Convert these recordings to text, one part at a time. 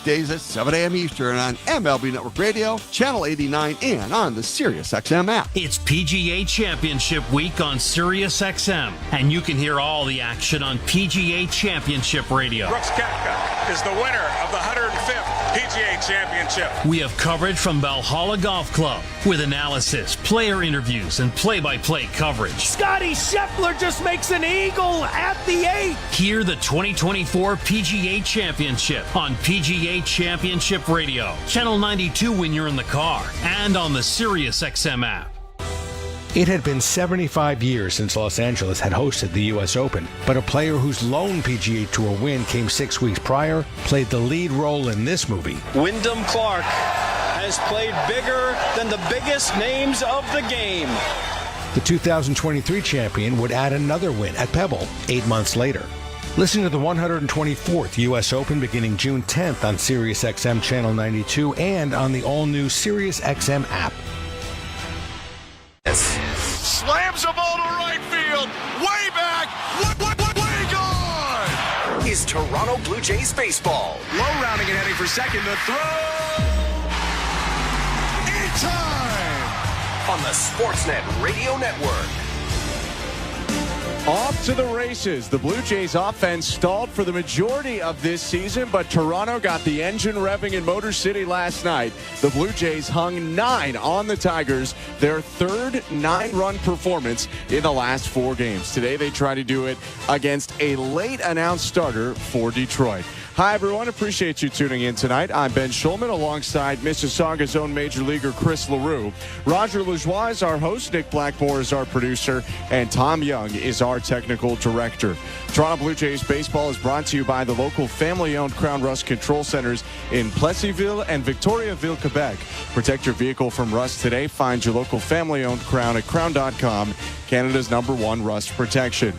weekdays at 7 a.m. Eastern on MLB Network Radio, Channel 89, and on the SiriusXM app. It's PGA Championship Week on SiriusXM, and you can hear all the action on PGA Championship Radio. Brooks Koepka is the winner of the 105th PGA Championship. We have coverage from Valhalla Golf Club with analysis, player interviews, and play-by-play coverage. Scotty Scheffler just makes an eagle at the 8. Hear the 2024 PGA Championship on PGA Championship Radio, Channel 92 when you're in the car, and on the SiriusXM app. It had been 75 years since Los Angeles had hosted the U.S. Open, but a player whose lone PGA Tour win came 6 weeks prior played the lead role in this movie. Wyndham Clark has played bigger than the biggest names of the game. The 2023 champion would add another win at Pebble 8 months later. Listen to the 124th U.S. Open beginning June 10th on SiriusXM Channel 92 and on the all-new SiriusXM app. Slams a ball to right field. Way back. Way gone. Is Toronto Blue Jays baseball. Low rounding and heading for second. The throw. In time. On the Sportsnet Radio Network. Off to the races. The Blue Jays offense stalled for the majority of this season, but Toronto got the engine revving in Motor City last night. The Blue Jays hung 9 on the Tigers, their third 9-run performance in the last 4 games. Today they try to do it against a late announced starter for Detroit. Hi, everyone. Appreciate you tuning in tonight. I'm Ben Schulman alongside Mississauga's own Major Leaguer Chris LaRue. Roger Lajoie is our host. Nick Blackmore is our producer. And Tom Young is our technical director. Toronto Blue Jays baseball is brought to you by the local family-owned Crown Rust Control Centers in Plessis-Ville and Victoriaville, Quebec. Protect your vehicle from rust today. Find your local family-owned Crown at crown.com, Canada's #1 rust protection.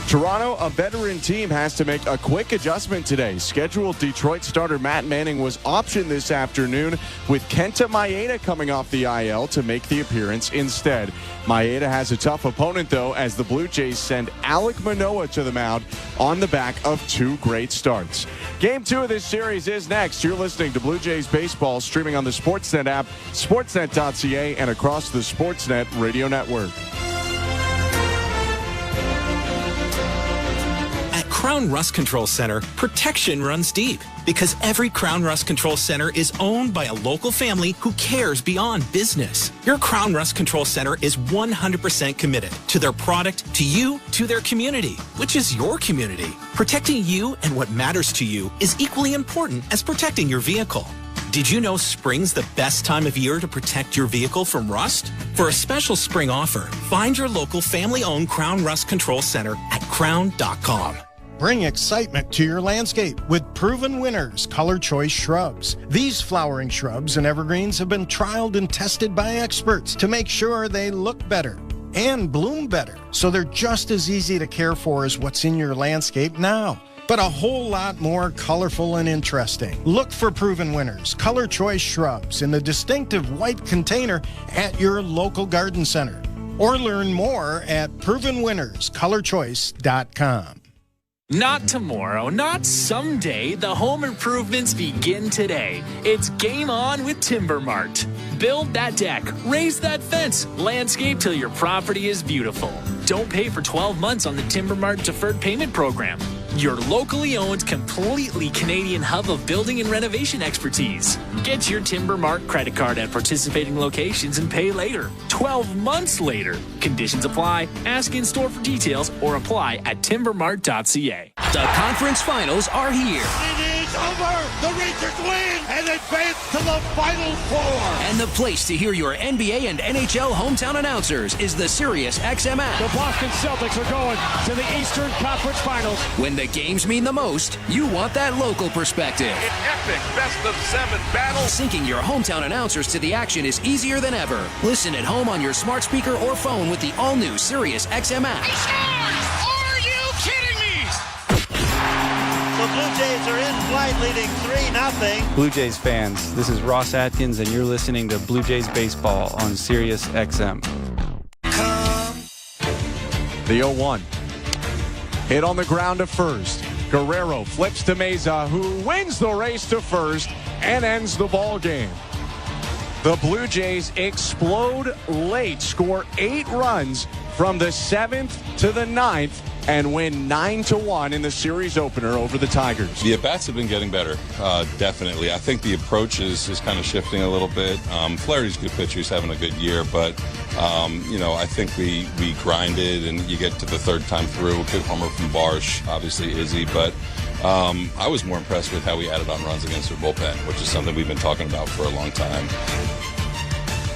Toronto, a veteran team, has to make a quick adjustment today. Scheduled Detroit starter Matt Manning was optioned this afternoon, with Kenta Maeda coming off the IL to make the appearance instead. Maeda has a tough opponent, though, as the Blue Jays send Alek Manoah to the mound on the back of 2 great starts. Game 2 of this series is next. You're listening to Blue Jays baseball, streaming on the Sportsnet app, sportsnet.ca, and across the Sportsnet radio network. Crown Rust Control Center, protection runs deep because every Crown Rust Control Center is owned by a local family who cares beyond business. Your Crown Rust Control Center is 100% committed to their product, to you, to their community, which is your community. Protecting you and what matters to you is equally important as protecting your vehicle. Did you know spring's the best time of year to protect your vehicle from rust? For a special spring offer, find your local family-owned Crown Rust Control Center at crown.com. Bring excitement to your landscape with proven winners, Color Choice Shrubs. These flowering shrubs and evergreens have been trialed and tested by experts to make sure they look better and bloom better, so they're just as easy to care for as what's in your landscape now, but a whole lot more colorful and interesting. Look for proven winners, Color Choice Shrubs, in the distinctive white container at your local garden center. Or learn more at provenwinnerscolorchoice.com. Not tomorrow, not someday. The home improvements begin today. It's game on with Timber Mart. Build that deck, raise that fence, landscape till your property is beautiful. Don't pay for 12 months on the Timber Mart deferred payment program. Your locally owned, completely Canadian hub of building and renovation expertise. Get your Timber Mart credit card at participating locations and pay later. 12 months later. Conditions apply. Ask in store for details or apply at timbermart.ca. The conference finals are here. It is over. The Rangers win and advance to the Final Four. And the place to hear your NBA and NHL hometown announcers is the SiriusXM app. The Boston Celtics are going to the Eastern Conference Finals. When the games mean the most, you want that local perspective. An epic best-of-7 battle. Syncing your hometown announcers to the action is easier than ever. Listen at home on your smart speaker or phone with the all-new SiriusXM app. He scores! Are you kidding me? The Blue Jays are in flight, leading 3-0. Blue Jays fans, this is Ross Atkins, and you're listening to Blue Jays Baseball on SiriusXM. The 0-1. Hit on the ground to first. Guerrero flips to Meza, who wins the race to first and ends the ball game. The Blue Jays explode late, score 8 runs from the 7th to the 9th, and win 9-1 in the series opener over the Tigers. The at-bats have been getting better, definitely. I think the approach is kind of shifting a little bit. Flaherty's a good pitcher. He's having a good year, but, I think we grinded, and you get to the third time through. A good homer from Barsh, obviously Izzy, but I was more impressed with how we added on runs against their bullpen, which is something we've been talking about for a long time.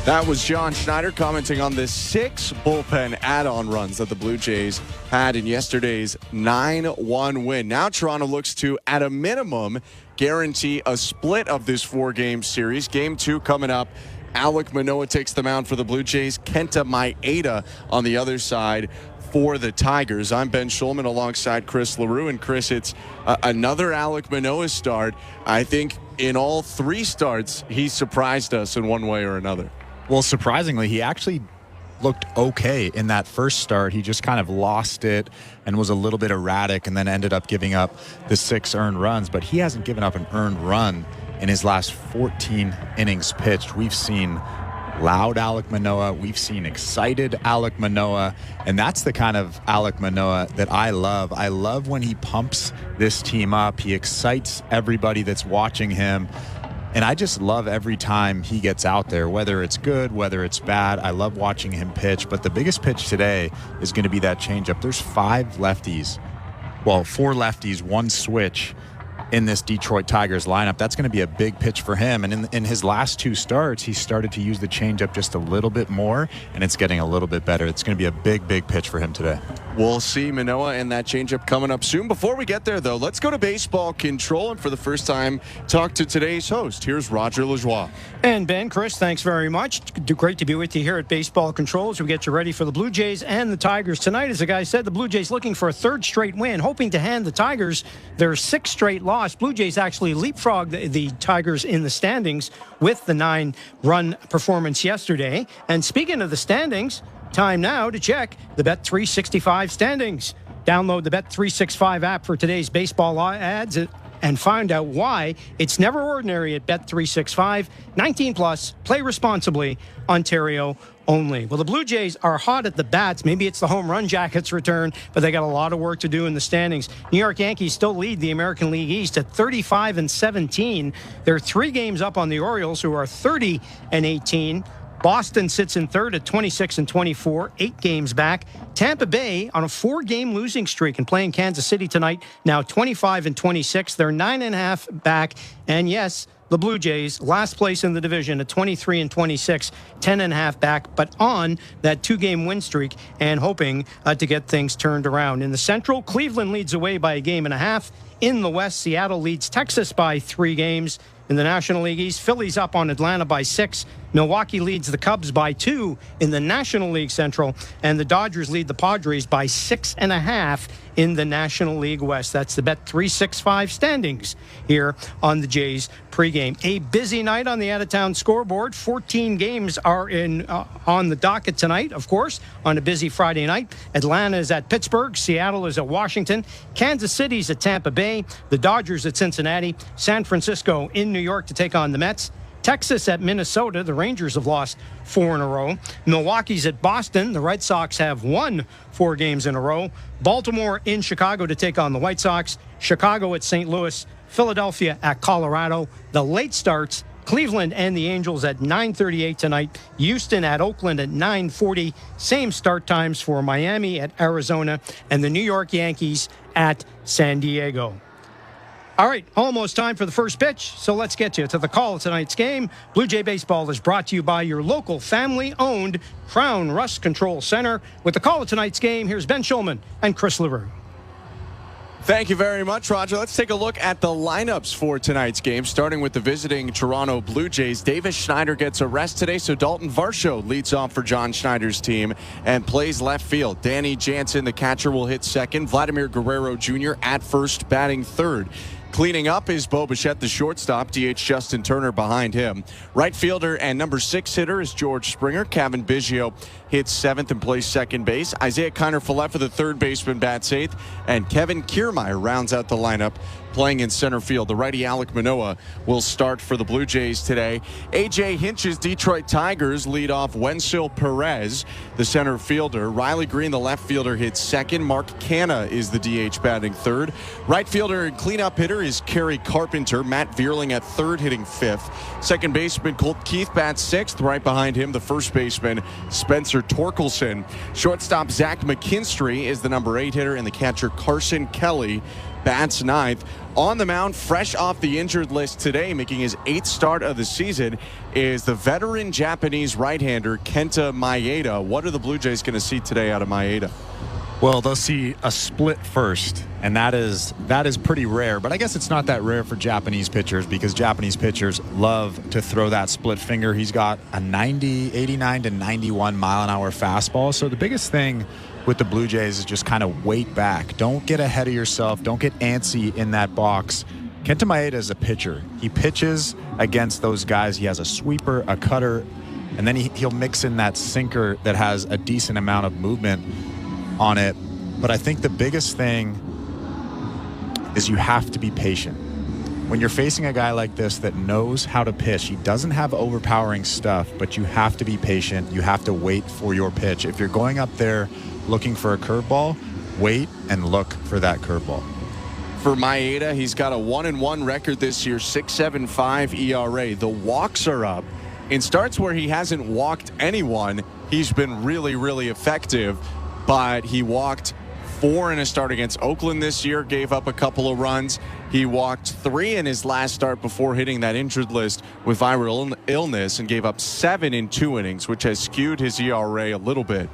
That was John Schneider commenting on the 6 bullpen add-on runs that the Blue Jays had in yesterday's 9-1 win. Now Toronto looks to, at a minimum, guarantee a split of this 4-game series. Game 2 coming up. Alek Manoah takes the mound for the Blue Jays. Kenta Maeda on the other side for the Tigers. I'm Ben Schulman alongside Chris LaRue. And Chris, it's another Alek Manoah start. I think in all 3 starts, he surprised us in one way or another. Well, surprisingly, he actually looked okay in that first start. He just kind of lost it and was a little bit erratic and then ended up giving up the 6 earned runs. But he hasn't given up an earned run in his last 14 innings pitched. We've seen loud Alek Manoah. We've seen excited Alek Manoah. And that's the kind of Alek Manoah that I love. I love when he pumps this team up. He excites everybody that's watching him. And I just love every time he gets out there, whether it's good, whether it's bad. I love watching him pitch. But the biggest pitch today is going to be that changeup. There's 5 lefties. Well, 4 lefties, 1 switch in this Detroit Tigers lineup. That's going to be a big pitch for him. And in his last 2 starts, he started to use the changeup just a little bit more, and it's getting a little bit better. It's going to be a big, big pitch for him today. We'll see Manoah and that changeup coming up soon. Before we get there, though, let's go to baseball control, and for the first time, talk to today's host. Here's Roger Lajoie. And Ben, Chris, thanks very much. Great to be with you here at Baseball Control as we get you ready for the Blue Jays and the Tigers tonight. As the guy said, the Blue Jays looking for a 3rd straight win, hoping to hand the Tigers their 6th straight loss. Blue Jays actually leapfrogged the Tigers in the standings with the 9-run performance yesterday. And speaking of the standings, time now to check the Bet365 standings. Download the Bet365 app for today's baseball ads and find out why it's never ordinary at Bet365. 19 plus, play responsibly, Ontario only. Well, the Blue Jays are hot at the bats. Maybe it's the home run jacket's return, but they got a lot of work to do in the standings. New York Yankees still lead the American League East at 35-17. They're 3 games up on the Orioles, who are 30-18. Boston sits in 3rd at 26-24, 8 games back. Tampa Bay on a 4-game losing streak and playing Kansas City tonight, now 25-26. They're 9.5 back. And yes, the Blue Jays, last place in the division at 23-26, 10.5 back, but on that 2-game win streak and hoping to get things turned around. In the Central, Cleveland leads away by 1.5 games. In the West, Seattle leads Texas by 3 games. In the National League East, Philly's up on Atlanta by 6. Milwaukee leads the Cubs by 2 in the National League Central. And the Dodgers lead the Padres by 6.5 in the National League West. That's the Bet365 standings here on the Jays pregame. A busy night on the out-of-town scoreboard. 14 games are on the docket tonight, of course, on a busy Friday night. Atlanta is at Pittsburgh. Seattle is at Washington. Kansas City's at Tampa Bay. The Dodgers at Cincinnati. San Francisco in New York to take on the Mets. Texas at Minnesota. The Rangers have lost 4 in a row. Milwaukee's at Boston. The Red Sox have won 4 games in a row. Baltimore in Chicago to take on the White Sox. Chicago at St. Louis. Philadelphia at Colorado. The late starts, Cleveland and the Angels at 9:38 tonight. Houston at Oakland at 9:40. Same start times for Miami at Arizona. And the New York Yankees at San Diego. All right, almost time for the first pitch, so let's get you to the call of tonight's game. Blue Jay Baseball is brought to you by your local family-owned Crown Rust Control Center. With the call of tonight's game, here's Ben Schulman and Chris LaRue. Thank you very much, Roger. Let's take a look at the lineups for tonight's game, starting with the visiting Toronto Blue Jays. Davis Schneider gets a rest today, so Dalton Varsho leads off for John Schneider's team and plays left field. Danny Jansen, the catcher, will hit second. Vladimir Guerrero Jr. at first, batting third. Cleaning up is Bo Bichette, the shortstop. DH Justin Turner behind him. Right fielder and number 6 hitter is George Springer. Kevin Biggio hits 7th and plays second base. Isaiah Kiner-Falefa, the third baseman, bats 8th. And Kevin Kiermaier rounds out the lineup, playing in center field. The righty Alek Manoah will start for the Blue Jays today. A.J. Hinch's Detroit Tigers lead off Wensil Perez, the center fielder. Riley Green, the left fielder, hits second. Mark Canha is the DH batting third. Right fielder and cleanup hitter is Kerry Carpenter. Matt Vierling at third, hitting 5th. Second baseman Colt Keith bats 6th. Right behind him, the first baseman Spencer Torkelson. Shortstop Zach McKinstry is the number 8 hitter, and the catcher Carson Kelly bats 9th. On the mound, fresh off the injured list today, making his 8th start of the season, is the veteran Japanese right-hander Kenta Maeda. What are the Blue Jays going to see today out of Maeda? Well, they'll see a split first, and that is pretty rare. But I guess it's not that rare for Japanese pitchers, because Japanese pitchers love to throw that split finger. He's got a 89 to 91 mile-an-hour fastball. So the biggest thing with the Blue Jays is just kind of wait back. Don't get ahead of yourself. Don't get antsy in that box. Kenta Maeda is a pitcher. He pitches against those guys. He has a sweeper, a cutter, and then he'll mix in that sinker that has a decent amount of movement on it. But I think the biggest thing is you have to be patient. When you're facing a guy like this that knows how to pitch, he doesn't have overpowering stuff, but you have to be patient. You have to wait for your pitch. If you're going up there looking for a curveball, wait and look for that curveball. For Maeda, he's got a 1-1 record this year, 6.75 ERA. The walks are up. In starts where he hasn't walked anyone, he's been really, really effective. But he walked 4 in a start against Oakland this year, gave up a couple of runs. He walked 3 in his last start before hitting that injured list with viral illness, and gave up 7 in 2 innings, which has skewed his ERA a little bit.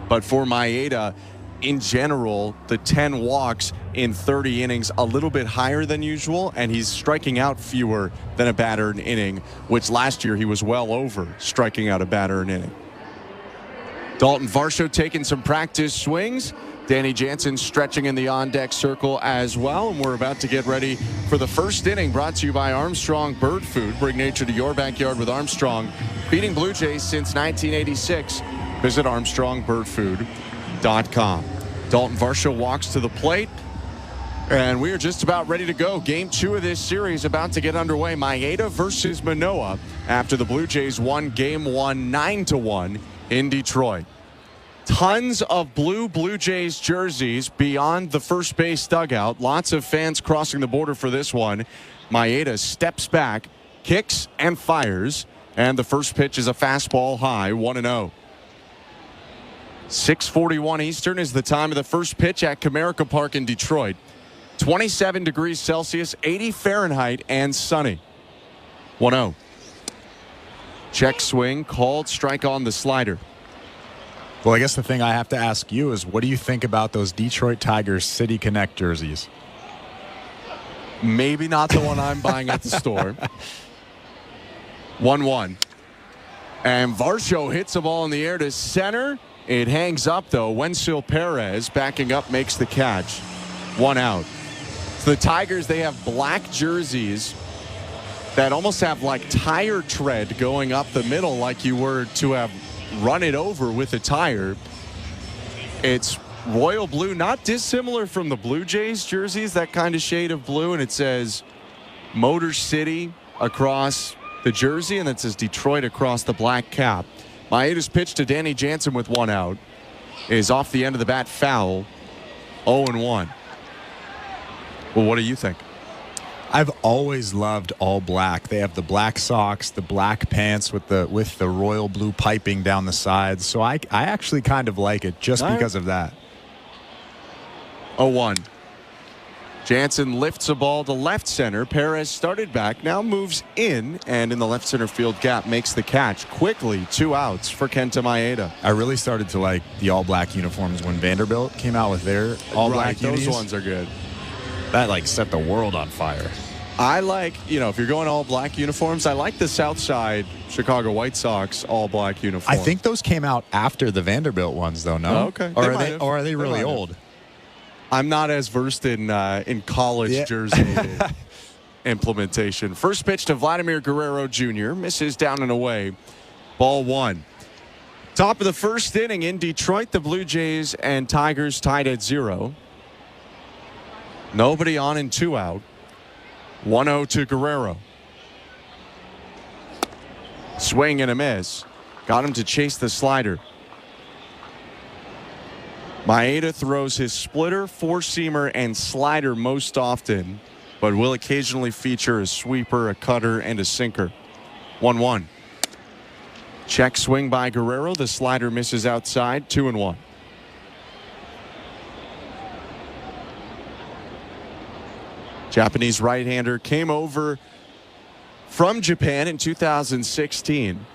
But for Maeda, in general, the 10 walks in 30 innings, a little bit higher than usual, and he's striking out fewer than a batter an inning, which last year he was well over striking out a batter an inning. Dalton Varsho taking some practice swings. Danny Jansen stretching in the on-deck circle as well. And we're about to get ready for the first inning, brought to you by Armstrong Bird Food. Bring nature to your backyard with Armstrong. Feeding Blue Jays since 1986. Visit ArmstrongBirdFood.com. Dalton Varsho walks to the plate. And we are just about ready to go. Game 2 of this series about to get underway. Maeda versus Manoah after the Blue Jays won Game 1 9-1 in Detroit. Tons of Blue Jays jerseys beyond the first base dugout. Lots of fans crossing the border for this one. Maeda steps back, kicks and fires, and the first pitch is a fastball high, 1-0. 6:41 Eastern is the time of the first pitch at Comerica Park in Detroit. 27 degrees Celsius, 80 Fahrenheit, and sunny. 1-0. Check swing, called, strike on the slider. Well, I guess the thing I have to ask you is, what do you think about those Detroit Tigers City Connect jerseys? Maybe not the one I'm buying at the store. 1-1. And Varsho hits the ball in the air to center. It hangs up, though. Wensil Perez backing up makes the catch. 1 out. So the Tigers, they have black jerseys that almost have like tire tread going up the middle, like you were to have run it over with a tire. It's royal blue, not dissimilar from the Blue Jays jerseys, that kind of shade of blue, and it says Motor City across the jersey, and it says Detroit across the black cap. Maeda's pitch to Danny Jansen with 1 out is off the end of the bat, foul. 0-1. Well, what do you think? I've always loved all black. They have the black socks, the black pants with the royal blue piping down the sides. So I actually kind of like it just because of that. 0-1. Jansen lifts a ball to left center. Perez started back, now moves in, and in the left center field gap makes the catch quickly. 2 outs for Kenta Maeda. I really started to like the all black uniforms when Vanderbilt came out with their all black unis. Those ones are good. That like set the world on fire. I like, if you're going all black uniforms, I like the Southside Chicago White Sox all black uniform. I think those came out after the Vanderbilt ones, though. No, okay. Or are they really old? I'm not as versed in college jersey implementation. First pitch to Vladimir Guerrero Jr. Misses down and away. Ball 1. Top of the first inning in Detroit. The Blue Jays and Tigers tied at 0. Nobody on and 2 out. 1-0 to Guerrero. Swing and a miss. Got him to chase the slider. Maeda throws his splitter, four-seamer, and slider most often, but will occasionally feature a sweeper, a cutter, and a sinker. 1-1. Check swing by Guerrero. The slider misses outside. 2-1. Japanese right-hander came over from Japan in 2016.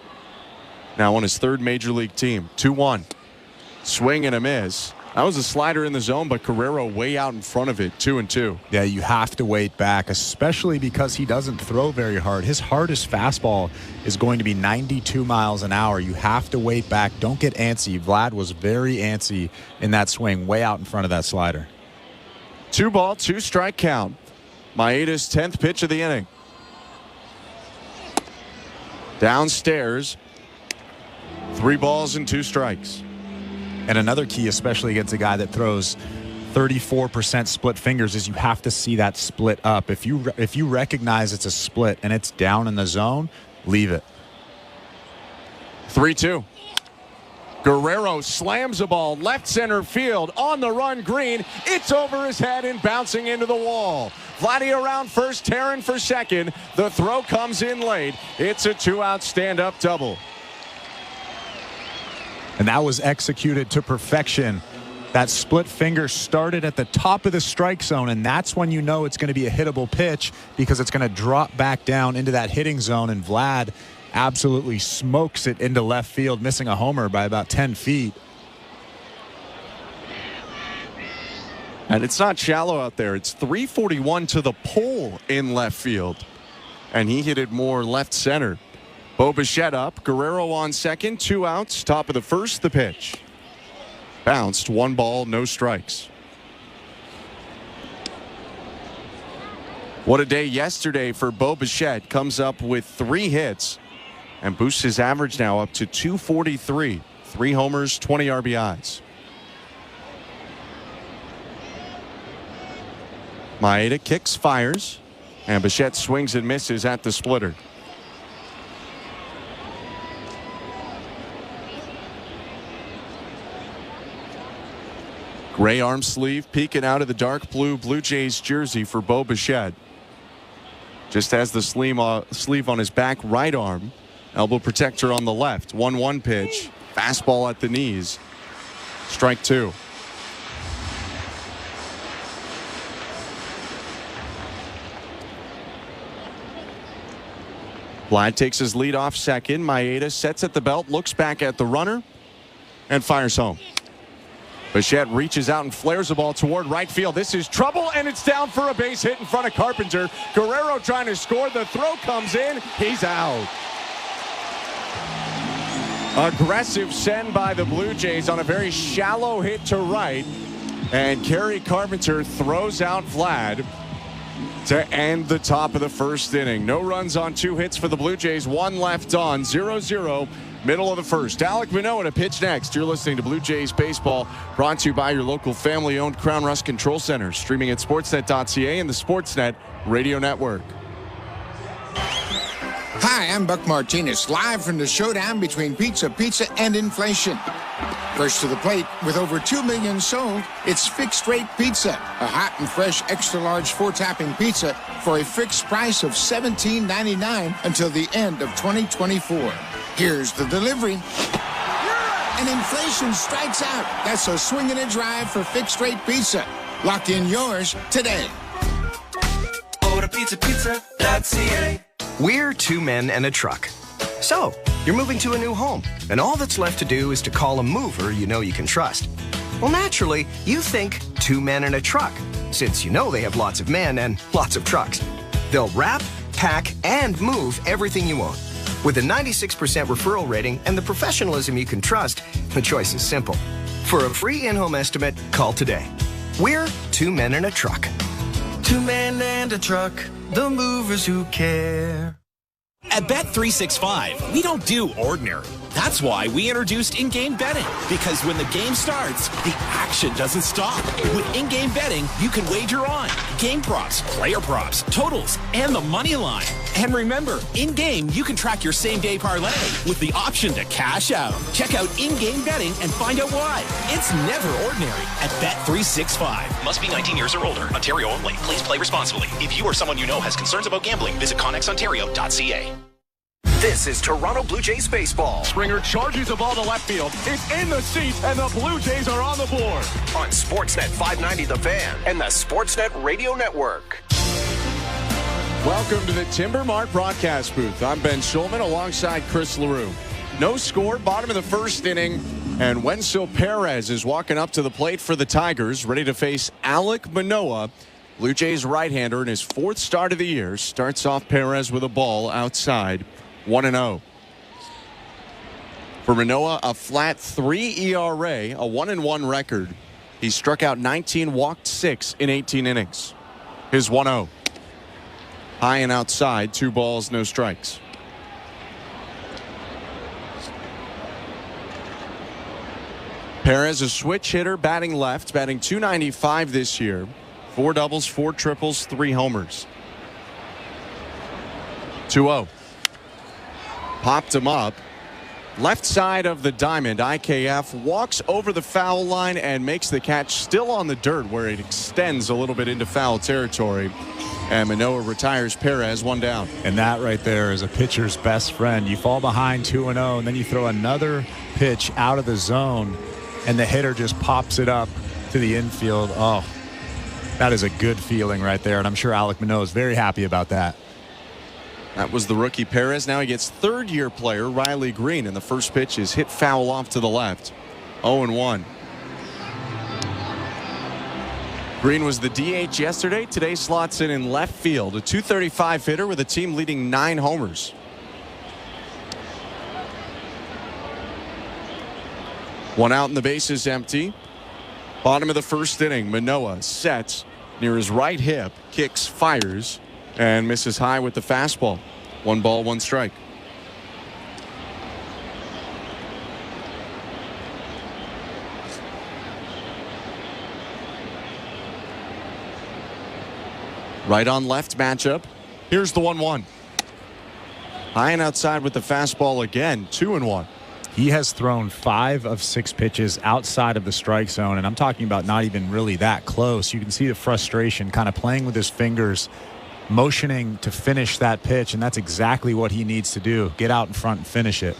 Now on his third major league team. 2-1. Swing and a miss. That was a slider in the zone, but Guerrero way out in front of it. 2-2. Yeah, you have to wait back, especially because he doesn't throw very hard. His hardest fastball is going to be 92 miles an hour. You have to wait back. Don't get antsy. Vlad was very antsy in that swing, way out in front of that slider. 2-ball, 2-strike count. Maeda's 10th pitch of the inning. Downstairs. 3 balls and 2 strikes. And another key, especially against a guy that throws 34% split fingers, is you have to see that split up. If you recognize it's a split and it's down in the zone, leave it. 3-2. Guerrero slams a ball left center field on the run. Green. It's over his head and bouncing into the wall. Vladdy around first, Taryn for second. The throw comes in late. It's a 2-out stand-up double. And that was executed to perfection. That split finger started at the top of the strike zone, and that's when you know it's going to be a hittable pitch, because it's going to drop back down into that hitting zone, and Vlad absolutely smokes it into left field, missing a homer by about 10 feet. And it's not shallow out there. It's 341 to the pole in left field. And he hit it more left center. Bo Bichette up. Guerrero on second. 2 outs. Top of the first. The pitch. Bounced. 1 ball. No strikes. What a day yesterday for Bo Bichette. Comes up with 3 hits and boosts his average now up to 243. 3 homers, 20 RBIs. Maeda kicks, fires, and Bichette swings and misses at the splitter. Gray arm sleeve peeking out of the dark blue Blue Jays jersey for Bo Bichette. Just has the sleeve on his back right arm. Elbow protector on the left. 1-1 pitch. Fastball at the knees. Strike 2. Vlad takes his lead off second. Maeda sets at the belt, looks back at the runner, and fires home. Bichette reaches out and flares the ball toward right field. This is trouble, and it's down for a base hit in front of Carpenter. Guerrero trying to score. The throw comes in. He's out. Aggressive send by the Blue Jays on a very shallow hit to right. And Kerry Carpenter throws out Vlad to end the top of the first inning. No runs on 2 hits for the Blue Jays. 1 left on. 0-0. Middle of the first. Alek Manoah to pitch next. You're listening to Blue Jays Baseball, brought to you by your local family-owned Crown Rust Control Center. Streaming at sportsnet.ca and the Sportsnet Radio Network. Hi, I'm Buck Martinez, live from the showdown between pizza and inflation. First to the plate, with over 2 million sold, it's Fixed Rate Pizza, a hot and fresh extra-large 4-topping pizza for a fixed price of $17.99 until the end of 2024. Here's the delivery. And inflation strikes out. That's a swing and a drive for Fixed Rate Pizza. Lock in yours today. Order pizza.ca. We're 2 men and a truck. So, you're moving to a new home, and all that's left to do is to call a mover you know you can trust. Well, naturally, you think 2 men and a truck, since you know they have lots of men and lots of trucks. They'll wrap, pack, and move everything you own. With a 96% referral rating and the professionalism you can trust, the choice is simple. For a free in-home estimate, call today. We're Two Men and a Truck. Two men and a truck, the movers who care. At Bet365, we don't do ordinary. That's why we introduced in-game betting. Because when the game starts, the action doesn't stop. With in-game betting, you can wager on game props, player props, totals, and the money line. And remember, in-game, you can track your same-day parlay with the option to cash out. Check out in-game betting and find out why. It's never ordinary at Bet365. Must be 19 years or older. Ontario only. Please play responsibly. If you or someone you know has concerns about gambling, visit connexontario.ca. This is Toronto Blue Jays baseball. Springer charges the ball to left field. It's in the seats, and the Blue Jays are on the board. On Sportsnet 590 The Fan and the Sportsnet Radio Network. Welcome to the Timber Mart broadcast booth. I'm Ben Schulman alongside Chris LaRue. No score, bottom of the first inning, and Wenzel Perez is walking up to the plate for the Tigers, ready to face Alek Manoah, Blue Jays right-hander in his fourth start of the year. Starts off Perez with a ball outside. 1-0. For Manoah, a flat 3 ERA, a 1-1 record. He struck out 19, walked 6 in 18 innings. His 1-0. High and outside, 2 balls, no strikes. Perez, a switch hitter, batting left, batting .295 this year. 4 doubles, 4 triples, 3 homers. 2-0. Popped him up. Left side of the diamond, IKF walks over the foul line and makes the catch still on the dirt where it extends a little bit into foul territory. And Manoah retires Perez, 1 down. And that right there is a pitcher's best friend. You fall behind 2-0, and then you throw another pitch out of the zone, and the hitter just pops it up to the infield. Oh, that is a good feeling right there, and I'm sure Alek Manoah is very happy about that. That was the rookie Perez. Now he gets third-year player Riley Green, and the first pitch is hit foul off to the left. 0-1. Green was the DH yesterday. Today slots in left field. A .235 hitter with a team leading 9 homers. One out and the base is empty. Bottom of the first inning. Manoah sets near his right hip, kicks, fires, and misses high with the fastball. 1 ball, 1 strike. Right on left matchup. Here's the 1-1. High and outside with the fastball again. 2-1. He has thrown 5 of 6 pitches outside of the strike zone, and I'm talking about not even really that close. You can see the frustration, kind of playing with his fingers, motioning to finish that pitch, and that's exactly what he needs to do. Get out in front and finish it.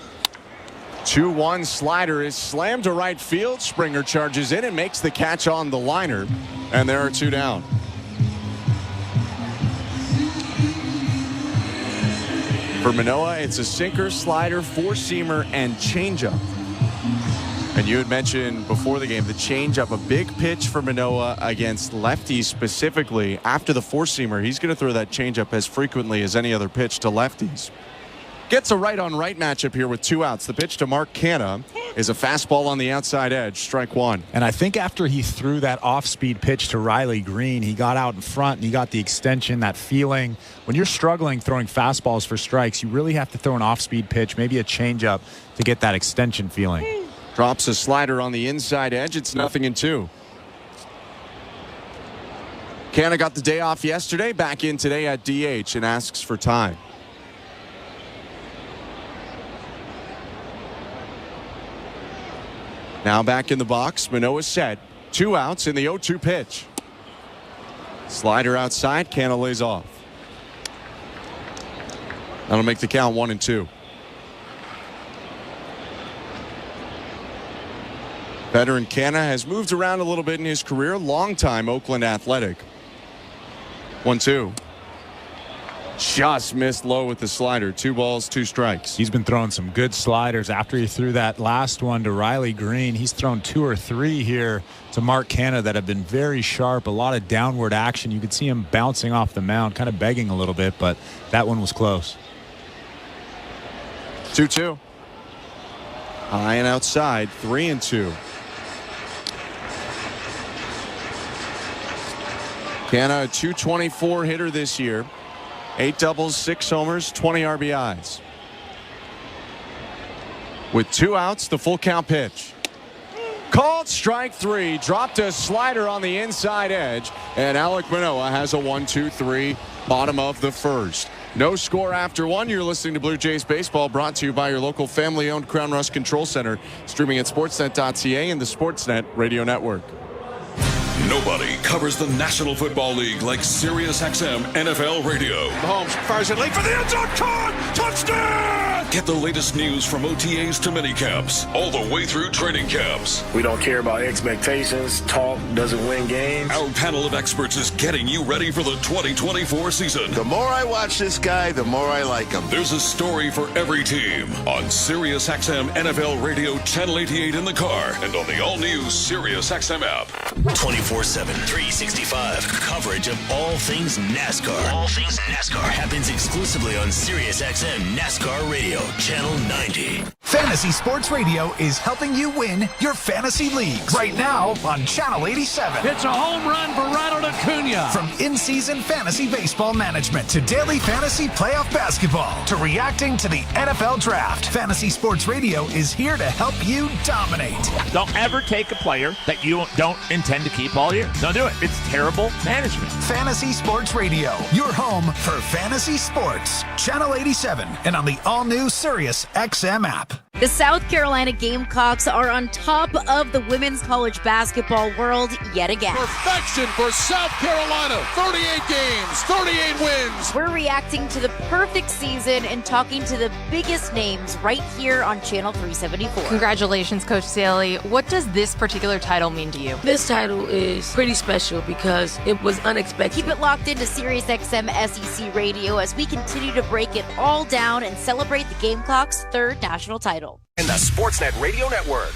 2-1 slider is slammed to right field. Springer charges in and makes the catch on the liner, and there are 2 down. For Manoah, it's a sinker, slider, 4-seamer, and changeup. And you had mentioned before the game the changeup, a big pitch for Manoah against lefties specifically. After the 4-seamer, he's going to throw that changeup as frequently as any other pitch to lefties. Gets a right-on-right matchup here with 2 outs. The pitch to Mark Canha is a fastball on the outside edge, strike 1. And I think after he threw that off-speed pitch to Riley Green, he got out in front and he got the extension, that feeling. When you're struggling throwing fastballs for strikes, you really have to throw an off-speed pitch, maybe a changeup, to get that extension feeling. Drops a slider on the inside edge. It's 0-2. Canha got the day off yesterday, back in today at DH, and asks for time. Now back in the box. Manoah set. 2 outs in the 0-2 pitch. Slider outside. Canha lays off. That'll make the count 1-2. Veteran Canha has moved around a little bit in his career. Longtime Oakland Athletic. 1-2. Just missed low with the slider. 2 balls, 2 strikes. He's been throwing some good sliders. After he threw that last one to Riley Green, he's thrown 2 or 3 here to Mark Canha that have been very sharp. A lot of downward action. You could see him bouncing off the mound, kind of begging a little bit, but that one was close. 2-2. High and outside, 3-2. Canna, a .224 hitter this year. 8 doubles, 6 homers, 20 RBIs. With 2 outs, the full count pitch. Called strike 3, dropped a slider on the inside edge, and Alek Manoah has a 1-2-3, bottom of the first. No score after 1. You're listening to Blue Jays Baseball, brought to you by your local family-owned Crown Rust Control Center, streaming at sportsnet.ca and the Sportsnet Radio Network. Nobody covers the National Football League like SiriusXM NFL Radio. Mahomes fires it late for the end zone. Caught! Touchdown! Get the latest news from OTAs to minicamps, all the way through training camps. We don't care about expectations. Talk doesn't win games. Our panel of experts is getting you ready for the 2024 season. The more I watch this guy, the more I like him. There's a story for every team on SiriusXM NFL Radio Channel 88 in the car and on the all-new SiriusXM app. 24/7, 365 coverage of all things NASCAR. All things NASCAR happens exclusively on SiriusXM NASCAR Radio, Channel 90. Fantasy Sports Radio is helping you win your fantasy leagues right now on Channel 87. It's a home run for Ronald Acuna. From in-season fantasy baseball management to daily fantasy playoff basketball to reacting to the NFL draft, Fantasy Sports Radio is here to help you dominate. Don't ever take a player that you don't intend to keep all year. Don't do it. It's terrible management. Fantasy Sports Radio, your home for fantasy sports. Channel 87 and on the all-new Sirius XM app. The South Carolina Gamecocks are on top of the women's college basketball world yet again. Perfection for South Carolina. 38 games, 38 wins. We're reacting to the perfect season and talking to the biggest names right here on Channel 374. Congratulations, Coach Saley. What does this particular title mean to you? This title is pretty special because it was unexpected. Keep it locked into SiriusXM SEC Radio as we continue to break it all down and celebrate the Gamecocks' 3rd national title. And the Sportsnet Radio Network.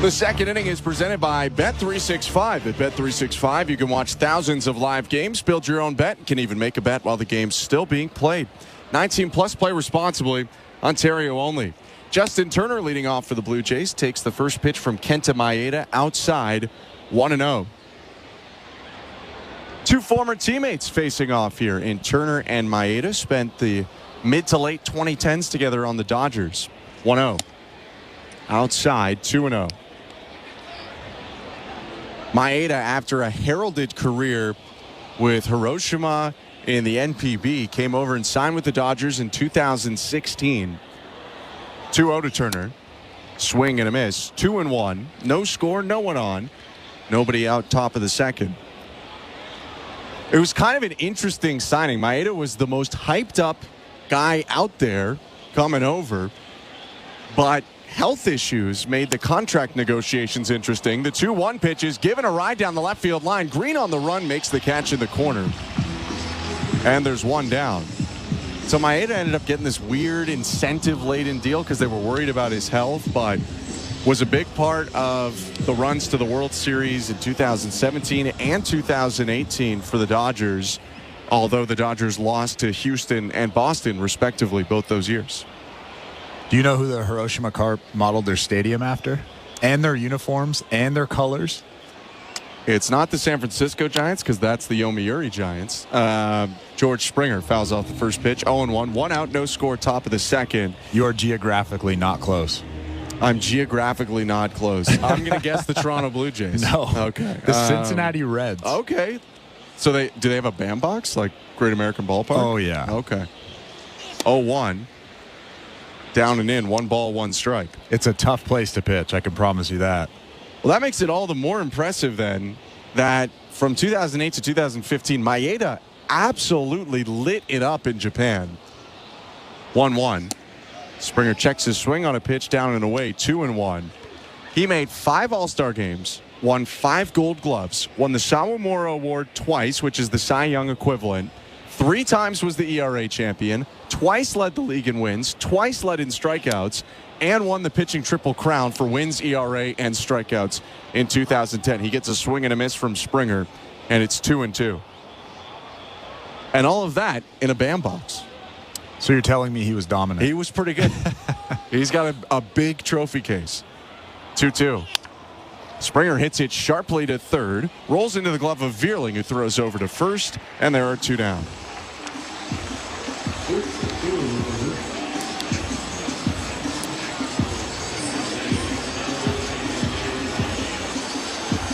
The second inning is presented by Bet365. At Bet365, you can watch thousands of live games, build your own bet, and can even make a bet while the game's still being played. 19 plus, play responsibly. Ontario only. Justin Turner leading off for the Blue Jays takes the first pitch from Kenta Maeda outside, 1-0. 2 former teammates facing off here in Turner and Maeda. Spent the mid to late 2010s together on the Dodgers. 1-0. Outside, 2-0. Maeda, after a heralded career with Hiroshima in the NPB, came over and signed with the Dodgers in 2016. 2-0 to Turner. Swing and a miss. 2-1. No score, no one on. Nobody out top of the second. It was kind of an interesting signing. Maeda was the most hyped up guy out there coming over, but health issues made the contract negotiations interesting. The 2-1 pitch is given a ride down the left field line. Green on the run makes the catch in the corner, and there's one down. So Maeda ended up getting this weird incentive-laden deal because they were worried about his health, but was a big part of the runs to the World Series in 2017 and 2018 for the Dodgers, although the Dodgers lost to Houston and Boston, respectively, both those years. Do you know who the Hiroshima car modeled their stadium after? And their uniforms and their colors? It's not the San Francisco Giants, because that's the Yomiuri Giants. George Springer fouls off the first pitch. 0-1. 1 out, no score, top of the second. You are geographically not close. I'm geographically not close. I'm going to guess the Toronto Blue Jays. No. Okay. The Cincinnati Reds. Okay. So do they have a bandbox like Great American Ballpark? Oh, yeah. Okay. 0-1. Down and in. 1 ball, 1 strike. It's a tough place to pitch. I can promise you that. Well, that makes it all the more impressive then that from 2008 to 2015, Maeda absolutely lit it up in Japan. 1-1. Springer checks his swing on a pitch down and away. 2-1. He made 5 All-Star games, won 5 Gold Gloves, won the Sawamura Award twice, which is the Cy Young equivalent. 3 times was the ERA champion, twice led the league in wins, twice led in strikeouts, and won the pitching triple crown for wins, ERA, and strikeouts in 2010. He gets a swing and a miss from Springer, and it's 2-2. And all of that in a bandbox. So you're telling me he was dominant? He was pretty good. He's got a big trophy case. 2-2. Springer hits it sharply to third, rolls into the glove of Vierling, who throws over to first, and there are 2 down.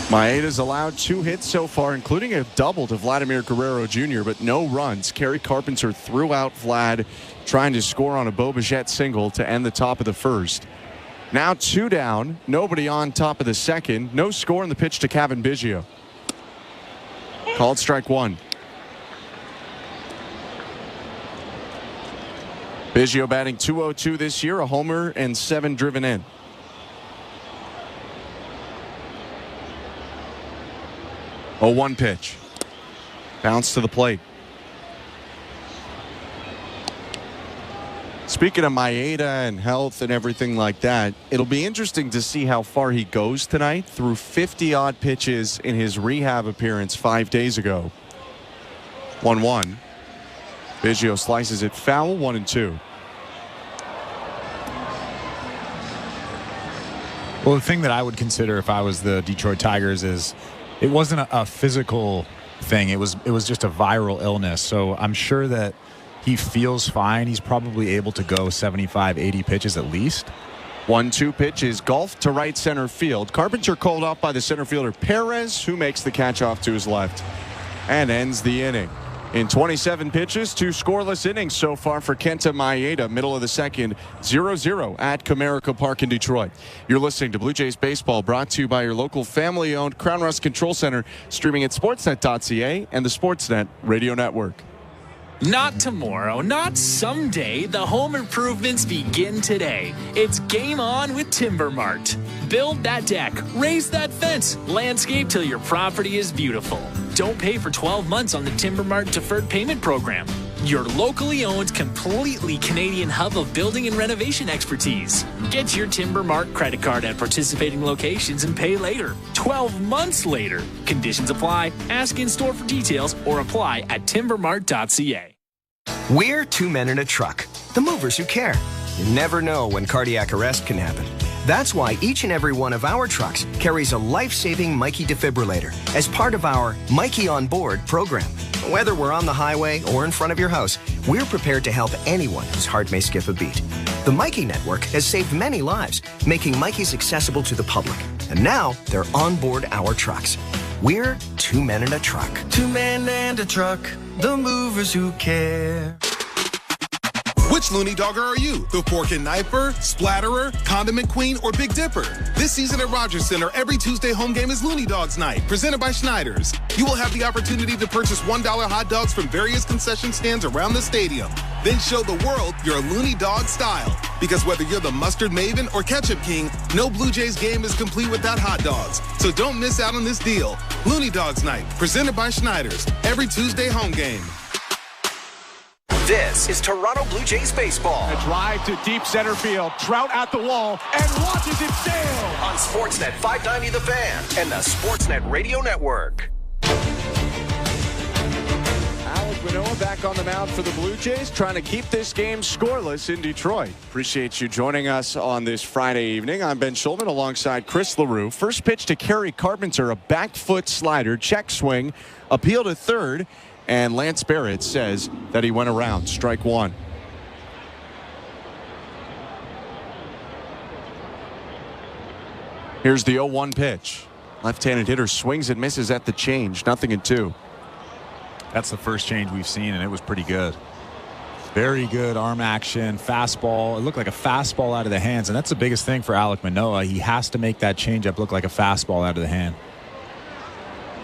Maeda's allowed 2 hits so far, including a double to Vladimir Guerrero Jr., but no runs. Kerry Carpenter threw out Vlad, trying to score on a Bo Bichette single to end the top of the first. Now 2 down, nobody on top of the second. No score in the pitch to Kevin Biggio. Called strike 1. Biggio batting .202 this year, a homer and 7 driven in. 0-1 pitch. Bounce to the plate. Speaking of Maeda and health and everything like that, it'll be interesting to see how far he goes tonight through 50-odd pitches in his rehab appearance 5 days ago. 1-1. Biggio slices it foul, 1-2. Well, the thing that I would consider if I was the Detroit Tigers is it wasn't a physical thing. It was just a viral illness. So I'm sure that he feels fine. He's probably able to go 75, 80 pitches at least. 1-2 pitch is golf to right center field. Carpenter called off by the center fielder Perez, who makes the catch off to his left and ends the inning. In 27 pitches, 2 scoreless innings so far for Kenta Maeda. Middle of the second, 0-0 at Comerica Park in Detroit. You're listening to Blue Jays Baseball, brought to you by your local family-owned Crown Rust Control Center, streaming at sportsnet.ca and the Sportsnet Radio Network. Not tomorrow, not someday. The home improvements begin today. It's game on with Timber Mart. Build that deck, raise that fence, landscape till your property is beautiful. Don't pay for 12 months on the Timber Mart deferred payment program. Your locally owned, completely Canadian hub of building and renovation expertise. Get your Timber Mart credit card at participating locations and pay later. 12 months later. Conditions apply. Ask in store for details or apply at timbermart.ca. We're 2 men in a truck. The movers who care. You never know when cardiac arrest can happen. That's why each and every one of our trucks carries a life-saving Mikey defibrillator as part of our Mikey on Board program. Whether we're on the highway or in front of your house, we're prepared to help anyone whose heart may skip a beat. The Mikey Network has saved many lives, making Mikeys accessible to the public. And now they're on board our trucks. We're 2 men in a truck. 2 men and a truck, the movers who care. Which Looney Dogger are you? The fork and knifer, splatterer, condiment queen, or Big Dipper? This season at Rogers Center, every Tuesday home game is Looney Dogs Night, presented by Schneider's. You will have the opportunity to purchase $1 hot dogs from various concession stands around the stadium. Then show the world your Looney Dog style. Because whether you're the mustard maven or ketchup king, no Blue Jays game is complete without hot dogs. So don't miss out on this deal. Looney Dogs Night, presented by Schneider's, every Tuesday home game. This is Toronto Blue Jays baseball. A drive to deep center field. Trout at the wall and watches it sail. On Sportsnet 590 The Fan and the Sportsnet Radio Network. Alek Manoah back on the mound for the Blue Jays, trying to keep this game scoreless in Detroit. Appreciate you joining us on this Friday evening. I'm Ben Schulman alongside Chris LaRue. First pitch to Kerry Carpenter, a back foot slider, check swing, appeal to third. And Lance Barrett says that he went around. Strike 1. Here's the 0-1 pitch. Left-handed hitter swings and misses at the change. 0-2. That's the first change we've seen, and it was pretty good. Very good arm action, fastball. It looked like a fastball out of the hands, and that's the biggest thing for Alek Manoah. He has to make that changeup look like a fastball out of the hand.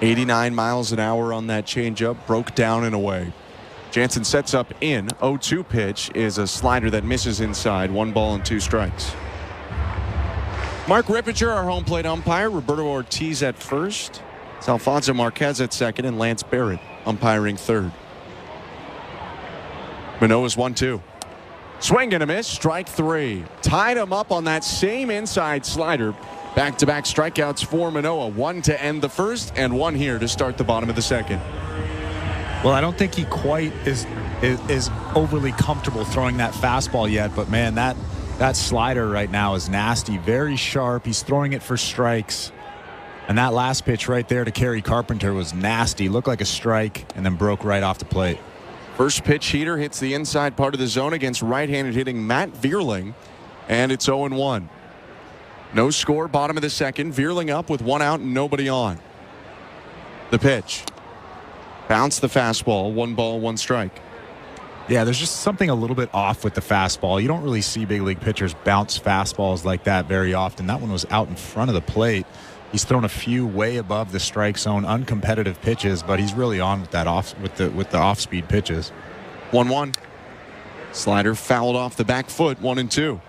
89 miles an hour on that changeup, broke down and away. Jansen sets up in. 0-2 pitch is a slider that misses inside. 1 ball and 2 strikes. Mark Rippinger, our home plate umpire. Roberto Ortiz at first. It's Alfonso Marquez at second, and Lance Barrett umpiring third. Manoah's 1-2. Swing and a miss. Strike 3. Tied him up on that same inside slider. Back-to-back strikeouts for Manoah. 1 to end the first and 1 here to start the bottom of the second. Well, I don't think he quite is overly comfortable throwing that fastball yet, but man, that slider right now is nasty. Very sharp. He's throwing it for strikes. And that last pitch right there to Kerry Carpenter was nasty. Looked like a strike and then broke right off the plate. First pitch heater hits the inside part of the zone against right-handed hitting Matt Vierling, and it's 0-1. No score, bottom of the second. Vierling up with 1 out and nobody on. The pitch. Bounce the fastball. 1 ball, 1 strike. Yeah, there's just something a little bit off with the fastball. You don't really see big league pitchers bounce fastballs like that very often. That one was out in front of the plate. He's thrown a few way above the strike zone, uncompetitive pitches, but he's really on with that with the off-speed pitches. 1-1. Slider fouled off the back foot. 1-2.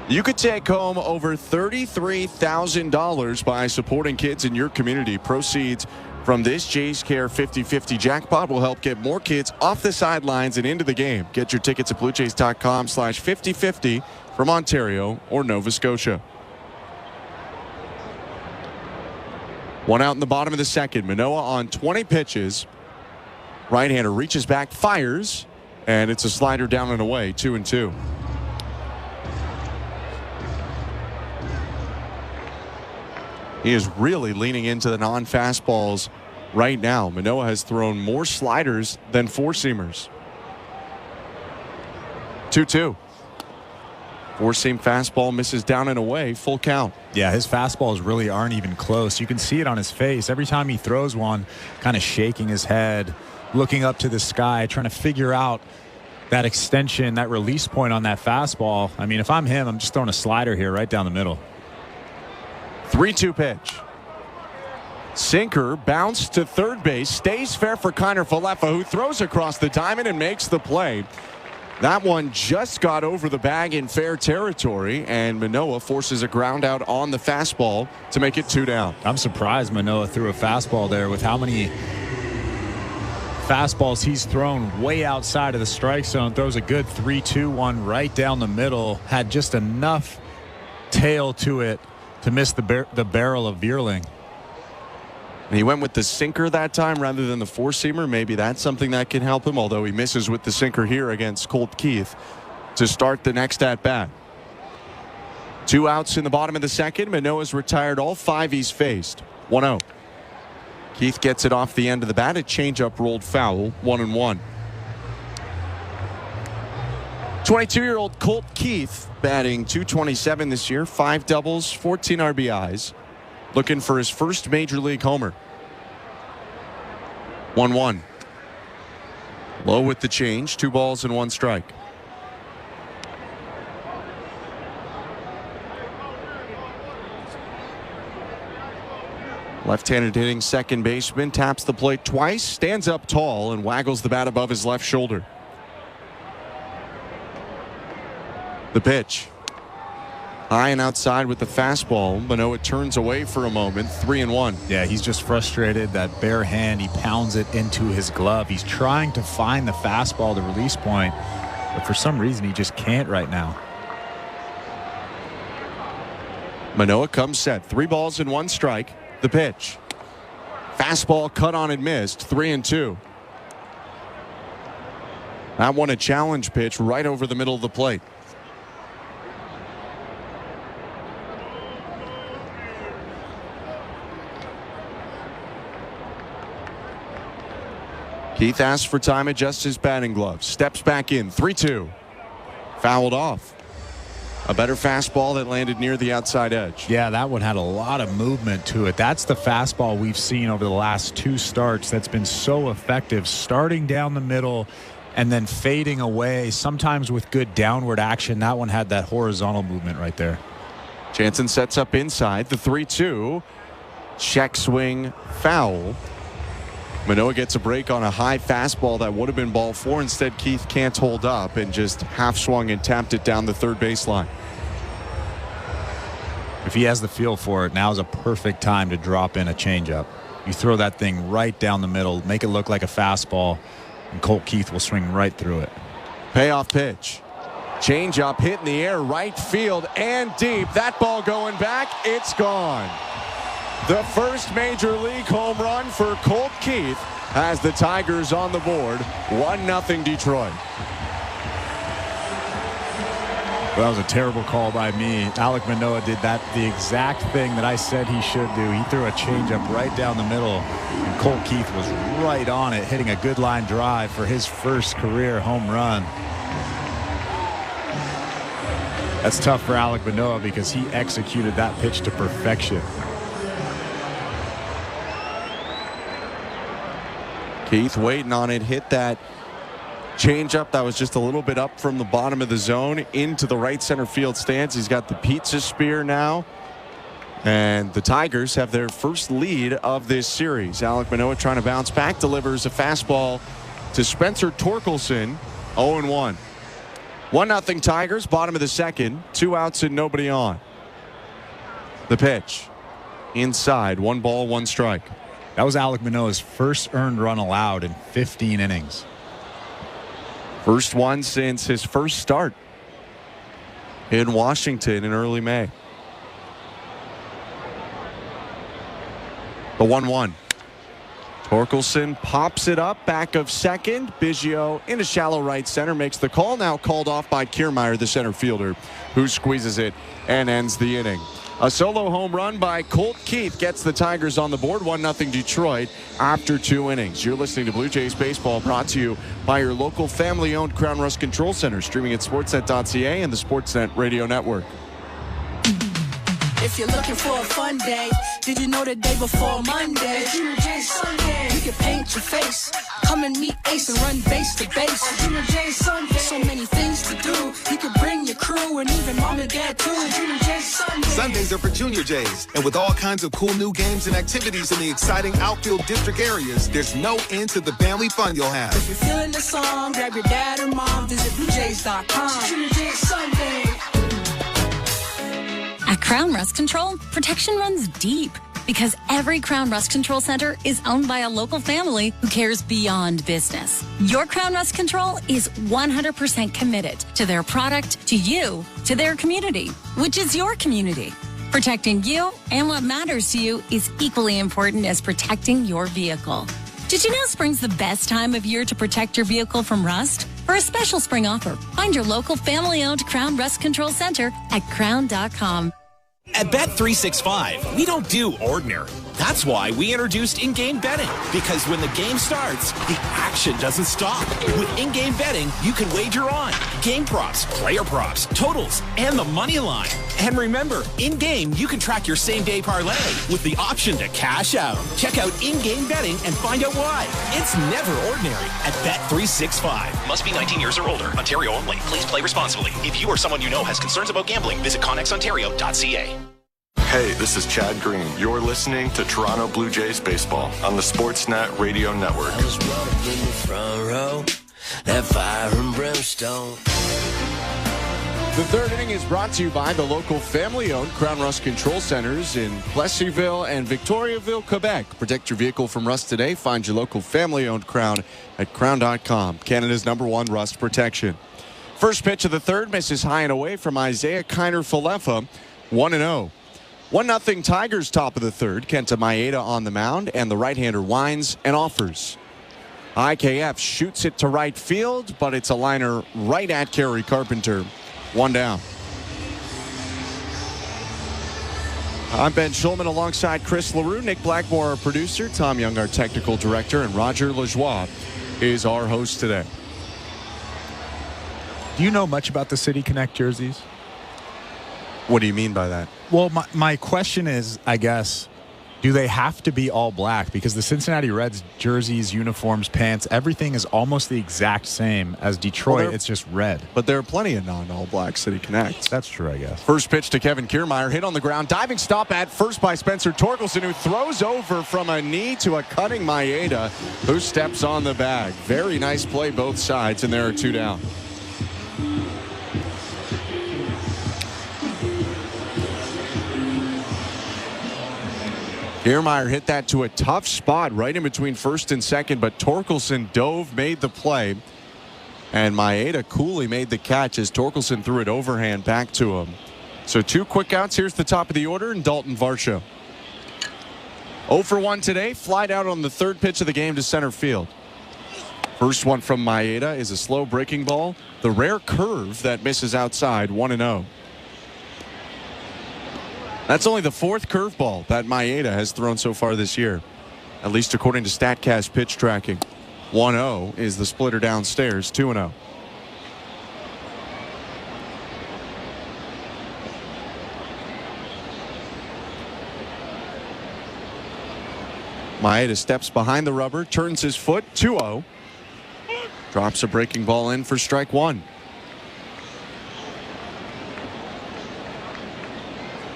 You could take home over $33,000 by supporting kids in your community. Proceeds from this Jays Care 50-50 jackpot will help get more kids off the sidelines and into the game. Get your tickets at bluejays.com/5050 from Ontario or Nova Scotia. 1 out in the bottom of the second. Manoah on 20 pitches. Right-hander reaches back, fires, and it's a slider down and away. 2-2. He is really leaning into the non-fastballs right now. Manoah has thrown more sliders than four-seamers. 2-2. Four-seam fastball misses down and away. Full count. Yeah, his fastballs really aren't even close. You can see it on his face. Every time he throws one, kind of shaking his head, looking up to the sky, trying to figure out that extension, that release point on that fastball. I mean, if I'm him, I'm just throwing a slider here right down the middle. 3-2 pitch. Sinker bounced to third base. Stays fair for Kiner Falefa, who throws across the diamond and makes the play. That one just got over the bag in fair territory, and Manoah forces a ground out on the fastball to make it 2 down. I'm surprised Manoah threw a fastball there with how many fastballs he's thrown way outside of the strike zone. Throws a good 3-2 one right down the middle. Had just enough tail to it to miss the barrel of Vierling. And he went with the sinker that time rather than the four-seamer. Maybe that's something that can help him, although he misses with the sinker here against Colt Keith to start the next at-bat. 2 outs in the bottom of the second. Manoah's retired all 5 he's faced. 1-0. Keith gets it off the end of the bat. A changeup rolled foul. 1-1. 22-year-old Colt Keith batting .227 this year. 5 doubles, 14 RBIs. Looking for his first major league homer. 1-1. Low with the change. 2 balls and 1 strike. Left-handed hitting second baseman taps the plate twice, stands up tall, and waggles the bat above his left shoulder. The pitch. High and outside with the fastball. Manoah turns away for a moment. 3-1. Yeah, he's just frustrated. That bare hand, he pounds it into his glove. He's trying to find the fastball, the release point, but for some reason he just can't right now. Manoah comes set. 3 balls and 1 strike. The pitch. Fastball cut on and missed. 3-2. That one a challenge pitch right over the middle of the plate. Keith asks for time, adjusts his batting glove, steps back in. 3-2. Fouled off. A better fastball that landed near the outside edge. Yeah, that one had a lot of movement to it. That's the fastball we've seen over the last 2 starts that's been so effective, starting down the middle and then fading away, sometimes with good downward action. That one had that horizontal movement right there. Jansen sets up inside. The 3-2. Check swing, foul. Manoah gets a break on a high fastball that would have been ball 4. Instead, Keith can't hold up and just half swung and tapped it down the third baseline. If he has the feel for it, now's a perfect time to drop in a changeup. You throw that thing right down the middle, make it look like a fastball, and Colt Keith will swing right through it. Payoff pitch. Changeup hit in the air, right field and deep. That ball going back, it's gone. The first major league home run for Colt Keith has the Tigers on the board. 1-0 Detroit. Well, that was a terrible call by me. Alek Manoah did the exact thing that I said he should do. He threw a changeup right down the middle, and Colt Keith was right on it, hitting a good line drive for his first career home run. That's tough for Alek Manoah because he executed that pitch to perfection. Keith waiting on it, hit that changeup that was just a little bit up from the bottom of the zone into the right center field stands. He's got the pizza spear now, and the Tigers have their first lead of this series. Alek Manoah trying to bounce back, delivers a fastball to Spencer Torkelson. 0-1. 1-0 Tigers, bottom of the second. 2 outs and nobody on. The pitch inside, 1 ball, 1 strike. That was Alek Manoah's first earned run allowed in 15 innings. First one since his first start in Washington in early May. The 1-1. Torkelson pops it up, back of second. Biggio into shallow right center, makes the call. Now called off by Kiermaier, the center fielder, who squeezes it and ends the inning. A solo home run by Colt Keith gets the Tigers on the board. 1-0 Detroit after 2 innings. You're listening to Blue Jays Baseball, brought to you by your local family-owned Crown Rust Control Center, streaming at sportsnet.ca and the Sportsnet Radio Network. If you're looking for a fun day, did you know the day before Monday? Junior J Sunday. You can paint your face, come and meet Ace and run base to base. Junior J Sunday. So many things to do. You could bring your crew and even mom and dad too. Junior J Sunday. Sundays are for Junior Jays, and with all kinds of cool new games and activities in the exciting outfield district areas, there's no end to the family fun you'll have. If you're feeling the song, grab your dad or mom, visit BlueJays.com. Junior J Sunday. At Crown Rust Control, protection runs deep because every Crown Rust Control Center is owned by a local family who cares beyond business. Your Crown Rust Control is 100% committed to their product, to you, to their community, which is your community. Protecting you and what matters to you is equally important as protecting your vehicle. Did you know spring's the best time of year to protect your vehicle from rust? For a special spring offer, find your local family-owned Crown Rust Control Center at crown.com. At Bet365, we don't do ordinary. That's why we introduced in-game betting. Because when the game starts, the action doesn't stop. With in-game betting, you can wager on game props, player props, totals, and the money line. And remember, in-game, you can track your same-day parlay with the option to cash out. Check out in-game betting and find out why. It's never ordinary at Bet365. Must be 19 years or older. Ontario only. Please play responsibly. If you or someone you know has concerns about gambling, visit connexontario.ca. Hey, this is Chad Green. You're listening to Toronto Blue Jays Baseball on the Sportsnet Radio Network. I was running in the front row, that fire and brimstone. The third inning is brought to you by the local family-owned Crown Rust Control Centers in Plessisville and Victoriaville, Quebec. Protect your vehicle from rust today. Find your local family-owned Crown at crown.com. Canada's #1 rust protection. First pitch of the third misses high and away from Isaiah Kiner-Falefa, 1-0. 1-0 Tigers, top of the third. Kenta Maeda on the mound, and the right-hander winds and offers. IKF shoots it to right field, but it's a liner right at Kerry Carpenter. 1 down. I'm Ben Schulman alongside Chris LaRue, Nick Blackmore, our producer, Tom Young, our technical director, and Roger Lajoie is our host today. Do you know much about the City Connect jerseys? What do you mean by that? Well, my question is, I guess, do they have to be all black? Because the Cincinnati Reds jerseys, uniforms, pants, everything is almost the exact same as Detroit. It's just red. But there are plenty of non-all black City Connects. That's true, I guess. First pitch to Kevin Kiermaier, hit on the ground. Diving stop at first by Spencer Torkelson, who throws over from a knee to a cutting Maeda, who steps on the bag. Very nice play both sides, and there are 2 down. Kiermaier hit that to a tough spot right in between first and second, but Torkelson dove, made the play, and Maeda coolly made the catch as Torkelson threw it overhand back to him. So 2 quick outs. Here's the top of the order, and Dalton Varsho. 0 for 1 today, flied out on the third pitch of the game to center field. First one from Maeda is a slow breaking ball. The rare curve that misses outside, 1-0. That's only the fourth curveball that Maeda has thrown so far this year, at least according to StatCast pitch tracking. 1-0 is the splitter downstairs, 2-0. Maeda steps behind the rubber, turns his foot, 2-0. Drops a breaking ball in for strike one.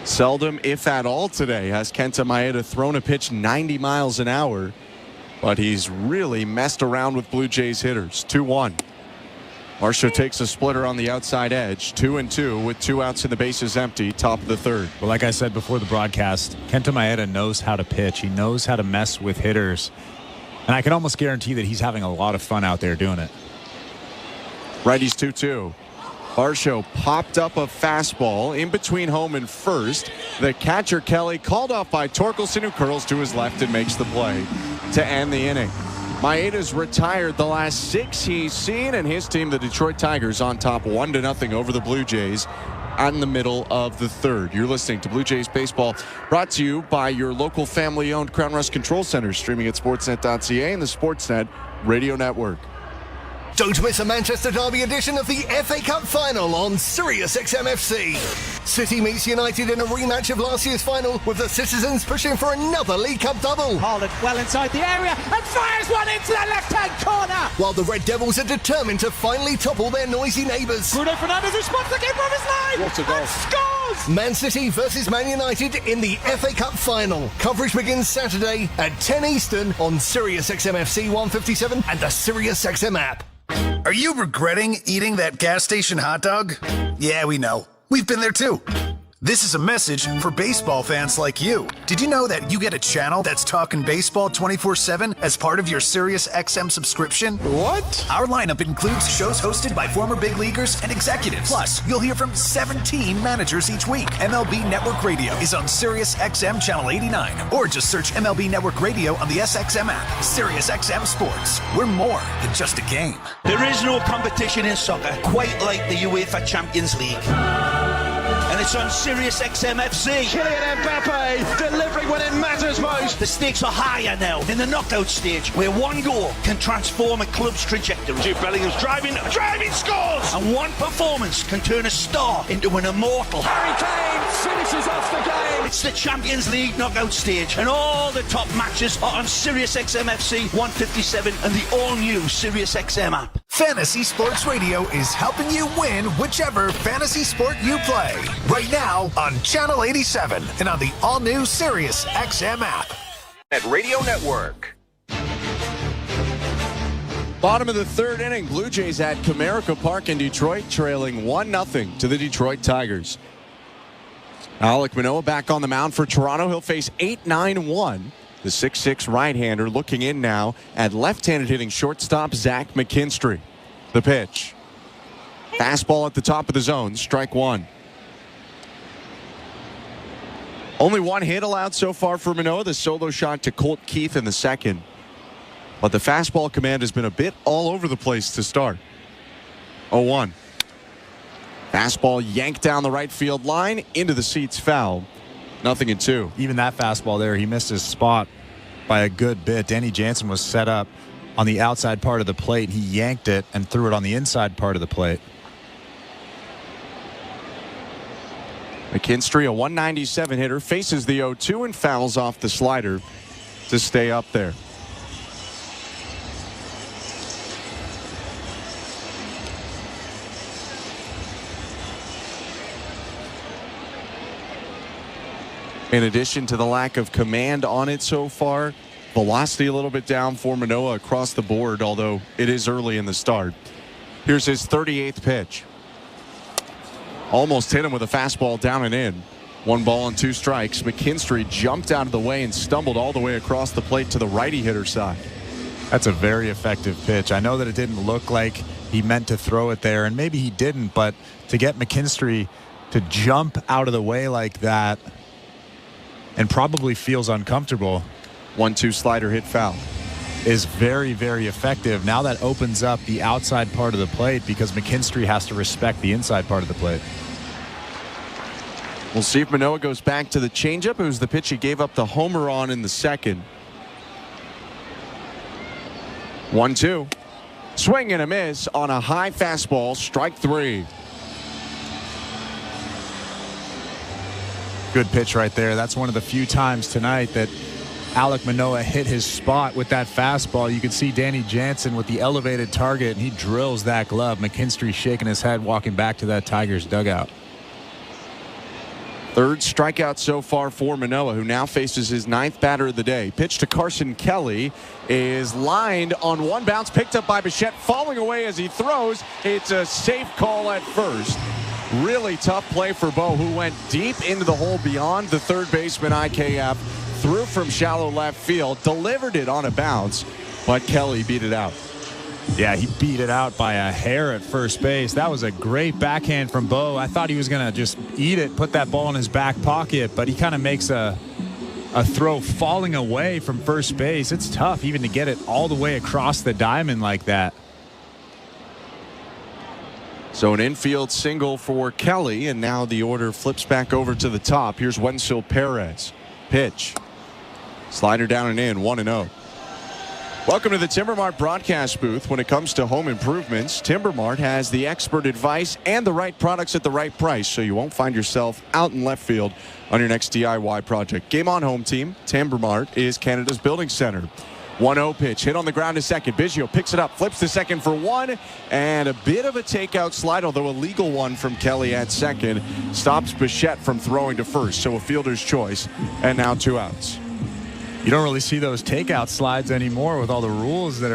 Seldom, if at all today, has Kenta Maeda thrown a pitch 90 miles an hour, but he's really messed around with Blue Jays hitters. 2-1. Marcia takes a splitter on the outside edge, 2-2 with 2 outs and the bases empty, top of the third. Well, like I said before the broadcast, Kenta Maeda knows how to pitch. He knows how to mess with hitters. And I can almost guarantee that he's having a lot of fun out there doing it. Righties 2-2. Varsho popped up a fastball in between home and first. The catcher, Kelly, called off by Torkelson, who curls to his left and makes the play to end the inning. Maeda's retired the last 6 he's seen, and his team, the Detroit Tigers, on top 1-0 over the Blue Jays in the middle of the third. You're listening to Blue Jays Baseball, brought to you by your local family-owned Crown Rust Control Center, streaming at sportsnet.ca and the Sportsnet Radio Network. Don't miss a Manchester Derby edition of the FA Cup Final on Sirius XM FC. City meets United in a rematch of last year's final, with the Citizens pushing for another League Cup double. Haaland well inside the area and fires one into the left-hand corner. While the Red Devils are determined to finally topple their noisy neighbours. Bruno Fernandes, who spots the keeper of his line. What a goal. And scores! Man City versus Man United in the FA Cup Final. Coverage begins Saturday at 10 Eastern on Sirius XM FC 157 and the Sirius XM app. Are you regretting eating that gas station hot dog? Yeah, we know. We've been there too. This is a message for baseball fans like you. Did you know that you get a channel that's talking baseball 24/7 as part of your Sirius XM subscription? What? Our lineup includes shows hosted by former big leaguers and executives. Plus, you'll hear from 17 managers each week. MLB Network Radio is on Sirius XM Channel 89. Or just search MLB Network Radio on the SXM app. Sirius XM Sports. We're more than just a game. There is no competition in soccer quite like the UEFA Champions League. And it's on Sirius XM FC. Kylian Mbappe delivering when it matters most. The stakes are higher now in the knockout stage, where one goal can transform a club's trajectory. Jude Bellingham's driving, scores! And one performance can turn a star into an immortal. Harry Kane finishes off the game. It's the Champions League knockout stage, and all the top matches are on Sirius XM FC 157 and the all-new Sirius XM app. Fantasy Sports Radio is helping you win whichever fantasy sport you play. Right now on Channel 87 and on the all-new Sirius XM app. At Radio Network. Bottom of the third inning, Blue Jays at Comerica Park in Detroit, trailing 1-0 to the Detroit Tigers. Alek Manoah back on the mound for Toronto. He'll face 8-9-1. The 6'6" right-hander looking in now at left-handed hitting shortstop Zach McKinstry. The pitch. Fastball at the top of the zone, strike one. Only one hit allowed so far for Manoah, the solo shot to Colt Keith in the second. But the fastball command has been a bit all over the place to start. 0-1. Fastball yanked down the right field line, into the seats, foul. 0-2. Even that fastball there, he missed his spot by a good bit. Danny Jansen was set up on the outside part of the plate. He yanked it and threw it on the inside part of the plate. McKinstry, a 197 hitter, faces the 0-2 and fouls off the slider to stay up there. In addition to the lack of command on it so far, velocity a little bit down for Manoah across the board, although it is early in the start. Here's his 38th pitch. Almost hit him with a fastball down and in. 1 ball and 2 strikes. McKinstry jumped out of the way and stumbled all the way across the plate to the righty hitter side. That's a very effective pitch. I know that it didn't look like he meant to throw it there, and maybe he didn't, but to get McKinstry to jump out of the way like that and probably feels uncomfortable. 1-2 slider hit foul. is very, very effective. Now that opens up the outside part of the plate because McKinstry has to respect the inside part of the plate. We'll see if Manoah goes back to the changeup. It was the pitch he gave up the homer on in the second. 1-2. Swing and a miss on a high fastball. Strike 3. Good pitch right there. That's one of the few times tonight that Alek Manoah hit his spot with that fastball. You can see Danny Jansen with the elevated target, and he drills that glove. McKinstry shaking his head, walking back to that Tigers dugout. Third strikeout so far for Manoah, who now faces his 9th batter of the day. Pitch to Carson Kelly is lined on one bounce, picked up by Bichette, falling away as he throws. It's a safe call at first. Really tough play for Bo, who went deep into the hole beyond the third baseman IKF, threw from shallow left field, delivered it on a bounce, but Kelly beat it out. Yeah, he beat it out by a hair at first base. That was a great backhand from Bo. I thought he was going to just eat it, put that ball in his back pocket, but he kind of makes a throw falling away from first base. It's tough even to get it all the way across the diamond like that. So an infield single for Kelly, and now the order flips back over to the top. Here's Wenzel Perez. Pitch. Slider down and in, 1-0. Welcome to the Timbermart broadcast booth. When it comes to home improvements, Timbermart has the expert advice and the right products at the right price, so you won't find yourself out in left field on your next DIY project. Game on, home team. Timbermart is Canada's building center. 1-0 pitch, hit on the ground to second. Biggio picks it up, flips to second for one, and a bit of a takeout slide, although a legal one from Kelly at second, stops Bichette from throwing to first, so a fielder's choice, and now 2 outs. You don't really see those takeout slides anymore with all the rules that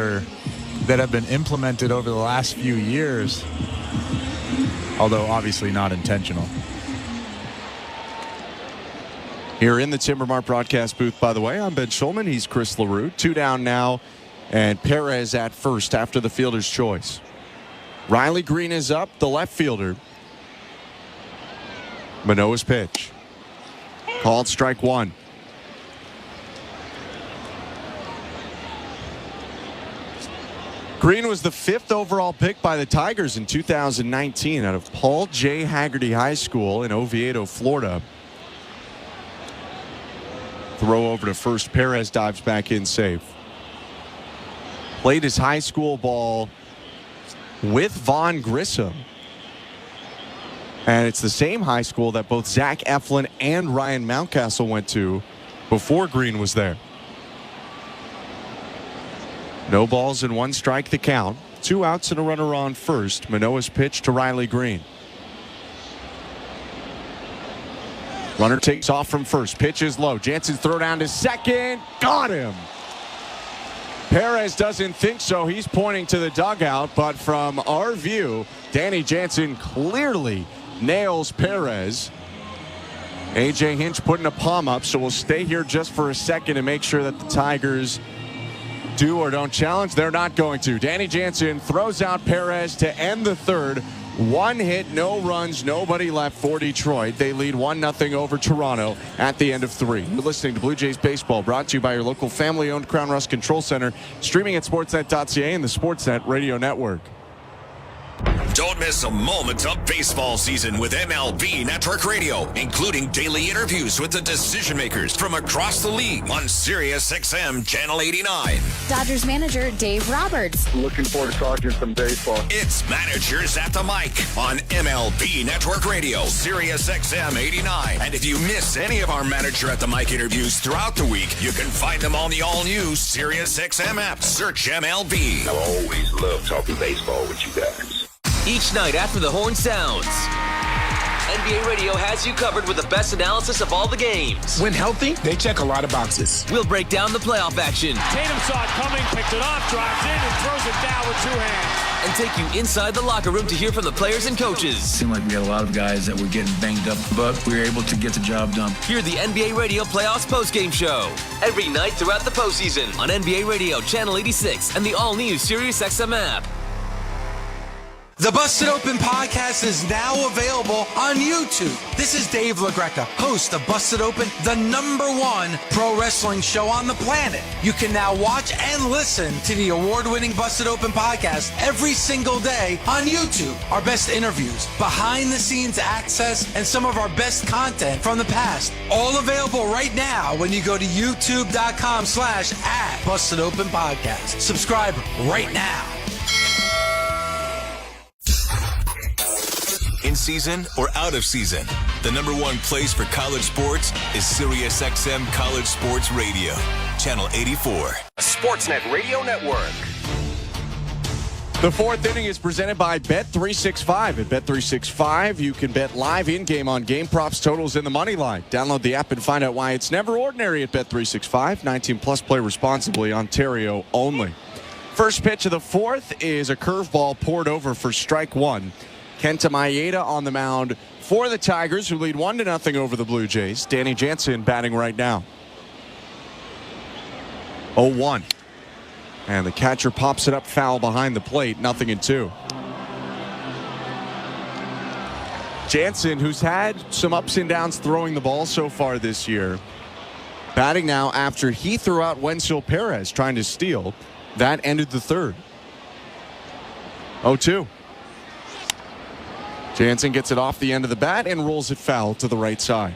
have been implemented over the last few years, although obviously not intentional. Here in the Timbermart broadcast booth, by the way, I'm Ben Schulman. He's Chris LaRue. 2 down now, and Perez at first after the fielder's choice. Riley Green is up, the left fielder. Manoah's pitch. Called strike 1. Green was the 5th overall pick by the Tigers in 2019 out of Paul J. Haggerty High School in Oviedo, Florida. Throw over to first. Perez dives back in safe. Played his high school ball with Vaughn Grissom. And it's the same high school that both Zach Eflin and Ryan Mountcastle went to before Green was there. No balls and 1 strike the count. 2 outs and a runner on first. Manoah's pitch to Riley Green. Runner takes off from first. Pitch is low. Jansen's throw down to second. Got him. Perez doesn't think so. He's pointing to the dugout, but from our view, Danny Jansen clearly nails Perez. A.J. Hinch putting a palm up, so we'll stay here just for a second and make sure that the Tigers do or don't challenge. They're not going to. Danny Jansen throws out Perez to end the third. 1 hit, no runs, nobody left for Detroit. They lead 1-0 over Toronto at the end of 3. You're listening to Blue Jays Baseball, brought to you by your local family-owned Crown Rust Control Center, streaming at sportsnet.ca and the Sportsnet Radio Network. Don't miss a moment of baseball season with MLB Network Radio, including daily interviews with the decision makers from across the league on SiriusXM Channel 89. Dodgers manager Dave Roberts. Looking forward to talking some baseball. It's Managers at the Mic on MLB Network Radio, SiriusXM 89. And if you miss any of our Manager at the Mic interviews throughout the week, you can find them on the all-new SiriusXM app. Search MLB. I always love talking baseball with you guys. Each night after the horn sounds, NBA Radio has you covered with the best analysis of all the games. When healthy, they check a lot of boxes. We'll break down the playoff action. Tatum saw it coming, picked it off, drives in, and throws it down with 2 hands. And take you inside the locker room to hear from the players and coaches. It seemed like we had a lot of guys that were getting banged up, but we were able to get the job done. Hear the NBA Radio Playoffs postgame show every night throughout the postseason on NBA Radio Channel 86 and the all-new SiriusXM app. The Busted Open podcast is now available on YouTube. This is Dave LaGreca, host of Busted Open, the #1 pro wrestling show on the planet. You can now watch and listen to the award-winning Busted Open podcast every single day on YouTube. Our best interviews, behind-the-scenes access, and some of our best content from the past. All available right now when you go to youtube.com/@BustedOpenPodcast. Subscribe right now. In season or out of season, the #1 place for college sports is SiriusXM College Sports Radio, Channel 84. Sportsnet Radio Network. The fourth inning is presented by Bet365. At Bet365, you can bet live in-game on game props, totals, and the money line. Download the app and find out why it's never ordinary at Bet365. 19 plus, play responsibly. Ontario only. First pitch of the fourth is a curveball poured over for strike one. Kenta Maeda on the mound for the Tigers, who lead 1-0 over the Blue Jays. Danny Jansen batting right now. 0-1. And the catcher pops it up foul behind the plate. 0-2. Jansen, who's had some ups and downs throwing the ball so far this year, batting now after he threw out Wenzel Perez trying to steal. That ended the third. 0-2. Jansen gets it off the end of the bat and rolls it foul to the right side.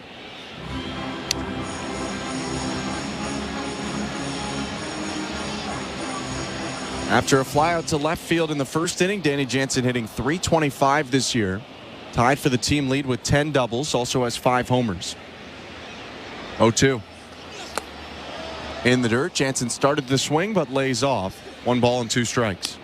After a flyout to left field in the first inning, Danny Jansen hitting .325 this year. Tied for the team lead with 10 doubles. Also has 5 homers. 0-2. In the dirt, Jansen started the swing but lays off. 1 ball and 2 strikes.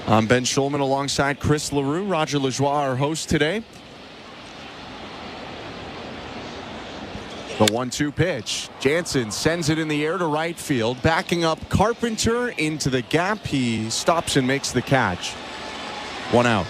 I'm Ben Schulman alongside Chris LaRue. Roger Lajoie, our host today. The 1-2 pitch. Jansen sends it in the air to right field. Backing up Carpenter into the gap. He stops and makes the catch. 1 out.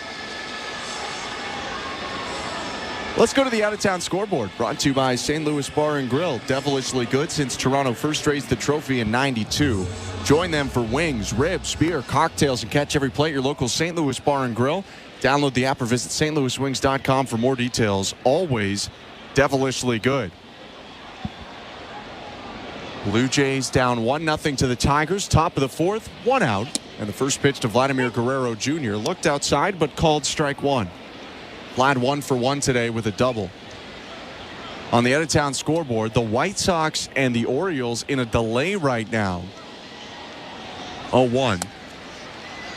Let's go to the out-of-town scoreboard. Brought to you by St. Louis Bar and Grill. Devilishly good since Toronto first raised the trophy in '92. Join them for wings, ribs, beer, cocktails, and catch every plate at your local St. Louis Bar and Grill. Download the app or visit stlouiswings.com for more details. Always devilishly good. Blue Jays down 1-0 to the Tigers. Top of the fourth, 1 out. And the first pitch to Vladimir Guerrero Jr. looked outside but called strike one. Vlad 1 for 1 today with a double. On the out-of-town scoreboard, the White Sox and the Orioles in a delay right now. 0-1.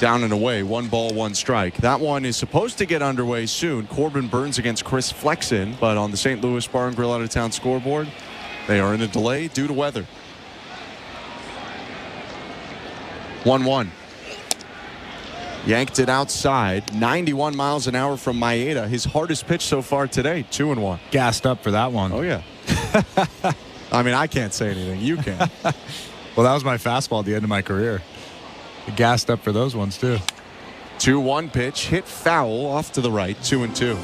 Down and away, 1 ball, 1 strike. That one is supposed to get underway soon. Corbin Burns against Chris Flexen, but on the St. Louis Bar and Grill out-of-town scoreboard, they are in a delay due to weather. 1-1. Yanked it outside. 91 miles an hour from Maeda. His hardest pitch so far today. 2-1. Gassed up for that one. Oh, yeah. I mean, I can't say anything. You can. Well, that was my fastball at the end of my career. Gassed up for those ones, too. 2-1 pitch. Hit foul off to the right. 2-2.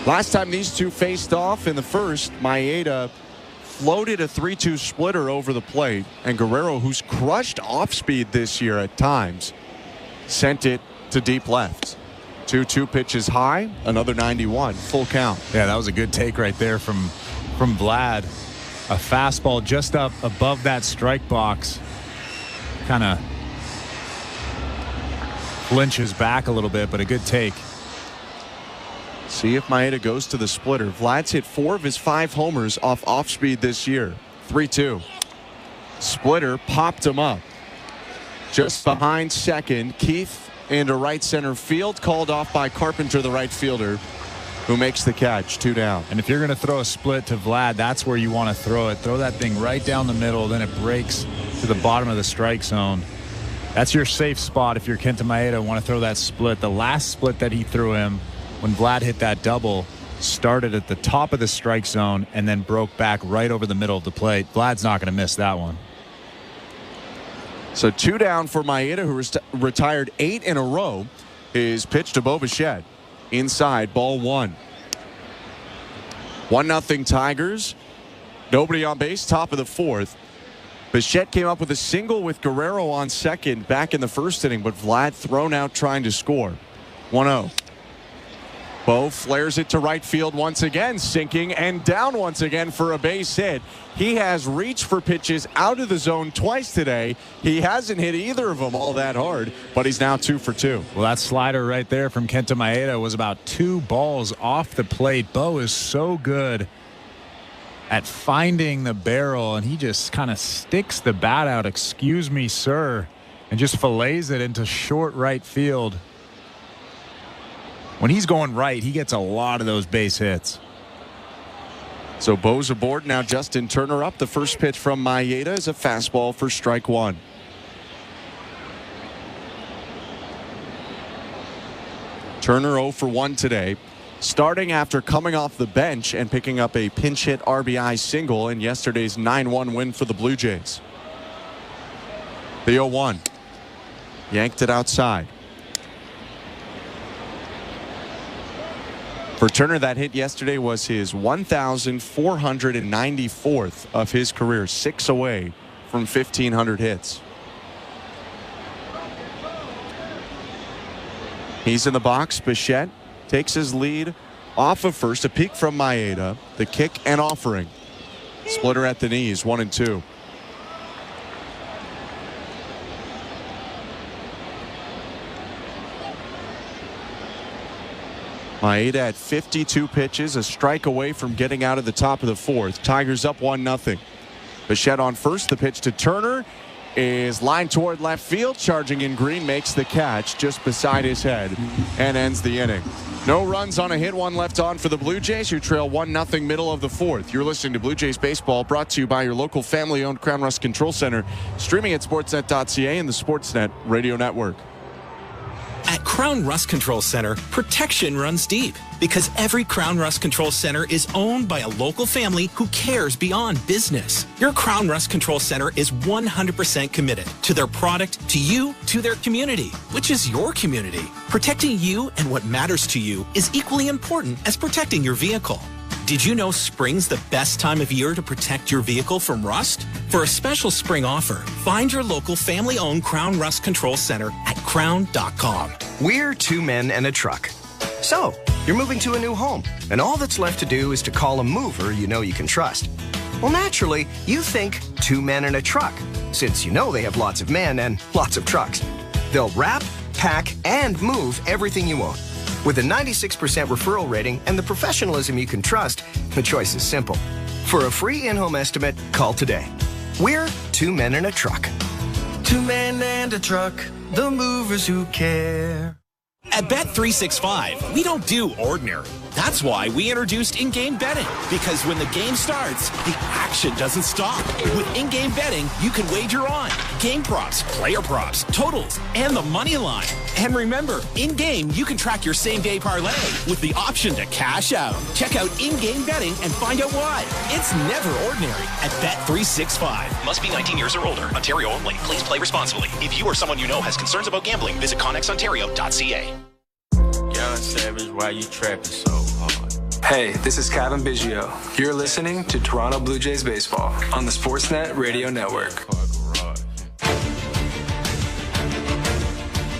Last time these two faced off in the first, Maeda floated a 3-2 splitter over the plate, and Guerrero, who's crushed off speed this year at times, sent it to deep left. 2-2 pitches high, another 91, full count. Yeah, that was a good take right there from Vlad. A fastball just up above that strike box. Kind of flinches back a little bit, but a good take. See if Maeda goes to the splitter. Vlad's hit 4 of his 5 homers off speed this year. 3-2. Splitter popped him up. Just behind second. Keith into right center field. Called off by Carpenter, the right fielder, who makes the catch. 2 down. And if you're going to throw a split to Vlad, that's where you want to throw it. Throw that thing right down the middle. Then it breaks to the bottom of the strike zone. That's your safe spot if you're Kenta Maeda. Want to throw that split. The last split that he threw him, when Vlad hit that double, started at the top of the strike zone and then broke back right over the middle of the plate. Vlad's not going to miss that one. So 2 down for Maeda, who retired 8 in a row. His pitch to Bo Bichette. Inside, ball 1. 1-0 Tigers. Nobody on base, top of the fourth. Bichette came up with a single with Guerrero on second back in the first inning, but Vlad thrown out trying to score. 1-0. Bo flares it to right field once again, sinking and down once again for a base hit. He has reached for pitches out of the zone twice today. He hasn't hit either of them all that hard, but he's now 2 for 2. Well, that slider right there from Kenta Maeda was about 2 balls off the plate. Bo is so good at finding the barrel, and he just kind of sticks the bat out, excuse me, sir, and just fillets it into short right field. When he's going right, he gets a lot of those base hits. So Bo's aboard. Now Justin Turner up. The first pitch from Maeda is a fastball for strike 1. Turner 0 for 1 today. Starting after coming off the bench and picking up a pinch hit RBI single in yesterday's 9-1 win for the Blue Jays. The 0-1. Yanked it outside. For Turner, that hit yesterday was his 1,494th of his career, 6 away from 1,500 hits. He's in the box. Bichette takes his lead off of first. A peek from Maeda. The kick and offering. Splitter at the knees, 1-2. Maeda at 52 pitches, a strike away from getting out of the top of the fourth. Tigers up 1-0. Bichette on first. The pitch to Turner is lined toward left field. Charging in Green makes the catch just beside his head and ends the inning. No runs on a hit, 1 left on for the Blue Jays, who trail 1-0 middle of the fourth. You're listening to Blue Jays Baseball, brought to you by your local family-owned Crown Rust Control Center, streaming at sportsnet.ca and the Sportsnet Radio Network. At Crown Rust Control Center, protection runs deep because every Crown Rust Control Center is owned by a local family who cares beyond business. Your Crown Rust Control Center is 100% committed to their product, to you, to their community, which is your community. Protecting you and what matters to you is equally important as protecting your vehicle. Did you know spring's the best time of year to protect your vehicle from rust? For a special spring offer, find your local family-owned Crown Rust Control Center at crown.com. We're 2 men and a truck. So, you're moving to a new home, and all that's left to do is to call a mover you know you can trust. Well, naturally, you think 2 men and a truck, since you know they have lots of men and lots of trucks. They'll wrap, pack, and move everything you own. With a 96% referral rating and the professionalism you can trust, the choice is simple. For a free in-home estimate, call today. We're 2 men and a truck. 2 men and a truck, the movers who care. At Bet365, we don't do ordinary. That's why we introduced in-game betting. Because when the game starts, the action doesn't stop. With in-game betting, you can wager on game props, player props, totals, and the money line. And remember, in-game, you can track your same-day parlay with the option to cash out. Check out in-game betting and find out why. It's never ordinary at Bet365. Must be 19 years or older. Ontario only. Please play responsibly. If you or someone you know has concerns about gambling, visit connexontario.ca. Young Savage, why you trapping so hard? Hey, this is Kevin Biggio. You're listening to Toronto Blue Jays Baseball on the Sportsnet Radio Network.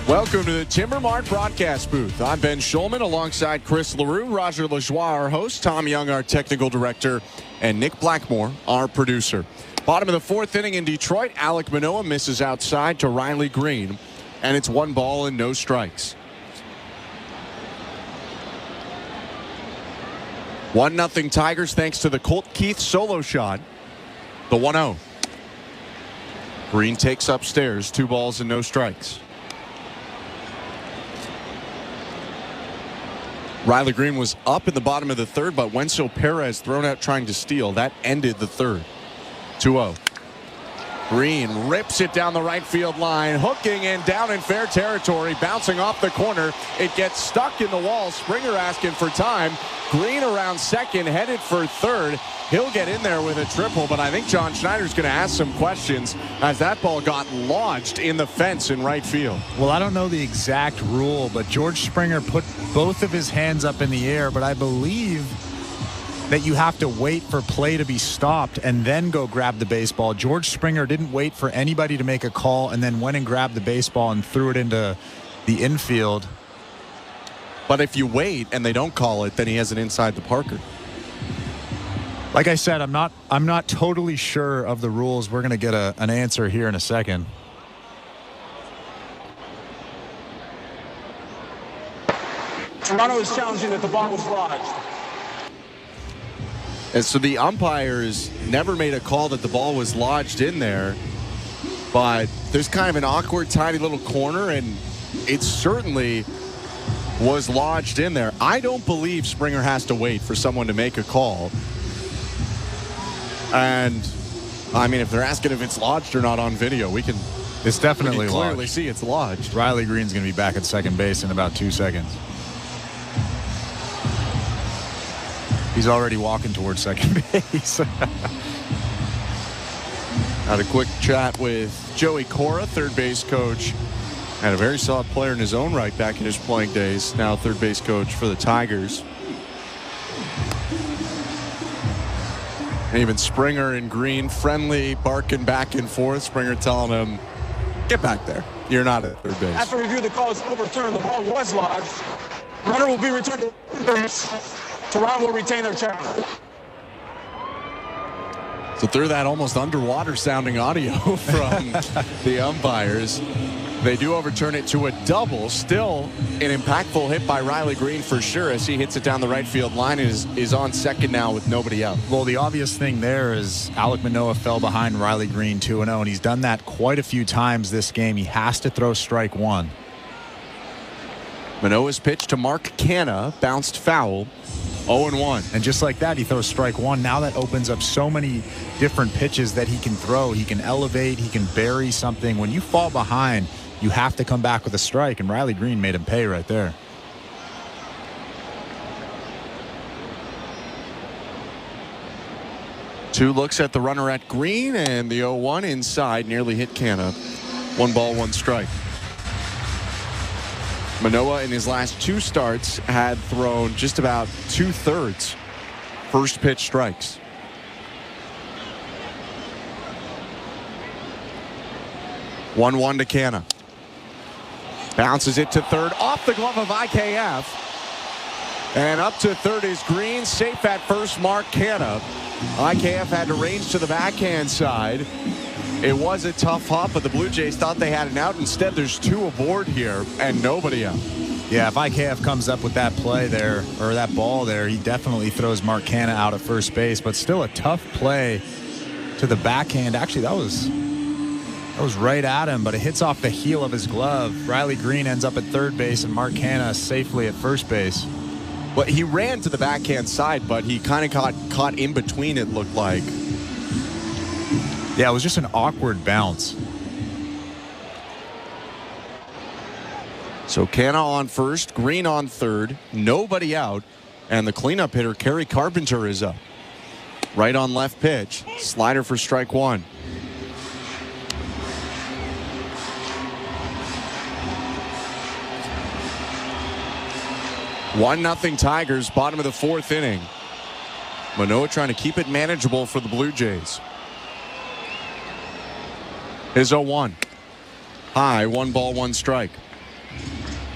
Welcome to the Timber Mart broadcast booth. I'm Ben Schulman alongside Chris LaRue, Roger Lajoie, our host, Tom Young, our technical director, and Nick Blackmore, our producer. Bottom of the fourth inning in Detroit, Alek Manoah misses outside to Riley Green, and it's 1 ball and no strikes. 1-0 Tigers thanks to the Colt Keith solo shot. The 1-0. Green takes upstairs, 2 balls and no strikes. Riley Green was up in the bottom of the third, but Wenzel Perez thrown out trying to steal. That ended the third. 2-0. Green rips it down the right field line, hooking and down in fair territory, bouncing off the corner. It gets stuck in the wall. Springer asking for time. Green around second, headed for third. He'll get in there with a triple, but I think John Schneider's going to ask some questions as that ball got lodged in the fence in right field. Well, I don't know the exact rule, but George Springer put both of his hands up in the air, but I believe that you have to wait for play to be stopped and then go grab the baseball. George Springer didn't wait for anybody to make a call and then went and grabbed the baseball and threw it into the infield. But if you wait and they don't call it, then he has it inside the Parker. Like I said, I'm not totally sure of the rules. We're going to get an answer here in a second. Toronto is challenging that the ball was lodged. And so the umpires never made a call that the ball was lodged in there, but there's kind of an awkward, tiny little corner, and it certainly was lodged in there. I don't believe Springer has to wait for someone to make a call. And, I mean, if they're asking if it's lodged or not on video, it's definitely lodged. Clearly see it's lodged. Riley Green's going to be back at second base in about 2 seconds. He's already walking towards second base. Had a quick chat with Joey Cora, third base coach, and a very solid player in his own right back in his playing days. Now third base coach for the Tigers. And even Springer and Green friendly, barking back and forth. Springer telling him, get back there. You're not at third base. After review, the call is overturned. The ball was lodged. Runner will be returned to third base. Toronto will retain their challenge. So through that almost underwater sounding audio from the umpires, they do overturn it to a double. Still an impactful hit by Riley Green for sure, as he hits it down the right field line and is on second now with nobody out. Well, the obvious thing there is Alek Manoah fell behind Riley Green 2-0, and he's done that quite a few times this game. He has to throw strike one. Manoah's pitch to Mark Canha bounced foul. 0-1. And just like that, he throws strike one. Now that opens up so many different pitches that he can throw. He can elevate. He can bury something. When you fall behind, you have to come back with a strike, and Riley Green made him pay right there. Two looks at the runner at Green, and the 0-1 inside nearly hit Canha. 1 ball, 1 strike. Manoah in his last 2 starts had thrown just about 2/3 first pitch strikes. One to Canha. Bounces it to third off the glove of IKF. And up to third is Green. Safe at first, Mark Canha. IKF had to range to the backhand side. It was a tough hop, but the Blue Jays thought they had an out. Instead, there's 2 aboard here and nobody out. Yeah, if IKF comes up with that play there, or that ball there, he definitely throws Mark Canha out at first base, but still a tough play to the backhand. Actually, that was right at him, but it hits off the heel of his glove. Riley Green ends up at third base, and Mark Canha safely at first base. Well, he ran to the backhand side, but he kind of caught in between, it looked like. Yeah, it was just an awkward bounce. So Canha on first, Green on third, nobody out, and the cleanup hitter, Kerry Carpenter, is up. Right on left pitch, slider for strike one. One nothing Tigers, bottom of the 4th inning. Manoah trying to keep it manageable for the Blue Jays. His 0-1. High, 1 ball, 1 strike.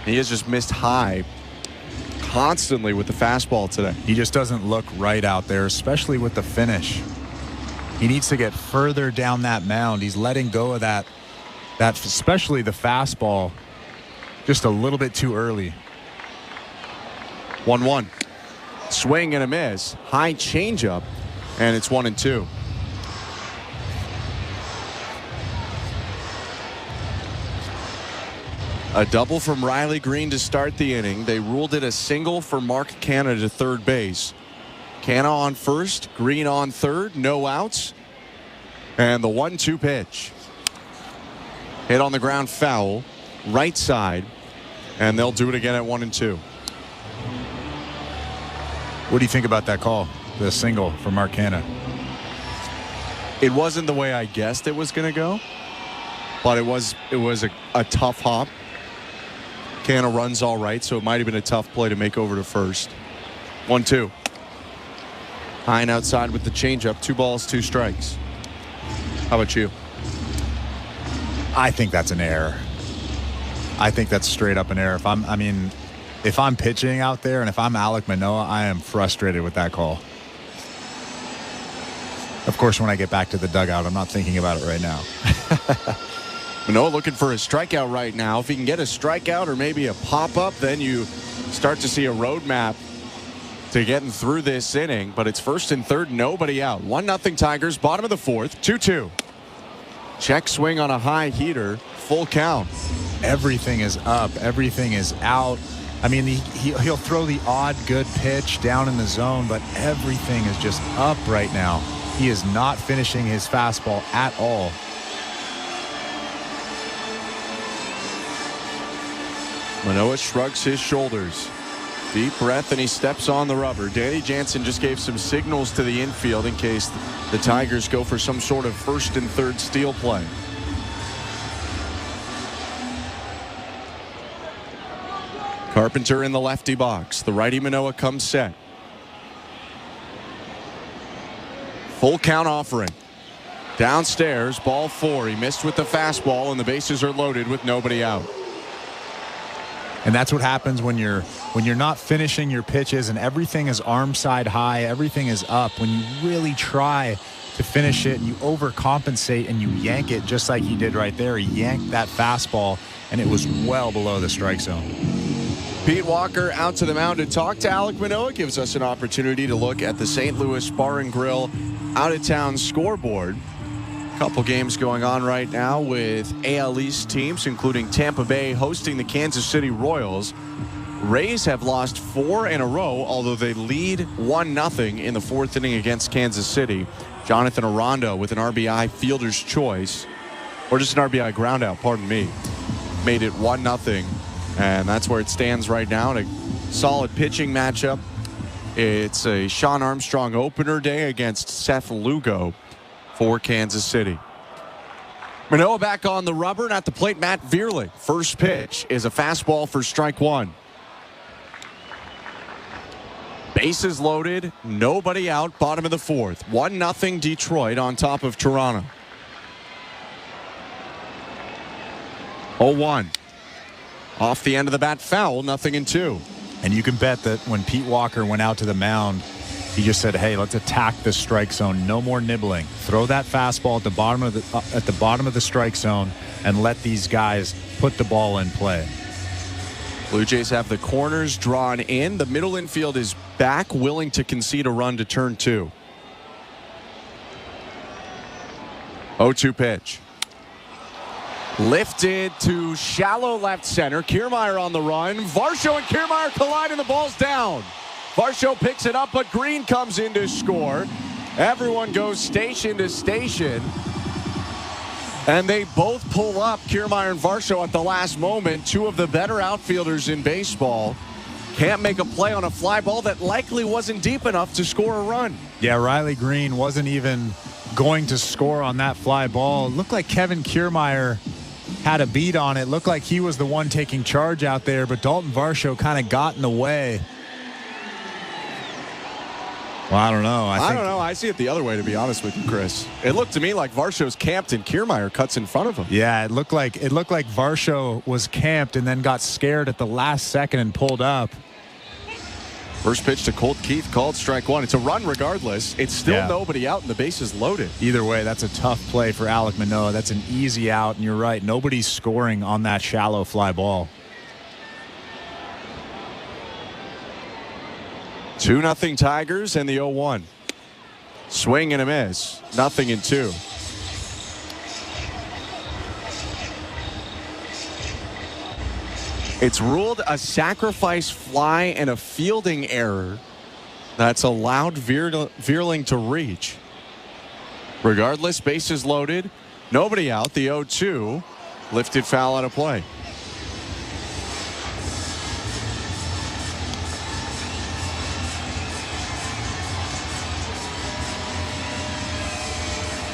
He has just missed high constantly with the fastball today. He just doesn't look right out there, especially with the finish. He needs to get further down that mound. He's letting go of that especially the fastball, just a little bit too early. 1-1. Swing and a miss. High changeup, and it's 1-2. A double from Riley Green to start the inning. They ruled it a single for Mark Canha to third base. Canha on first, Green on third, no outs. And the 1-2 pitch. Hit on the ground, foul, right side, and they'll do it again at 1-2. What do you think about that call, the single for Mark Canha? It wasn't the way I guessed it was going to go, but it was a tough hop. Canha runs all right, so it might have been a tough play to make over to first. 1-2. High and outside with the changeup. 2 balls, 2 strikes. How about you? I think that's an error. I think that's straight up an error. If I'm pitching out there and if I'm Alek Manoah, I am frustrated with that call. Of course, when I get back to the dugout, I'm not thinking about it right now. Manoah looking for a strikeout right now. If he can get a strikeout or maybe a pop-up, then you start to see a roadmap to getting through this inning. But it's 1st and 3rd, nobody out. 1-0 Tigers, bottom of the 4th, 2-2. Check swing on a high heater, full count. Everything is up. Everything is out. I mean, he'll throw the odd good pitch down in the zone, but everything is just up right now. He is not finishing his fastball at all. Manoah shrugs his shoulders. Deep breath, and he steps on the rubber. Danny Jansen just gave some signals to the infield in case the Tigers go for some sort of 1st and 3rd steal play. Carpenter in the lefty box. The righty Manoah comes set. Full count offering. Downstairs, ball 4. He missed with the fastball, and the bases are loaded with nobody out. And that's what happens when you're not finishing your pitches and everything is arm side high, everything is up. When you really try to finish it and you overcompensate and you yank it just like he did right there. He yanked that fastball and it was well below the strike zone. Pete Walker out to the mound to talk to Alek Manoah. Gives us an opportunity to look at the St. Louis Bar and Grill out-of-town scoreboard. A couple games going on right now with AL East teams, including Tampa Bay hosting the Kansas City Royals. Rays have lost 4 in a row, although they lead 1-0 in the 4th inning against Kansas City. Jonathan Aranda with an RBI fielder's choice, or just an RBI groundout, pardon me, made it 1-0, and that's where it stands right now in a solid pitching matchup. It's a Sean Armstrong opener day against Seth Lugo for Kansas City. Manoah back on the rubber, and at the plate, Matt Vierling. First pitch is a fastball for strike 1. Bases loaded, nobody out, bottom of the 4th. 1-0 Detroit on top of Toronto. 0-1. Off the end of the bat, foul, 0-2. And you can bet that when Pete Walker went out to the mound, he just said, hey, let's attack the strike zone. No more nibbling. Throw that fastball at the bottom of the strike zone and let these guys put the ball in play. Blue Jays have the corners drawn in. The middle infield is back, willing to concede a run to turn 2. 0-2 pitch. Lifted to shallow left center. Kiermaier on the run. Varsho and Kiermaier collide and the ball's down. Varsho picks it up, but Green comes in to score. Everyone goes station to station. And they both pull up, Kiermaier and Varsho, at the last moment. 2 of the better outfielders in baseball can't make a play on a fly ball that likely wasn't deep enough to score a run. Yeah, Riley Green wasn't even going to score on that fly ball. It looked like Kevin Kiermaier had a beat on it. Looked like he was the one taking charge out there, but Dalton Varsho kind of got in the way. Well, I don't know. I don't know. I see it the other way, to be honest with you, Chris. It looked to me like Varsho's camped and Kiermaier cuts in front of him. Yeah, it looked like Varsho was camped and then got scared at the last second and pulled up. First pitch to Colt Keith, called strike 1. It's a run regardless. It's still nobody out and the base is loaded. Either way, that's a tough play for Alek Manoah. That's an easy out, and you're right. Nobody's scoring on that shallow fly ball. 2-0 Tigers and the 0-1. Swing and a miss. 0-2. It's ruled a sacrifice fly and a fielding error that's allowed Vierling to reach. Regardless, bases loaded. Nobody out. The 0-2. Lifted foul out of play.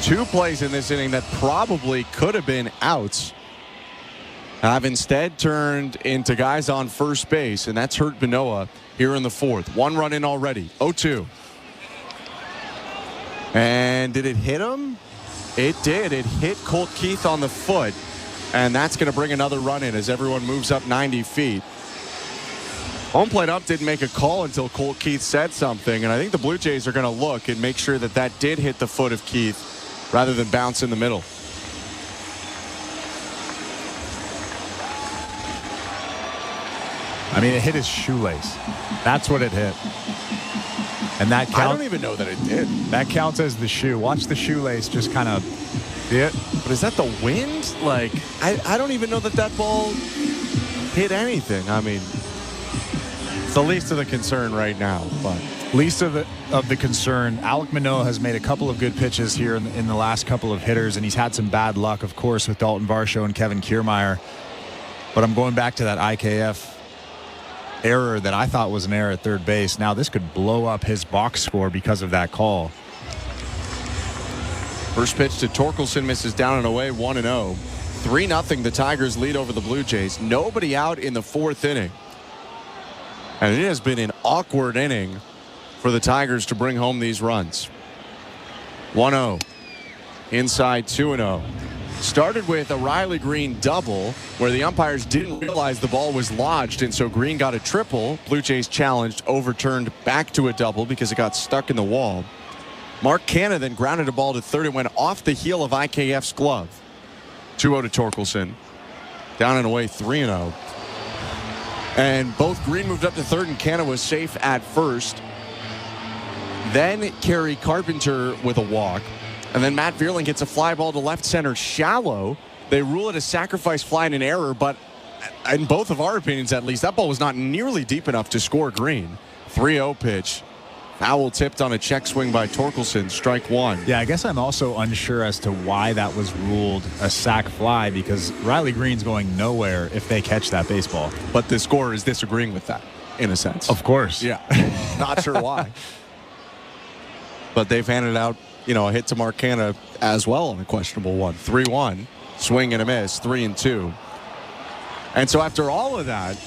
Two plays in this inning that probably could have been outs have instead turned into guys on first base, and that's hurt Manoah here in the 4th. 1 run in already. 0-2. And did it hit him? It did. It hit Colt Keith on the foot. And that's going to bring another run in as everyone moves up 90 feet. Home plate ump didn't make a call until Colt Keith said something. And I think the Blue Jays are going to look and make sure that that did hit the foot of Keith rather than bounce in the middle. I mean, it hit his shoelace. That's what it hit. And that counts. I don't even know that it did. That counts as the shoe. Watch the shoelace just kind of hit. But is that the wind? Like, I don't even know that ball hit anything. I mean, it's the least of the concern right now. But least of the concern, Alek Manoah has made a couple of good pitches here in the last couple of hitters, and he's had some bad luck, of course, with Dalton Varsho and Kevin Kiermaier. But I'm going back to that IKF error that I thought was an error at third base. Now this could blow up his box score because of that call. First pitch to Torkelson misses down and away, 1-0. 3-0 the Tigers lead over the Blue Jays. Nobody out in the fourth inning. And it has been an awkward inning for the Tigers to bring home these runs. 1-0. Inside 2-0. Started with a Riley Green double where the umpires didn't realize the ball was lodged, and so Green got a triple. Blue Jays challenged, overturned back to a double because it got stuck in the wall. Mark Canha then grounded a ball to third and went off the heel of IKF's glove. 2-0 to Torkelson. Down and away, 3-0. And both Green moved up to third and Canha was safe at first. Then Kerry Carpenter with a walk. And then Matt Vierling hits a fly ball to left center shallow. They rule it a sacrifice fly and an error, but in both of our opinions at least, that ball was not nearly deep enough to score Green. 3-0 pitch. Foul tipped on a check swing by Torkelson. Strike one. Yeah, I guess I'm also unsure as to why that was ruled a sac fly, because Riley Green's going nowhere if they catch that baseball. But the scorer is disagreeing with that, in a sense. Of course. Yeah. Not sure why. But they've handed out, a hit to Mark Canha as well on a questionable one. 3-1. Swing and a miss. 3-2. And so after all of that,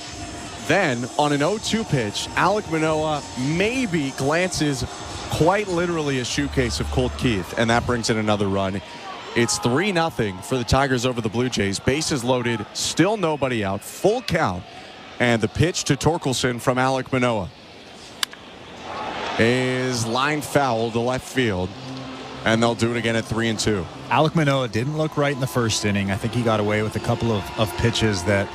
then on an 0-2 pitch, Alek Manoah maybe glances quite literally a shoecase of Colt Keith, and that brings in another run. It's 3-0 for the Tigers over the Blue Jays. Bases loaded, still nobody out, full count. And the pitch to Torkelson from Alek Manoah is line foul to left field. And they'll do it again at 3-2. Alek Manoah didn't look right in the first inning. I think he got away with a couple of pitches that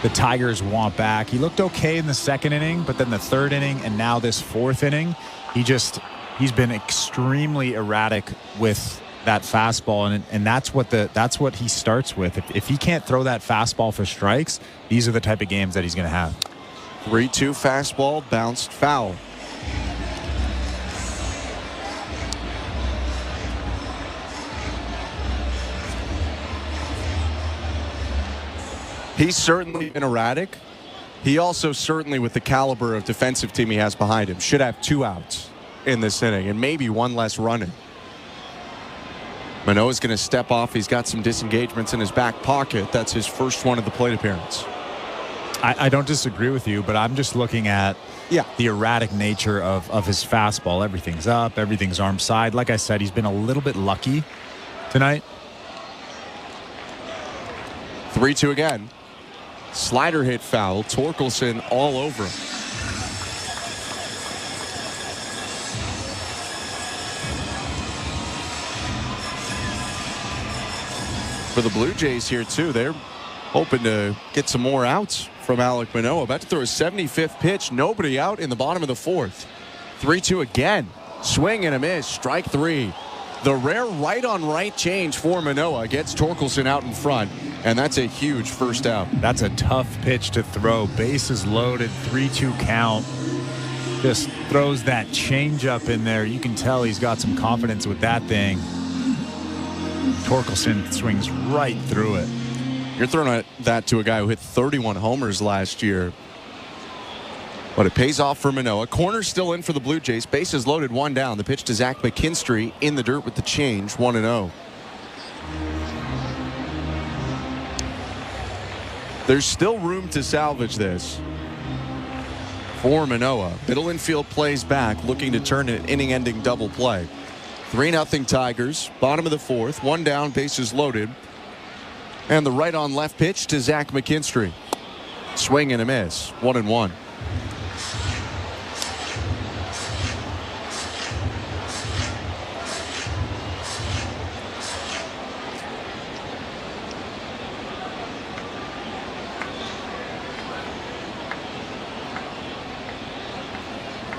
the Tigers want back. He looked okay in the second inning, but then the third inning and now this fourth inning, he's been extremely erratic with that fastball, and that's what he starts with. If he can't throw that fastball for strikes, these are the type of games that he's going to have. 3-2 fastball, bounced foul. He's certainly been erratic. He also certainly, with the caliber of defensive team he has behind him, should have 2 outs in this inning and maybe 1 less running. Manoah's going to step off. He's got some disengagements in his back pocket. That's his first one of the plate appearance. I don't disagree with you, but I'm just looking at the erratic nature of his fastball. Everything's up, everything's arm side. Like I said, he's been a little bit lucky tonight. 3-2 again. Slider hit foul. Torkelson all over him. For the Blue Jays here, too, they're hoping to get some more outs from Alek Manoah. About to throw a 75th pitch. Nobody out in the bottom of the fourth. 3-2 again. Swing and a miss. Strike 3. The rare right-on-right change for Manoah gets Torkelson out in front, and that's a huge first out. That's a tough pitch to throw. Bases loaded, 3-2 count. Just throws that changeup in there. You can tell he's got some confidence with that thing. Torkelson swings right through it. You're throwing that to a guy who hit 31 homers last year. But it pays off for Manoah. Corner still in for the Blue Jays. Bases loaded, 1 down. The pitch to Zach McKinstry in the dirt with the change, 1-0. There's still room to salvage this for Manoah. Middle infield plays back, looking to turn an inning-ending double play. 3-0 Tigers. Bottom of the fourth. One down, bases loaded. And the right on left pitch to Zach McKinstry. Swing and a miss. 1-1.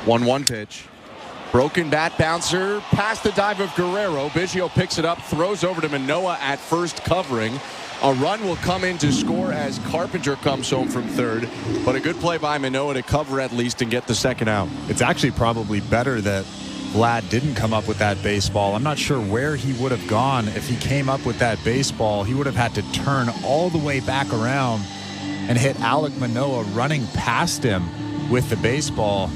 One pitch. Broken bat bouncer past the dive of Guerrero. Biggio picks it up, throws over to Manoah at first covering. A run will come in to score as Carpenter comes home from third. But a good play by Manoah to cover at least and get the second out. It's actually probably better that Vlad didn't come up with that baseball. I'm not sure where he would have gone if he came up with that baseball. He would have had to turn all the way back around and hit Alek Manoah running past him with the baseball.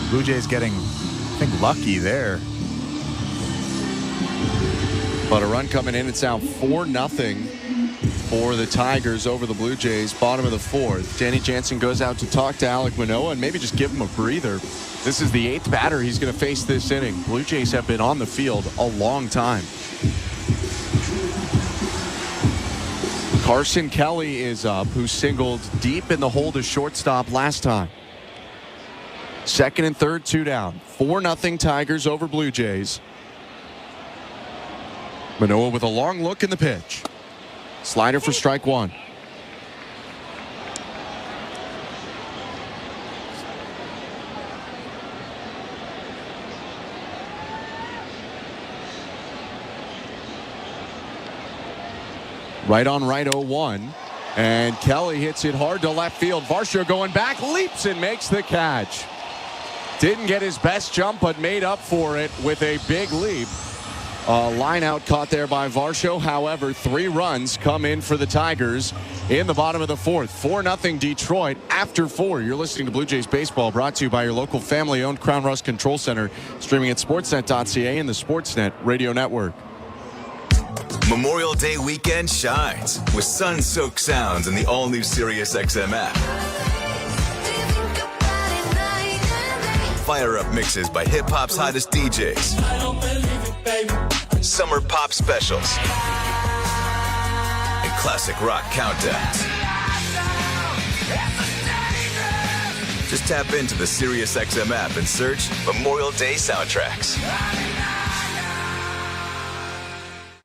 Blue Jays getting, I think, lucky there. But a run coming in. It's now 4-0 for the Tigers over the Blue Jays. Bottom of the fourth. Danny Jansen goes out to talk to Alek Manoah and maybe just give him a breather. This is the 8th batter he's going to face this inning. Blue Jays have been on the field a long time. Carson Kelly is up, who singled deep in the hole to shortstop last time. Second and third, 2 down. 4-0 Tigers over Blue Jays. Manoah with a long look in the pitch. Slider for strike one. Right on right, 0-1. And Kelly hits it hard to left field. Varsho going back, leaps and makes the catch. Didn't get his best jump, but made up for it with a big leap. Line out caught there by Varsho. However, 3 runs come in for the Tigers in the bottom of the fourth. 4-0 Detroit after 4. You're listening to Blue Jays Baseball, brought to you by your local family-owned Crown Rust Control Center, streaming at sportsnet.ca and the Sportsnet Radio Network. Memorial Day weekend shines with sun-soaked sounds in the all-new Sirius XM app. Fire-up mixes by hip-hop's hottest DJs. Summer pop specials. And classic rock countdowns. Just tap into the Sirius XM app and search Memorial Day soundtracks.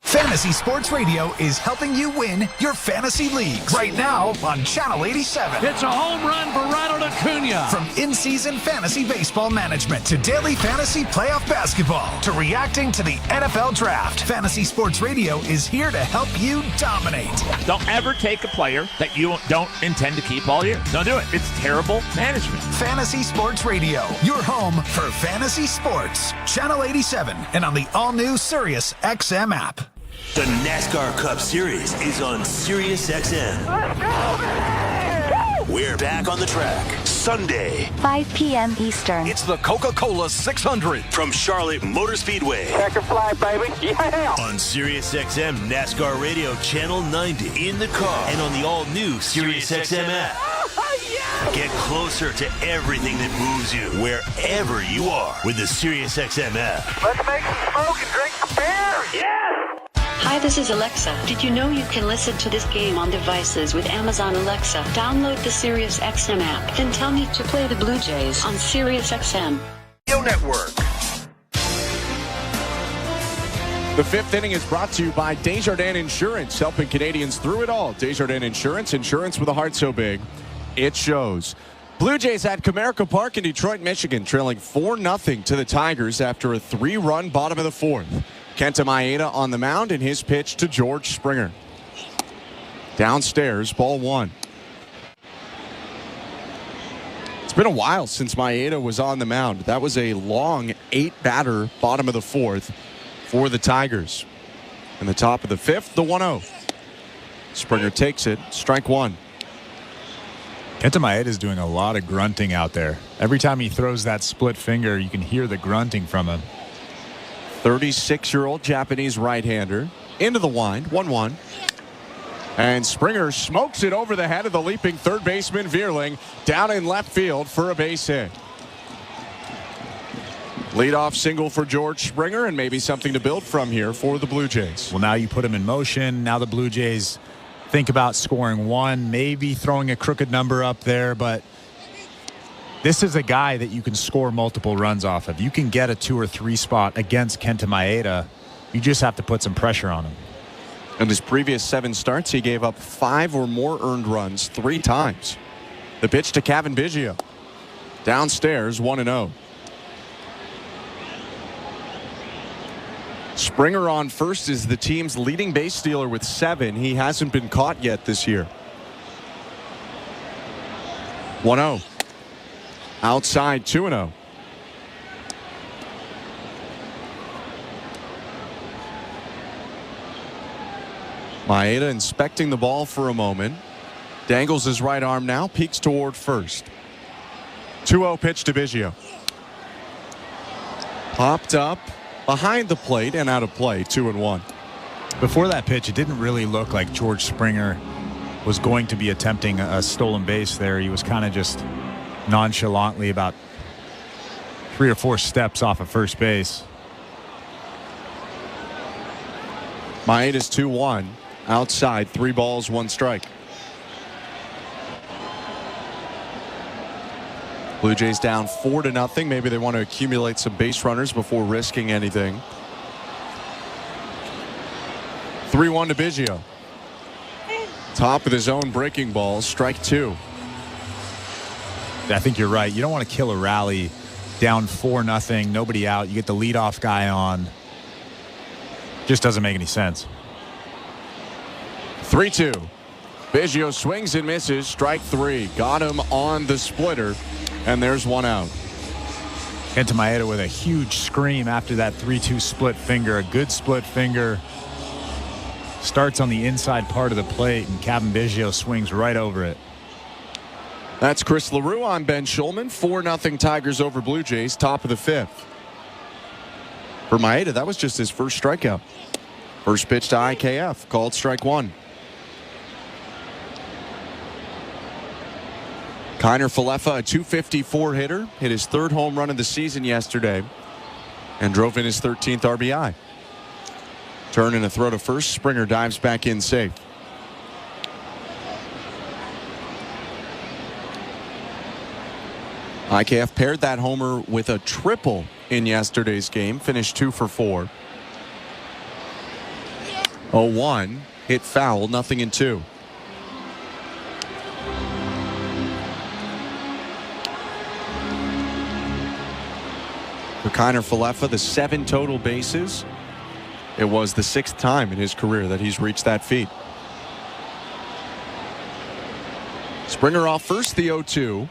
Fantasy Sports Radio is helping you win your fantasy leagues. Right now on Channel 87. It's a home run for Ronald Acuna. From in-season fantasy baseball management to daily fantasy playoff basketball to reacting to the NFL draft, Fantasy Sports Radio is here to help you dominate. Don't ever take a player that you don't intend to keep all year. Don't do it. It's terrible management. Fantasy Sports Radio, your home for fantasy sports. Channel 87 and on the all-new Sirius XM app. The NASCAR Cup Series is on Sirius XM. Let's go! We're back on the track Sunday, 5 p.m. Eastern. It's the Coca-Cola 600 from Charlotte Motor Speedway. Packer fly, baby. Yeah! On Sirius XM NASCAR Radio Channel 90 in the car and on the all-new Sirius XM app. Yeah! Get closer to everything that moves you wherever you are with the Sirius XM app. Let's make some smoke and drink some beer. Yeah! Hi, this is Alexa. Did you know you can listen to this game on devices with Amazon Alexa? Download the Sirius XM app. Then tell me to play the Blue Jays on Sirius XM. Radio Network. The 5th inning is brought to you by Desjardins Insurance, helping Canadians through it all. Desjardins Insurance, insurance with a heart so big, it shows. Blue Jays at Comerica Park in Detroit, Michigan, trailing 4-0 to the Tigers after a 3-run bottom of the fourth. Kenta Maeda on the mound, and his pitch to George Springer. Downstairs, ball 1. It's been a while since Maeda was on the mound. That was a long 8-batter bottom of the fourth for the Tigers. In the top of the 5th, the 1-0. Springer takes it, strike 1. Kenta Maeda is doing a lot of grunting out there. Every time he throws that split finger, you can hear the grunting from him. 36-year-old Japanese right-hander into the wind, 1-1. And Springer smokes it over the head of the leaping third baseman Vierling down in left field for a base hit. Leadoff single for George Springer, and maybe something to build from here for the Blue Jays. Well, now you put him in motion. Now the Blue Jays think about scoring one, maybe throwing a crooked number up there, but this is a guy that you can score multiple runs off of. You can get a 2 or 3 spot against Kenta Maeda. You just have to put some pressure on him. In his previous 7 starts, he gave up 5 or more earned runs 3 times. The pitch to Cavan Biggio. Downstairs, 1-0. Springer on first is the team's leading base stealer with 7. He hasn't been caught yet this year. 1-0. Outside, 2-0. Maeda inspecting the ball for a moment. Dangles his right arm now, peeks toward first. 2-0 pitch to Biggio. Popped up behind the plate and out of play, 2-1. Before that pitch, it didn't really look like George Springer was going to be attempting a stolen base there. He was kind of just nonchalantly about 3 or 4 steps off of first base. Maeda's 2-1. Outside, 3 balls, 1 strike. Blue Jays down 4-0. Maybe they want to accumulate some base runners before risking anything. 3-1 to Biggio. Top of his own breaking ball, strike 2. I think you're right. You don't want to kill a rally down 4-0, nobody out. You get the leadoff guy on. Just doesn't make any sense. 3-2. Biggio swings and misses. Strike 3. Got him on the splitter. And there's 1 out. Kenta Maeda with a huge scream after that 3-2 split finger. A good split finger. Starts on the inside part of the plate, and Cavan Biggio swings right over it. That's Chris LaRue. I'm Ben Schulman. 4-0 Tigers over Blue Jays, top of the 5th. For Maeda, that was just his first strikeout. First pitch to IKF, called strike 1. Kiner Falefa, a .254 hitter, hit his 3rd home run of the season yesterday and drove in his 13th RBI. Turn and a throw to first. Springer dives back in safe. IKF paired that homer with a triple in yesterday's game. Finished 2 for 4. 0-1. Hit foul. 0-2. For Kiner Falefa, the 7 total bases. It was the 6th time in his career that he's reached that feat. Springer off first, the 0-2.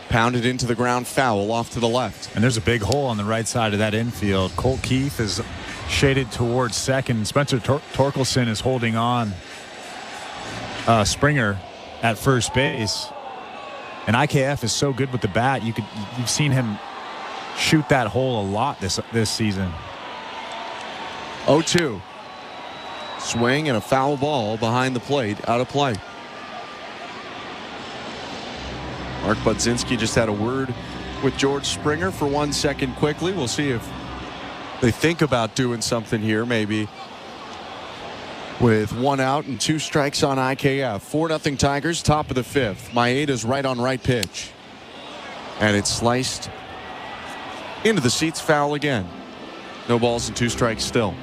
Pounded into the ground, foul off to the left. And there's a big hole on the right side of that infield. Colt Keith is shaded towards second. Spencer Torkelson is holding on Springer at first base. And IKF is so good with the bat. You've seen him shoot that hole a lot this season. 0-2. Swing and a foul ball behind the plate, out of play. Mark Budzinski just had a word with George Springer for 1 second quickly. We'll see if they think about doing something here, maybe with 1 out and 2 strikes on IKF. 4-0 Tigers, top of the 5th. Maeda's right on right pitch. And it's sliced into the seats, foul again. No balls and 2 strikes still.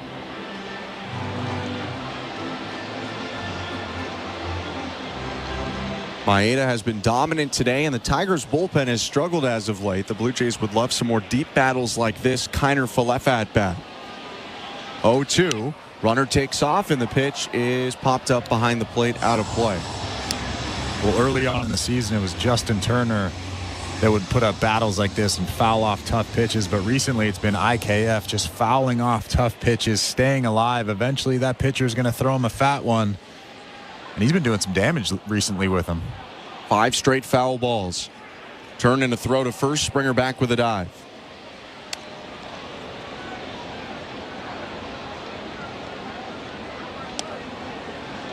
Maeda has been dominant today, and the Tigers bullpen has struggled as of late. The Blue Jays would love some more deep battles like this. Kiner Falefa at bat. 0-2. Runner takes off, and the pitch is popped up behind the plate, out of play. Well, early on in the season, it was Justin Turner that would put up battles like this and foul off tough pitches. But recently, it's been IKF just fouling off tough pitches, staying alive. Eventually, that pitcher is going to throw him a fat one. And he's been doing some damage recently with him. 5 straight foul balls. Turn and a throw to first. Springer back with a dive.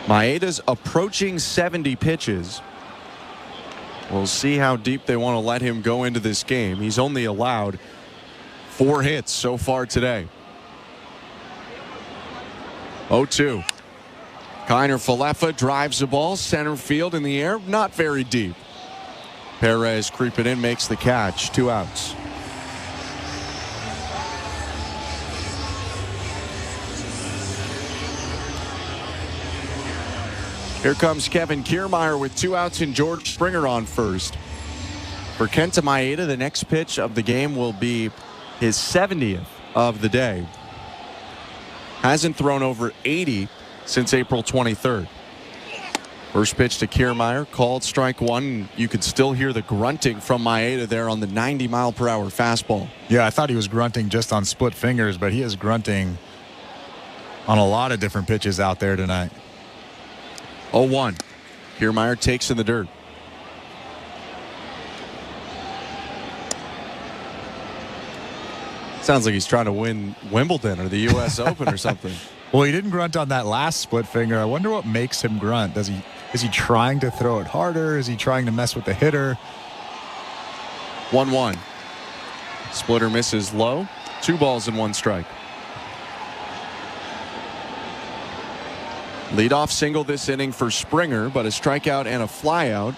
Maeda's approaching 70 pitches. We'll see how deep they want to let him go into this game. He's only allowed 4 hits so far today. 0-2. Kiner-Falefa drives the ball center field in the air, not very deep. Perez creeping in, makes the catch. 2 outs. Here comes Kevin Kiermaier with 2 outs and George Springer on first. For Kenta Maeda, the next pitch of the game will be his 70th of the day. Hasn't thrown over 80 since April 23rd. First pitch to Kiermaier, called strike 1. You could still hear the grunting from Maeda there on the 90-mile-per-hour fastball. Yeah, I thought he was grunting just on split fingers, but he is grunting on a lot of different pitches out there tonight. 0-1. Kiermaier takes in the dirt. Sounds like he's trying to win Wimbledon or the U.S. Open or something. Well, he didn't grunt on that last split finger. I wonder what makes him grunt. Is he trying to throw it harder? Is he trying to mess with the hitter? 1-1. Splitter misses low. 2 balls and 1 strike. Leadoff single this inning for Springer, but a strikeout and a flyout.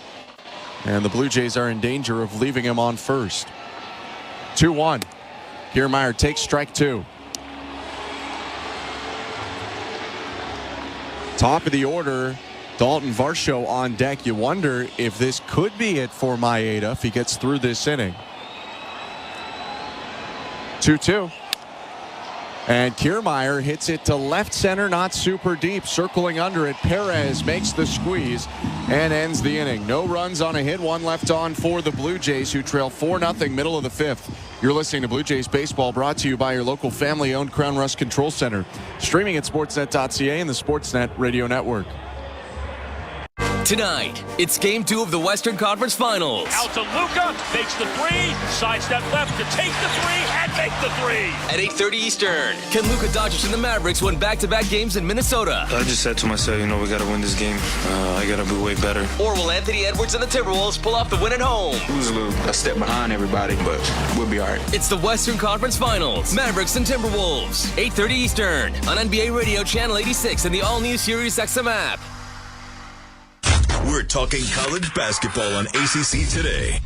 And the Blue Jays are in danger of leaving him on first. 2-1. Kiermaier takes strike 2. Top of the order, Dalton Varsho on deck. You wonder if this could be it for Maeda if he gets through this inning. 2-2. And Kiermaier hits it to left center, not super deep. Circling under it, Perez makes the squeeze and ends the inning. No runs on a hit, 1 left on for the Blue Jays, who trail 4-0 middle of the 5th. You're listening to Blue Jays Baseball, brought to you by your local family-owned Crown Rust Control Center. Streaming at sportsnet.ca and the Sportsnet Radio Network. Tonight, it's Game 2 of the Western Conference Finals. Out to Luka, makes the 3, sidestep left to take the 3, and make the 3. At 8:30 Eastern, can Luka Doncic and the Mavericks win back-to-back games in Minnesota? I just said to myself, we got to win this game. I got to be way better. Or will Anthony Edwards and the Timberwolves pull off the win at home? Lose a step behind everybody, but we'll be all right. It's the Western Conference Finals. Mavericks and Timberwolves. 8:30 Eastern on NBA Radio Channel 86 and the all-new SiriusXM app. We're talking college basketball on ACC Today.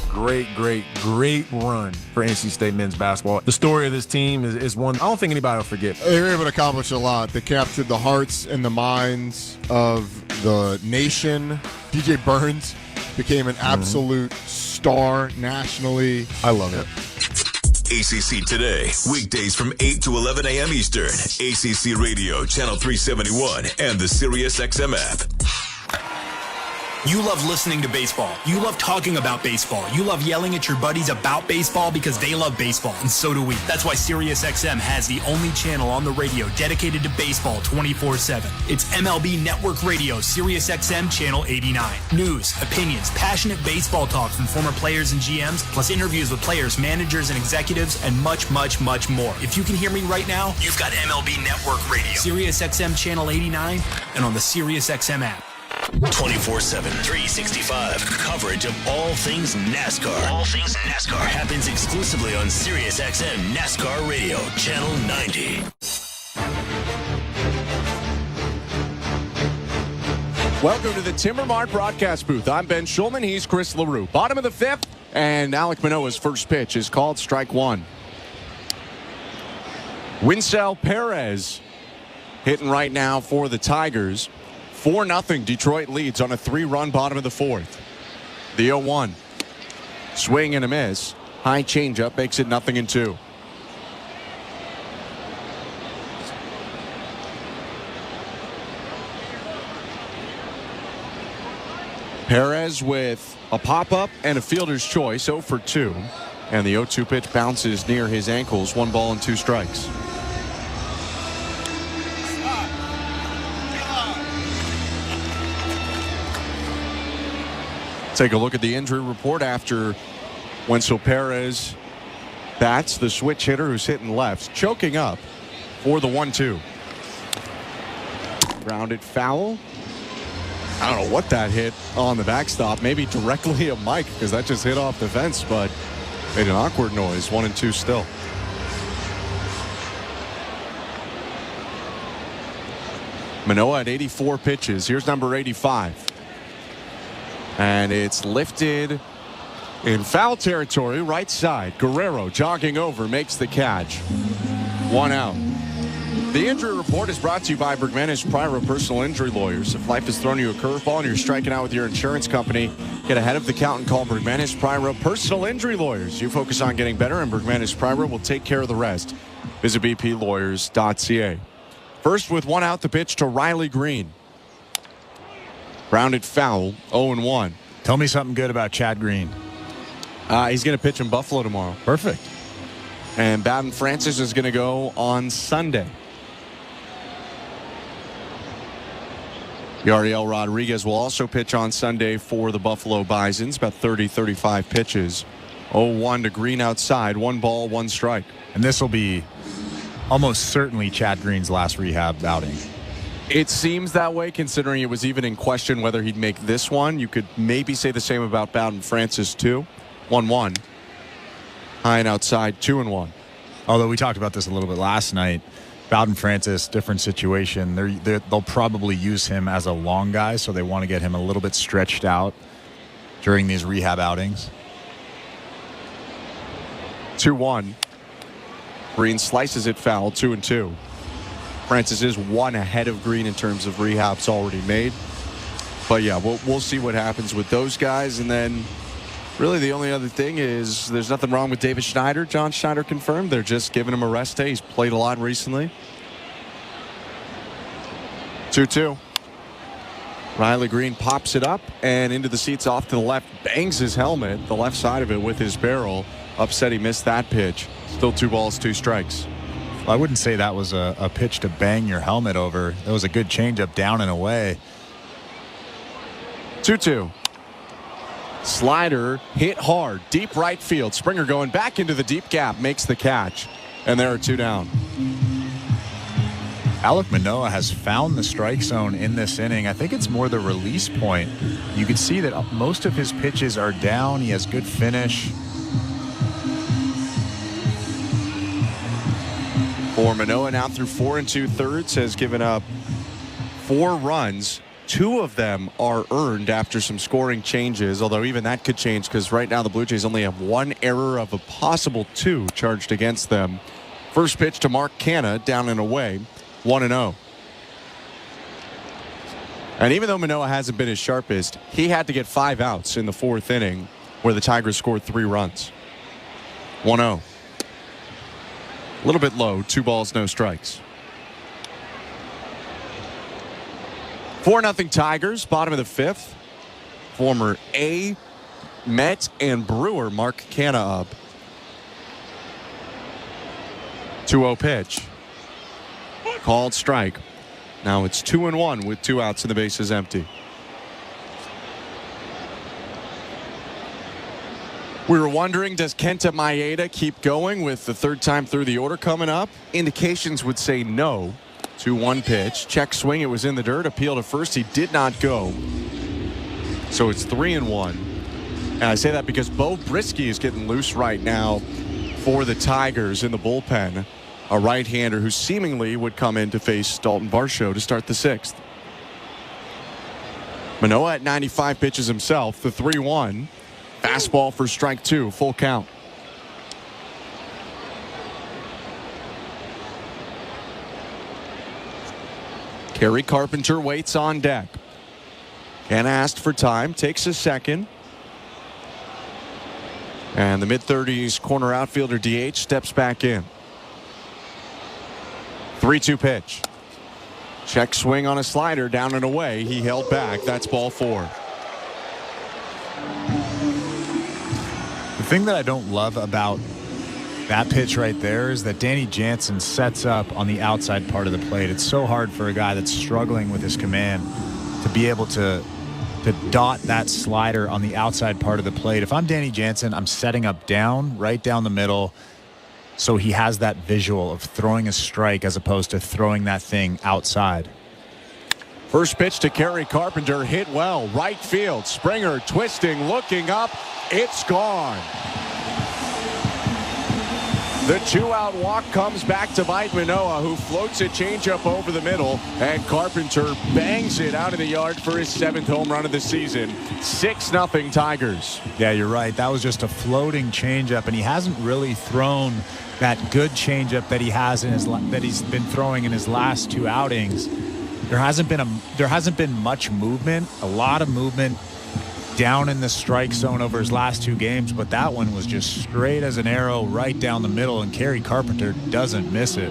Great run for NC State men's basketball. The story of this team is one I don't think anybody will forget. They were able to accomplish a lot. They captured the hearts and the minds of the nation. DJ Burns became an absolute star nationally. I love it. ACC Today, weekdays from 8 to 11 a.m. Eastern. ACC Radio, Channel 371, and the SiriusXM app. You love listening to baseball. You love talking about baseball. You love yelling at your buddies about baseball because they love baseball, and so do we. That's why SiriusXM has the only channel on the radio dedicated to baseball 24/7. It's MLB Network Radio, SiriusXM Channel 89. News, opinions, passionate baseball talk from former players and GMs, plus interviews with players, managers, and executives, and much, much, much more. If you can hear me right now, you've got MLB Network Radio, SiriusXM Channel 89, and on the SiriusXM app. 24/7, 365. Coverage of all things NASCAR. All things NASCAR happens exclusively on SiriusXM NASCAR Radio, Channel 90. Welcome to the Timber Mart broadcast booth. I'm Ben Schulman. He's Chris LaRue. Bottom of the 5th, and Alek Manoah's first pitch is called strike 1. Winsell Perez hitting right now for the Tigers. 4-0 Detroit leads on a 3-run bottom of the 4th. The 0-1. Swing and a miss. High changeup makes it 0-2. Perez with a pop-up and a fielder's choice, 0 for 2. And the 0-2 pitch bounces near his ankles. 1 ball and 2 strikes. Take a look at the injury report after Winsell Perez bats. The switch hitter who's hitting left, choking up for the 1-2. Grounded foul. I don't know what that hit on the backstop. Maybe directly a mic because that just hit off the fence, but Made an awkward noise. 1-2 still. Manoah at 84 pitches. Here's number 85. And it's lifted in foul territory, right side. Guerrero jogging over, makes the catch. 1 out. The injury report is brought to you by Pregame Private Personal Injury Lawyers. If life has thrown you a curveball and you're striking out with your insurance company, get ahead of the count and call Pregame Private Personal Injury Lawyers. You focus on getting better, and Pregame Private will take care of the rest. Visit bplawyers.ca. First with 1 out, the pitch to Riley Green. Grounded foul, 0-1. Tell me something good about Chad Green. He's going to pitch in Buffalo tomorrow. Perfect. And Bowden Francis is going to go on Sunday. Yariel Rodriguez will also pitch on Sunday for the Buffalo Bisons, about 30-35 pitches. 0-1 to Green outside, 1 ball, 1 strike. And this will be almost certainly Chad Green's last rehab outing. It seems that way, considering it was even in question whether he'd make this one. You could maybe say the same about Bowden Francis, too. 1-1. High and outside, 2-1. Although we talked about this a little bit last night. Bowden Francis, different situation. They'll probably use him as a long guy, so they want to get him a little bit stretched out during these rehab outings. 2-1. Green slices it foul, 2-2. Francis is 1 ahead of Green in terms of rehabs already made. But yeah, we'll see what happens with those guys. And then really the only other thing is there's nothing wrong with David Schneider. John Schneider confirmed. They're just giving him a rest day. He's played a lot recently. 2-2. Riley Green pops it up and into the seats off to the left. Bangs his helmet, the left side of it, with his barrel. Upset he missed that pitch. Still 2 balls, 2 strikes. I wouldn't say that was a pitch to bang your helmet over. That was a good changeup down and away. 2-2. Slider hit hard, deep right field. Springer going back into the deep gap, makes the catch. And there are 2 down. Alek Manoah has found the strike zone in this inning. I think it's more the release point. You can see that most of his pitches are down. He has good finish. For Manoah, now through 4 2/3, has given up 4 runs. 2 of them are earned after some scoring changes, although even that could change because right now the Blue Jays only have 1 error of a possible 2 charged against them. First pitch to Mark Canha, down and away, 1-0. And even though Manoah hasn't been his sharpest, he had to get 5 outs in the 4th inning where the Tigers scored 3 runs. 1-0. A little bit low, 2 balls, no strikes. 4-0 Tigers, bottom of the 5th. Former A, Met, and Brewer Mark Canha up. 2-0 pitch. Called strike. Now it's 2-1 with 2 outs and the bases empty. We were wondering, does Kenta Maeda keep going with the 3rd time through the order coming up? Indications would say no. 2-1 pitch. Check swing. It was in the dirt. Appeal to first. He did not go. So it's 3-1. And I say that because Bo Brisky is getting loose right now for the Tigers in the bullpen. A right-hander who seemingly would come in to face Dalton Varsho to start the 6th. Manoah at 95 pitches himself. The 3-1. Fastball for strike 2. Full count. Kerry Carpenter waits on deck. Canha asked for time. Takes a second. And the mid-30s corner outfielder DH steps back in. 3-2 pitch. Check swing on a slider, down and away. He held back. That's ball 4. The thing that I don't love about that pitch right there is that Danny Jansen sets up on the outside part of the plate. It's so hard for a guy that's struggling with his command to be able to dot that slider on the outside part of the plate. If I'm Danny Jansen, I'm setting up down, right down the middle, so he has that visual of throwing a strike as opposed to throwing that thing outside. First pitch to Kerry Carpenter, hit well, right field. Springer twisting, looking up. It's gone. The 2-out walk comes back to bite Manoah, who floats a changeup over the middle, and Carpenter bangs it out of the yard for his 7th home run of the season. 6-0 Tigers. Yeah, you're right. That was just a floating changeup, and he hasn't really thrown that good changeup that he's been throwing in his last 2 outings. There hasn't been much movement, a lot of movement down in the strike zone over his last 2 games, but that one was just straight as an arrow right down the middle, and Kerry Carpenter doesn't miss it.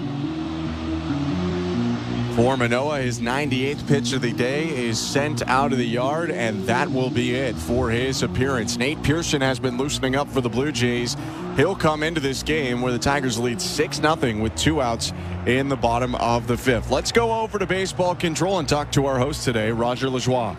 For Manoah, his 98th pitch of the day is sent out of the yard, and that will be it for his appearance. Nate Pearson has been loosening up for the Blue Jays. He'll come into this game where the Tigers lead 6-0 with 2 outs in the bottom of the 5th. Let's go over to baseball control and talk to our host today, Roger Lajoie.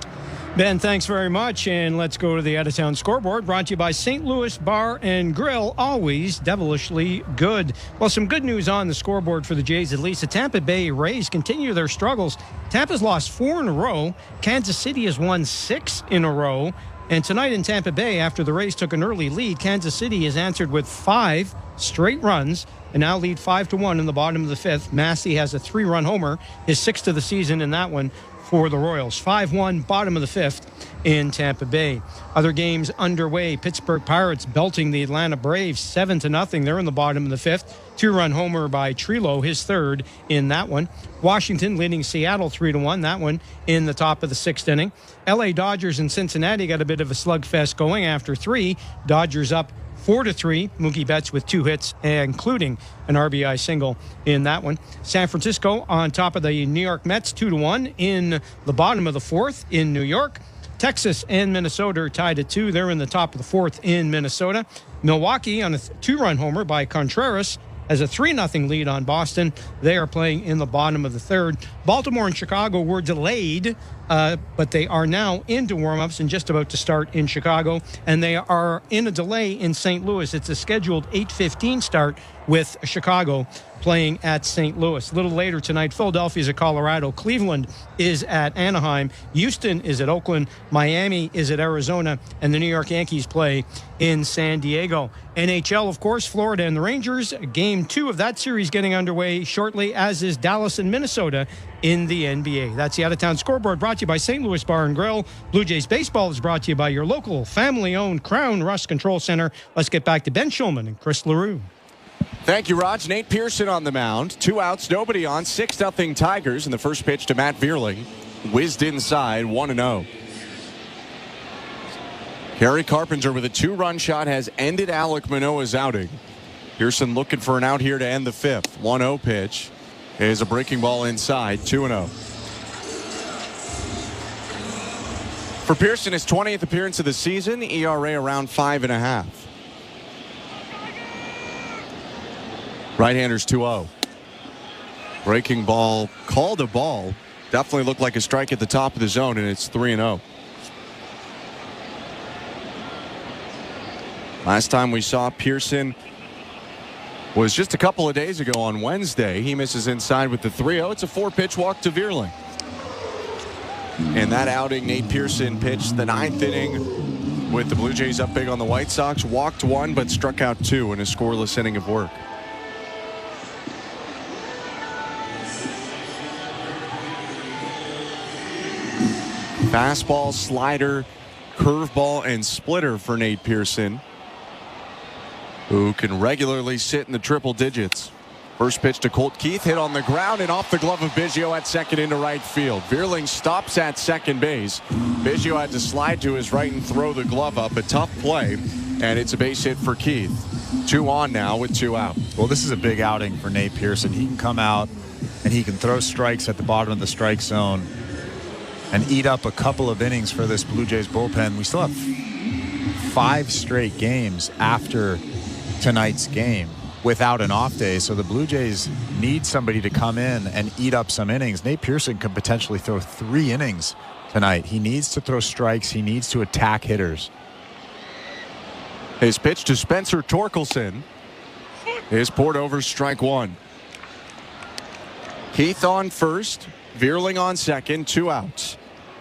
Ben, thanks very much, and let's go to the out-of-town scoreboard, brought to you by St. Louis Bar and Grill, always devilishly good. Well, some good news on the scoreboard for the Jays, at least. The Tampa Bay Rays continue their struggles. Tampa's lost 4 in a row. Kansas City has won 6 in a row. And tonight in Tampa Bay, after the Rays took an early lead, Kansas City has answered with 5 straight runs and now lead 5-1 in the bottom of the 5th. Massey has a 3-run homer, his 6th of the season in that one for the Royals. 5-1, bottom of the 5th in Tampa Bay. Other games underway. Pittsburgh Pirates belting the Atlanta Braves 7-0. They're in the bottom of the 5th. 2-run homer by Trillo, his 3rd in that one. Washington leading Seattle 3-1. That one in the top of the 6th inning. LA Dodgers and Cincinnati got a bit of a slugfest going after 3. Dodgers up 4-3. Mookie Betts with 2 hits, including an RBI single in that one. San Francisco on top of the New York Mets 2-1 in the bottom of the 4th in New York. Texas and Minnesota are tied at 2. They're in the top of the 4th in Minnesota. Milwaukee on a 2-run homer by Contreras has a 3-0 lead on Boston. They are playing in the bottom of the 3rd. Baltimore and Chicago were delayed, but they are now into warm-ups and just about to start in Chicago. And they are in a delay in St. Louis. It's a scheduled 8:15 start with Chicago playing at St. Louis. A little later tonight, Philadelphia is at Colorado. Cleveland is at Anaheim. Houston is at Oakland. Miami is at Arizona. And the New York Yankees play in San Diego. NHL, of course, Florida and the Rangers. Game 2 of that series getting underway shortly, as is Dallas and Minnesota in the NBA. That's the out-of-town scoreboard, brought to you by St. Louis Bar and Grill. Blue Jays baseball is brought to you by your local family-owned Crown Rust Control Center. Let's get back to Ben Shulman and Chris LaRue. Thank you, Raj. Nate Pearson on the mound. 2 outs, nobody on. 6-0 Tigers. And the first pitch to Matt Vierling. Whizzed inside, 1-0. Kerry Carpenter with a 2-run shot has ended Alek Manoah's outing. Pearson looking for an out here to end the 5th. 1-0 pitch is a breaking ball inside, 2-0. For Pearson, his 20th appearance of the season, ERA around 5.5. Right-handers 2-0. Breaking ball, called a ball. Definitely looked like a strike at the top of the zone, and it's 3-0. Last time we saw Pearson was just a couple of days ago on Wednesday. He misses inside with the 3-0. It's a 4-pitch walk to Vierling. In that outing, Nate Pearson pitched the 9th inning with the Blue Jays up big on the White Sox. Walked 1, but struck out 2 in a scoreless inning of work. Fastball, slider, curveball, and splitter for Nate Pearson, who can regularly sit in the triple digits. First pitch to Colt Keith, hit on the ground and off the glove of Biggio at second into right field. Vierling stops at second base. Biggio had to slide to his right and throw the glove up. A tough play, and it's a base hit for Keith. 2 on now with 2 out. Well, this is a big outing for Nate Pearson. He can come out and he can throw strikes at the bottom of the strike zone and eat up a couple of innings for this Blue Jays bullpen. We still have 5 straight games after tonight's game without an off day, so the Blue Jays need somebody to come in and eat up some innings. Nate Pearson could potentially throw 3 innings tonight. He needs to throw strikes. He needs to attack hitters. His pitch to Spencer Torkelson is poured over, strike 1. Keith on first, Vierling on second, 2 outs.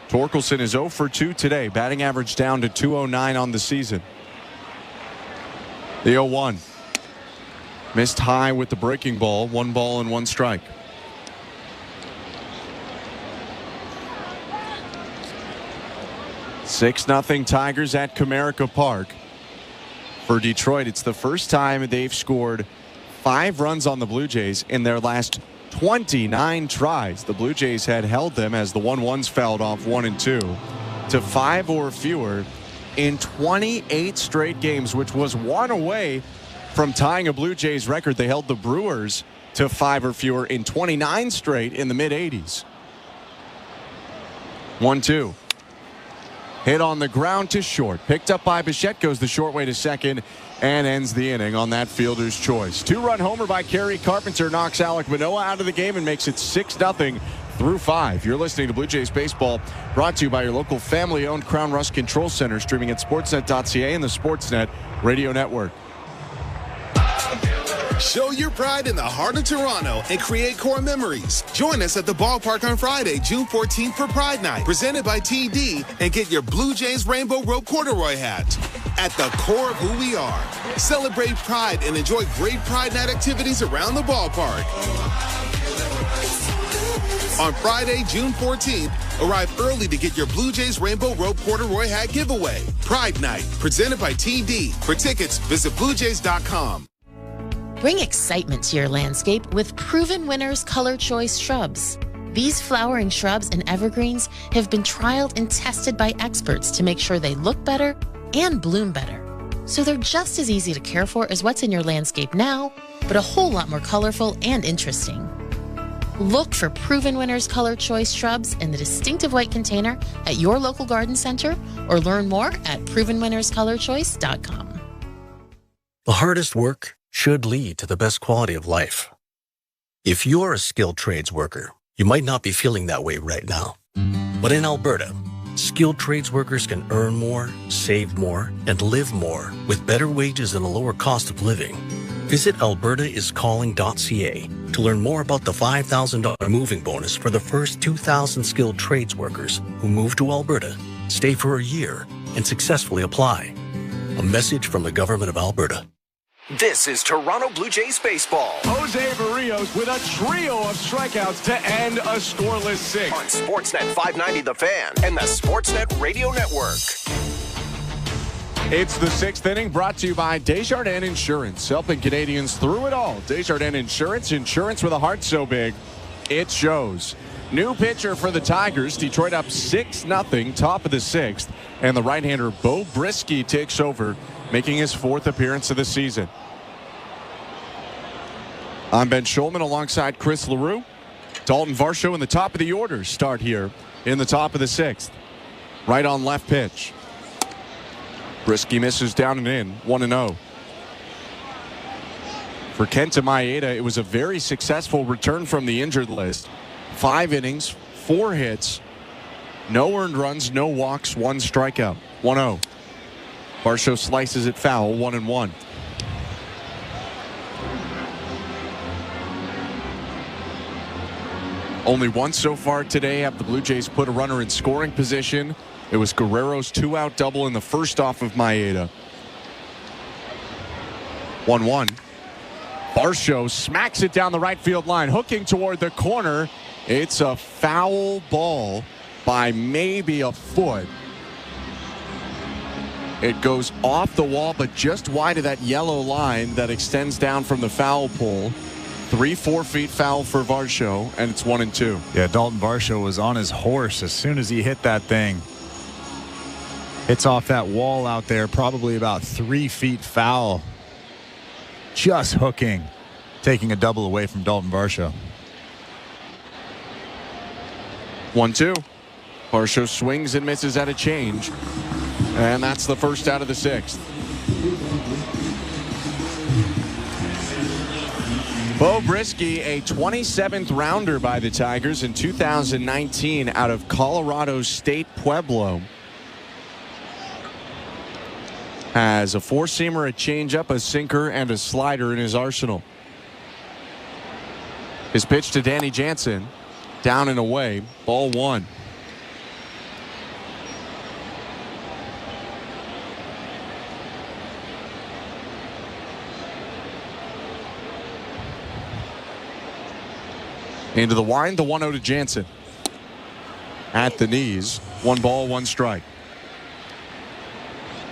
Torkelson is 0 for 2 today, batting average down to .209 on the season. The 0-1. Missed high with the breaking ball. 1 ball and 1 strike. Six nothing Tigers at Comerica Park. For Detroit, it's the first time they've scored 5 runs on the Blue Jays in their last 29 tries. The Blue Jays had held them as the 1-1s fouled off 1 and 2 to 5 or fewer in 28 straight games, which was 1 away from tying a Blue Jays record. They held the Brewers to 5 or fewer in 29 straight in the mid-80s. 1-2. Hit on the ground to short. Picked up by Bichette, goes the short way to second, and ends the inning on that fielder's choice. 2-run homer by Kerry Carpenter knocks Alek Manoah out of the game and makes it 6-0 through 5. You're listening to Blue Jays Baseball, brought to you by your local family-owned Crown Rust Control Center, streaming at sportsnet.ca and the Sportsnet Radio Network. Show your pride in the heart of Toronto and create core memories. Join us at the ballpark on Friday, June 14th for Pride Night, presented by TD, and get your Blue Jays Rainbow Rope corduroy hat. At the core of who we are. Celebrate Pride and enjoy great Pride Night activities around the ballpark. On Friday, June 14th, arrive early to get your Blue Jays Rainbow Rope corduroy hat giveaway. Pride Night, presented by TD. For tickets, visit BlueJays.com. Bring excitement to your landscape with Proven Winners Color Choice shrubs. These flowering shrubs and evergreens have been trialed and tested by experts to make sure they look better and bloom better. So they're just as easy to care for as what's in your landscape now, but a whole lot more colorful and interesting. Look for Proven Winners Color Choice shrubs in the distinctive white container at your local garden center, or learn more at ProvenWinnersColorChoice.com. The hardest work should lead to the best quality of life. If you're a skilled trades worker, you might not be feeling that way right now. But in Alberta, skilled trades workers can earn more, save more, and live more with better wages and a lower cost of living. Visit albertaiscalling.ca to learn more about the $5,000 moving bonus for the first 2,000 skilled trades workers who move to Alberta, stay for a year, and successfully apply. A message from the Government of Alberta. This is Toronto Blue Jays baseball. Jose Barrios with a trio of strikeouts to end a scoreless 6. On Sportsnet 590 The Fan and the Sportsnet Radio Network. It's the 6th inning, brought to you by Desjardins Insurance, helping Canadians through it all. Desjardins Insurance with a heart so big, it shows. New pitcher for the Tigers, Detroit up 6-0, top of the 6th, and the right-hander Bo Brisky takes over, making his 4th appearance of the season. I'm Ben Schulman alongside Chris LaRue. Dalton Varsho in the top of the order start here in the top of the 6th. Right on left pitch. Brisky misses down and in, 1-0. For Kenta Maeda, it was a very successful return from the injured list. 5 innings, 4 hits, no earned runs, no walks, 1 strikeout. 1-0. Varsho slices it foul, 1-1. Only once so far today have the Blue Jays put a runner in scoring position. It was Guerrero's 2-out double in the first off of Maeda. 1-1. Varsho smacks it down the right field line, hooking toward the corner. It's a foul ball by maybe a foot. It goes off the wall, but just wide of that yellow line that extends down from the foul pole. 3-4 feet foul for Varsho, and it's 1-2. Yeah, Dalton Varsho was on his horse as soon as he hit that thing. Hits off that wall out there, probably about 3 feet foul. Just hooking, taking a double away from Dalton Varsho. 1-2. Varsho swings and misses at a change. And that's the first out of the 6th. Bo Brisky, a 27th rounder by the Tigers in 2019 out of Colorado State Pueblo. Has a 4-seamer, a changeup, a sinker, and a slider in his arsenal. His pitch to Danny Jansen, down and away, ball 1. Into the wind, the 1-0 to Jansen. At the knees, 1 ball, 1 strike.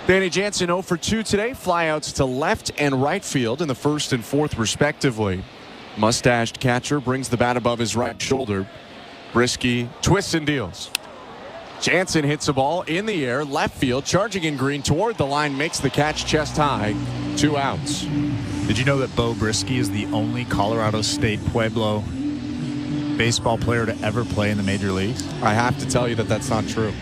Danny Jansen 0 for 2 today. Flyouts to left and right field in the first and fourth, respectively. Mustached catcher brings the bat above his right shoulder. Brisky twists and deals. Jansen hits a ball in the air, left field, charging in green toward the line, makes the catch chest high. 2 outs. Did you know that Bo Brisky is the only Colorado State Pueblo baseball player to ever play in the major leagues? I have to tell you that that's not true.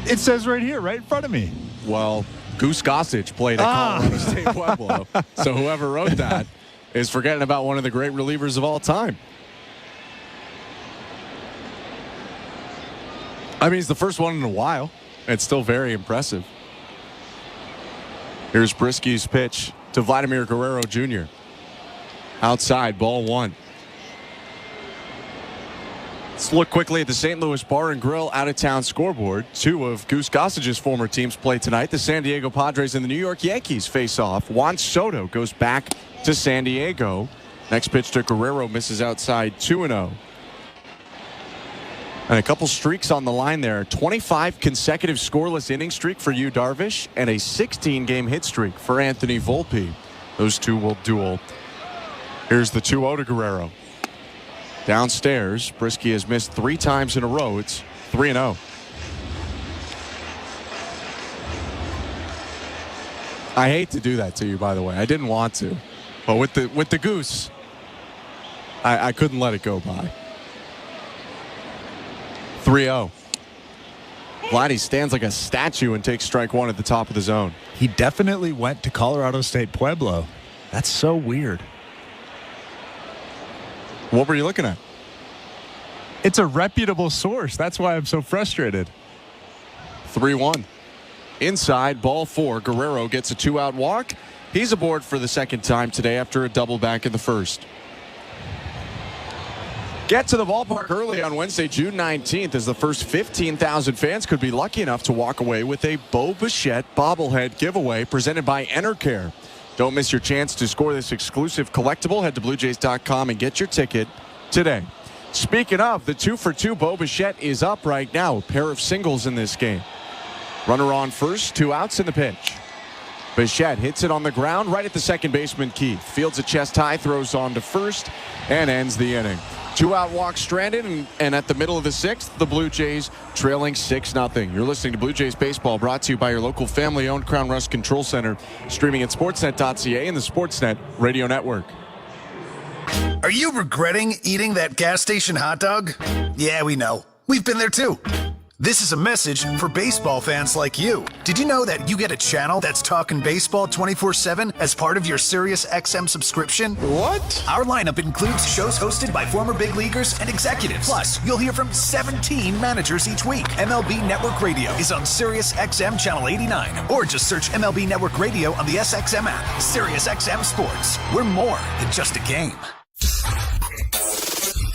It says right here, right in front of me. Well, Goose Gossage played at Colorado State Pueblo. So whoever wrote that is forgetting about one of the great relievers of all time. I mean, he's the first one in a while. It's still very impressive. Here's Brisky's pitch to Vladimir Guerrero Jr. Outside, ball 1. Let's look quickly at the St. Louis Bar and Grill out-of-town scoreboard. 2 of Goose Gossage's former teams play tonight. The San Diego Padres and the New York Yankees face off. Juan Soto goes back to San Diego. Next pitch to Guerrero misses outside, 2-0. And a couple streaks on the line there. 25 consecutive scoreless inning streak for Yu Darvish and a 16-game hit streak for Anthony Volpe. Those two will duel. Here's the 2-0 to Guerrero. Downstairs, Brisky has missed 3 times in a row. It's 3-0. I hate to do that to you, by the way. I didn't want to. But with the Goose, I couldn't let it go by. 3-0. Vladdy stands like a statue and takes strike 1 at the top of the zone. He definitely went to Colorado State Pueblo. That's so weird. What were you looking at? It's a reputable source. That's why I'm so frustrated. 3-1. Inside, ball 4. Guerrero gets a 2-out walk. He's aboard for the second time today after a double back in the first. Get to the ballpark early on Wednesday, June 19th, as the first 15,000 fans could be lucky enough to walk away with a Bo Bichette bobblehead giveaway presented by EnterCare. Don't miss your chance to score this exclusive collectible. Head to BlueJays.com and get your ticket today. Speaking of, the 2-for-2 Bo Bichette is up right now. A pair of singles in this game. Runner on first, 2 outs in the pitch. Bichette hits it on the ground right at the second baseman Keith. Fields a chest high, throws on to first, and ends the inning. 2-out walk stranded, and at the middle of the 6th, the Blue Jays trailing 6-0. You're listening to Blue Jays Baseball, brought to you by your local family-owned Crown Rust Control Center, streaming at sportsnet.ca and the Sportsnet Radio Network. Are you regretting eating that gas station hot dog? Yeah, we know. We've been there too. This is a message for baseball fans like you. Did you know that you get a channel that's talking baseball 24/7 as part of your SiriusXM subscription? What? Our lineup includes shows hosted by former big leaguers and executives. Plus, you'll hear from 17 managers each week. MLB Network Radio is on SiriusXM Channel 89. Or just search MLB Network Radio on the SXM app. SiriusXM Sports. We're more than just a game.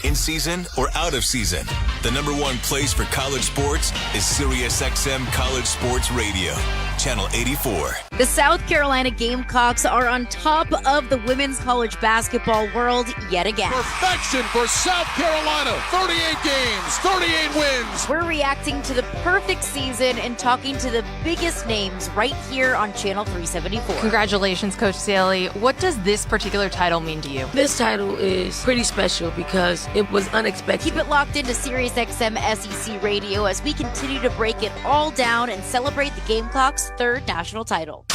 In season or out of season, the #1 place for college sports is SiriusXM College Sports Radio, Channel 84. The South Carolina Gamecocks are on top of the women's college basketball world yet again. Perfection for South Carolina. 38 games, 38 wins. We're reacting to the perfect season and talking to the biggest names right here on Channel 374. Congratulations, Coach Staley. What does this particular title mean to you? This title is pretty special because it was unexpected. Keep it locked into SiriusXM SEC Radio as we continue to break it all down and celebrate the Gamecocks' 3rd national title.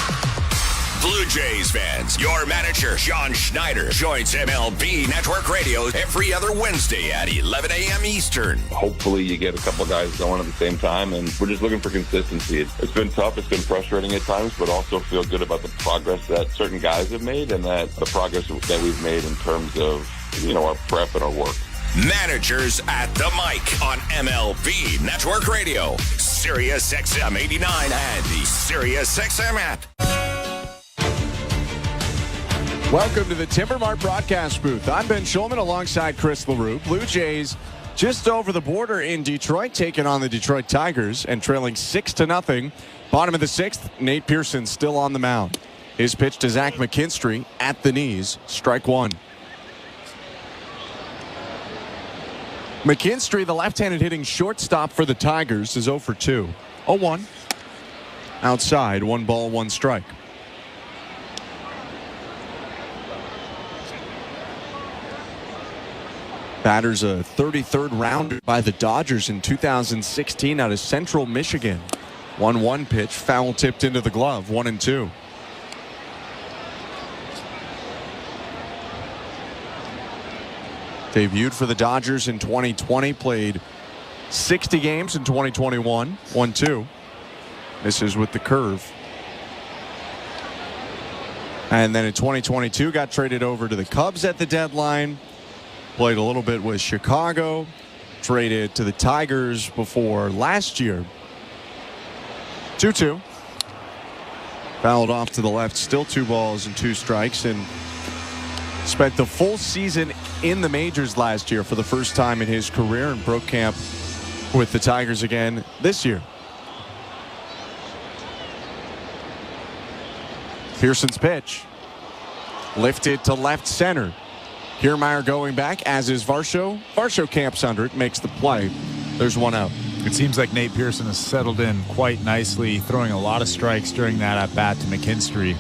Blue Jays fans, your manager, John Schneider, joins MLB Network Radio every other Wednesday at 11 a.m. Eastern. Hopefully you get a couple guys going at the same time, and we're just looking for consistency. It's been tough, it's been frustrating at times, but also feel good about the progress that certain guys have made and that the progress that we've made in terms of, our prep and our work. Managers at the mic on MLB Network Radio, SiriusXM 89 and the SiriusXM app. Welcome to the Timbermart broadcast booth. I'm Ben Schulman alongside Chris LaRue. Blue Jays just over the border in Detroit, taking on the Detroit Tigers and trailing 6-0. Bottom of the 6th, Nate Pearson still on the mound. His pitch to Zach McKinstry at the knees, strike 1. McKinstry, the left-handed hitting shortstop for the Tigers, is 0 for 2. 0-1. Outside, 1 ball, 1 strike. Batter's a 33rd rounder by the Dodgers in 2016 out of Central Michigan. 1-1 pitch, foul tipped into the glove, 1-2. Debuted for the Dodgers in 2020, played 60 games in 2021, 1-2. Misses with the curve. And then in 2022, got traded over to the Cubs at the deadline. Played a little bit with Chicago. Traded to the Tigers before last year. 2-2. Fouled off to the left. Still 2 balls and 2 strikes. And spent the full season in the majors last year for the first time in his career. And broke camp with the Tigers again this year. Pearson's pitch. Lifted to left center. Kiermaier going back, as is Varsho. Varsho camps under it, makes the play. There's 1 out. It seems like Nate Pearson has settled in quite nicely, throwing a lot of strikes during that at-bat to McKinstry.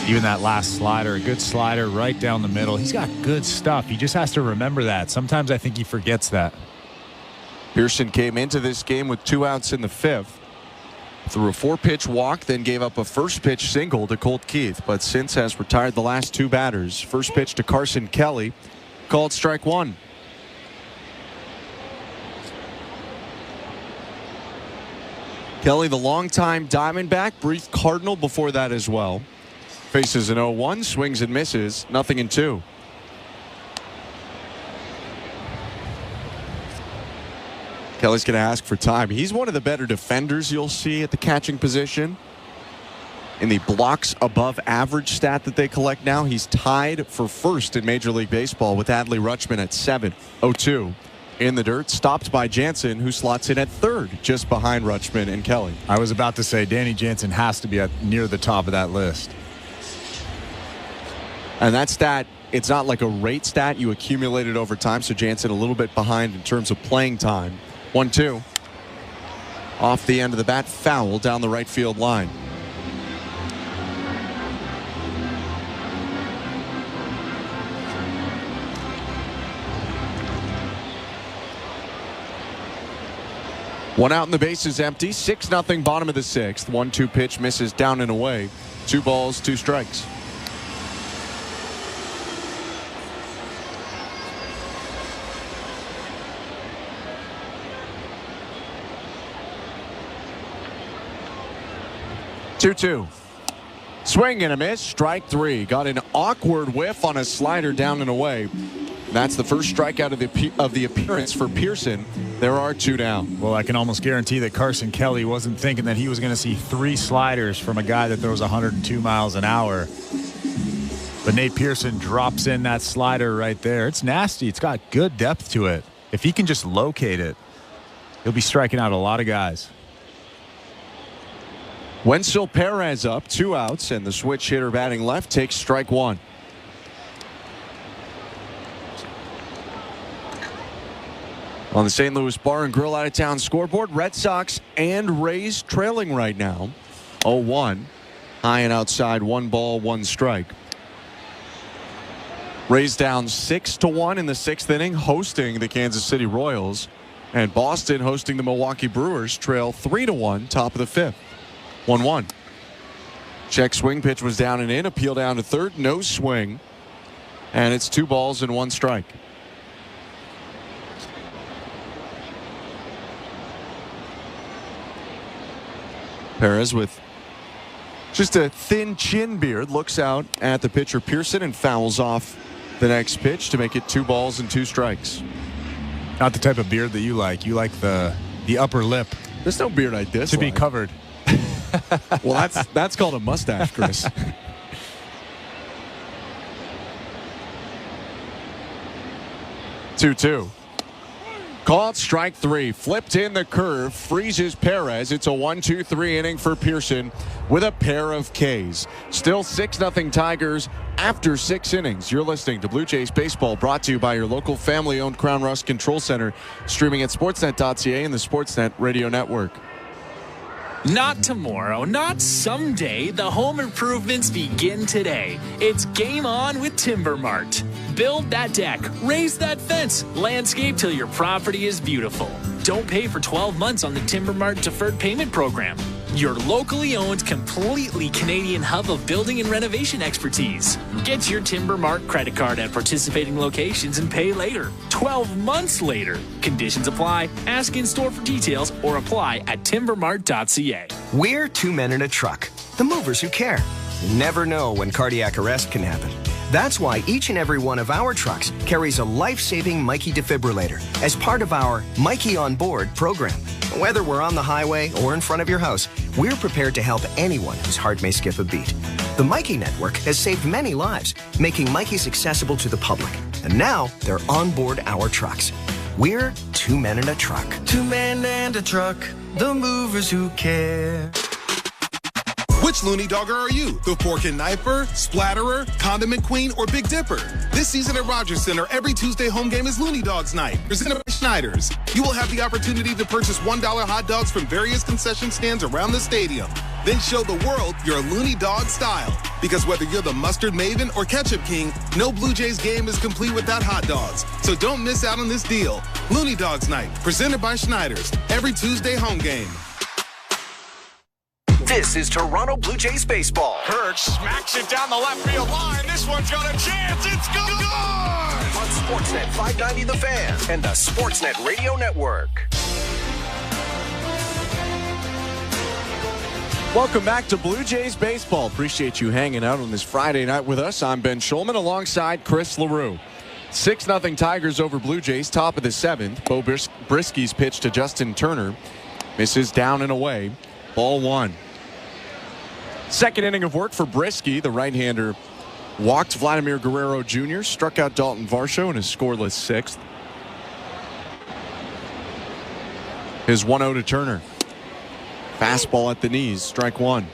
Even that last slider, a good slider right down the middle. He's got good stuff. He just has to remember that. Sometimes I think he forgets that. Pearson came into this game with 2 outs in the 5th. Threw a 4-pitch walk, then gave up a first-pitch single to Colt Keith, but since has retired the last 2 batters. First pitch to Carson Kelly, called strike 1. Kelly, the longtime Diamondback, brief Cardinal before that as well. Faces an 0-1, swings and misses, 0-2. Kelly's going to ask for time. He's one of the better defenders you'll see at the catching position. In the blocks above average stat that they collect now, he's tied for first in Major League Baseball with Adley Rutschman at 7. 0-2. In the dirt, stopped by Jansen, who slots in at 3rd, just behind Rutschman and Kelly. I was about to say Danny Jansen has to be near the top of that list. And that stat, it's not like a rate stat. You accumulate it over time, so Jansen a little bit behind in terms of playing time. 1-2. Off the end of the bat, foul down the right field line. One out and the base is empty. 6-0 bottom of the 6th. 1-2 pitch misses down and away. 2 balls, 2 strikes. Two. Swing and a miss. Strike 3. Got an awkward whiff on a slider down and away. That's the first strikeout of the appearance for Pearson. There are 2 down. Well, I can almost guarantee that Carson Kelly wasn't thinking that he was going to see 3 sliders from a guy that throws 102 miles an hour. But Nate Pearson drops in that slider right there. It's nasty. It's got good depth to it. If he can just locate it, he'll be striking out a lot of guys. Wenzel Perez up, 2 outs, and the switch hitter batting left takes strike 1. On the St. Louis Bar and Grill out of town scoreboard, Red Sox and Rays trailing right now. 0-1. High and outside, 1 ball, 1 strike. Rays down 6-1 in the 6th inning, hosting the Kansas City Royals. And Boston hosting the Milwaukee Brewers trail 3-1, top of the 5th. 1-1. Check swing pitch was down and in. Appeal down to 3rd. No swing. And it's 2 balls and 1 strike. Perez with just a thin chin beard looks out at the pitcher Pearson and fouls off the next pitch to make it 2 balls and 2 strikes. Not the type of beard that you like. You like the upper lip. There's no beard like this. To be covered. Well, that's called a mustache, Chris. Two. Called strike 3. Flipped in the curve. Freezes Perez. It's a 1-2-3 inning for Pearson with a pair of Ks. Still 6-0 Tigers after 6 innings. You're listening to Blue Jays Baseball, brought to you by your local family-owned Crown Rust Control Center. Streaming at sportsnet.ca and the Sportsnet Radio Network. Not tomorrow, not someday. The home improvements begin today. It's game on with Timber Mart. Build that deck, raise that fence, landscape till your property is beautiful. Don't pay for 12 months on the Timber Mart deferred payment program. Your locally owned, completely Canadian hub of building and renovation expertise. Get your Timber Mart credit card at participating locations and pay later. 12 months later. Conditions apply. Ask in store for details or apply at timbermart.ca. We're 2 men in a truck, the movers who care. You never know when cardiac arrest can happen. That's why each and every one of our trucks carries a life-saving Mikey defibrillator as part of our Mikey on Board program. Whether we're on the highway or in front of your house, we're prepared to help anyone whose heart may skip a beat. The Mikey Network has saved many lives, making Mikeys accessible to the public. And now they're on board our trucks. We're 2 men in a truck. 2 men and a truck, the movers who care. Which Looney Dogger are you? The Fork and Knifer, Splatterer, Condiment Queen, or Big Dipper? This season at Rogers Center, every Tuesday home game is Looney Dogs Night, presented by Schneider's. You will have the opportunity to purchase $1 hot dogs from various concession stands around the stadium. Then show the world your Looney Dog style. Because whether you're the mustard maven or ketchup king, no Blue Jays game is complete without hot dogs. So don't miss out on this deal. Looney Dogs Night, presented by Schneider's, every Tuesday home game. This is Toronto Blue Jays baseball. Hurts smacks it down the left field line. This one's got a chance. It's gone! On Sportsnet 590 The Fan and the Sportsnet Radio Network. Welcome back to Blue Jays Baseball. Appreciate you hanging out on this Friday night with us. I'm Ben Schulman alongside Chris LaRue. 6-0 Tigers over Blue Jays, top of the 7th. Bo Brisky's pitch to Justin Turner. Misses down and away. Ball 1. Second inning of work for Brisky. The right-hander walked Vladimir Guerrero Jr., struck out Dalton Varsho in a scoreless 6th. His 1-0 to Turner. Fastball at the knees, strike 1.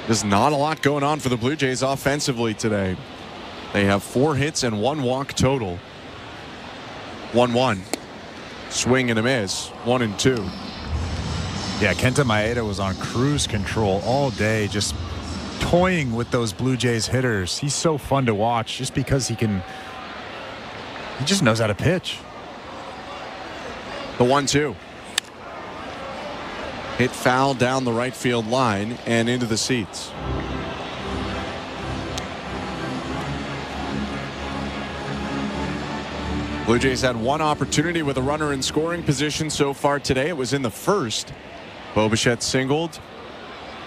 There's not a lot going on for the Blue Jays offensively today. They have 4 hits and 1 walk total. 1-1. Swing and a miss. 1-2. Yeah, Kenta Maeda was on cruise control all day, just toying with those Blue Jays hitters. He's so fun to watch just because he just knows how to pitch. The 1-2. Hit foul down the right field line and into the seats. Blue Jays had 1 opportunity with a runner in scoring position so far today. It was in the first. Bo Bichette singled.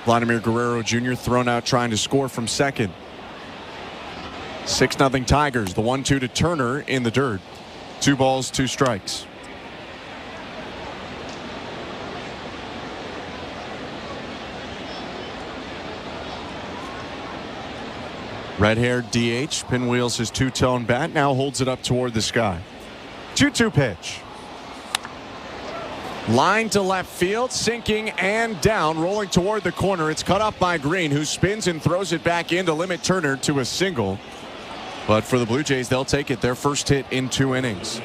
Vladimir Guerrero Jr. thrown out trying to score from second. 6-0 Tigers. The 1-2 to Turner in the dirt. 2 balls, 2 strikes. Red-haired DH pinwheels his 2-tone bat, now holds it up toward the sky. 2-2 pitch. Line to left field, sinking and down, rolling toward the corner. It's cut up by Green, who spins and throws it back in to limit Turner to a single. But for the Blue Jays, they'll take it, their first hit in 2 innings.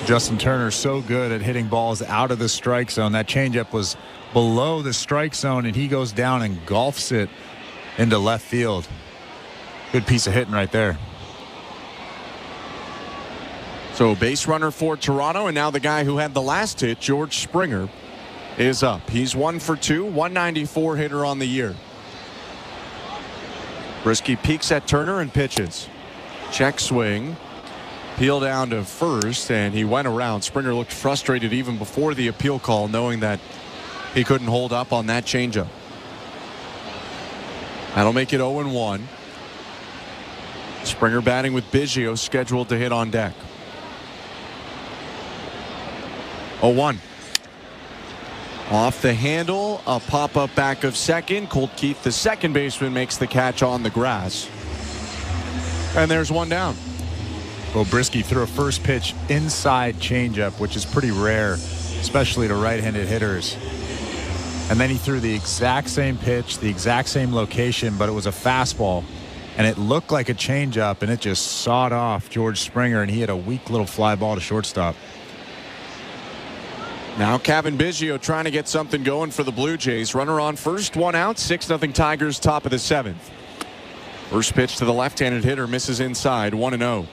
Justin Turner so good at hitting balls out of the strike zone. That changeup was below the strike zone, and he goes down and golfs it into left field. Good piece of hitting right there. So base runner for Toronto, and now the guy who had the last hit, George Springer, is up. He's 1 for 2, 194 hitter on the year. Brisky peeks at Turner and pitches. Check swing. Peel down to first, and he went around. Springer looked frustrated even before the appeal call, knowing that he couldn't hold up on that changeup. That'll make it 0-1. Springer batting with Biggio scheduled to hit on deck. 0-1. Off the handle, a pop-up back of second. Colt Keith, the second baseman, makes the catch on the grass. And there's one down. Well, Brisky threw a first pitch inside changeup, which is pretty rare, especially to right-handed hitters. And then he threw the exact same pitch, the exact same location, but it was a fastball. And it looked like a changeup, and it just sawed off George Springer, and he had a weak little fly ball to shortstop. Now Kevin Biggio trying to get something going for the Blue Jays. Runner on first, one out, 6-0 Tigers, top of the 7th. First pitch to the left-handed hitter, misses inside, 1-0.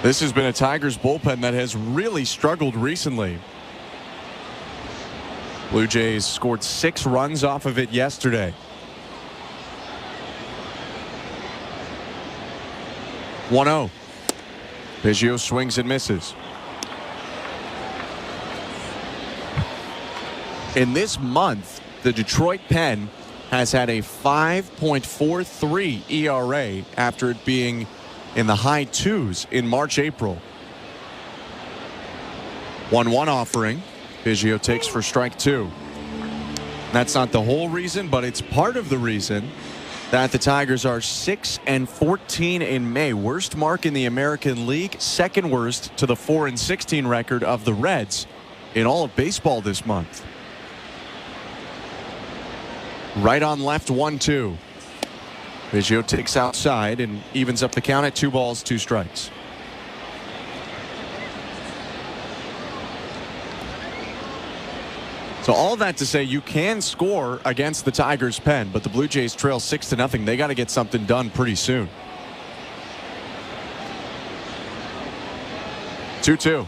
This has been a Tigers bullpen that has really struggled recently. Blue Jays scored 6 runs off of it yesterday. 1-0. Biggio swings and misses. In this month, the Detroit Pen has had a 5.43 ERA after it being in the high 2s in March, April. 1-1 offering. Biggio takes for strike 2. That's not the whole reason, but it's part of the reason that the Tigers are 6-14 in May. Worst mark in the American League, second worst to the 4-16 record of the Reds in all of baseball this month. Right on left, 1-2. Biggio takes outside and evens up the count at 2 balls, 2 strikes. So all that to say, you can score against the Tigers pen, but the Blue Jays trail 6-0. They got to get something done pretty soon. 2-2.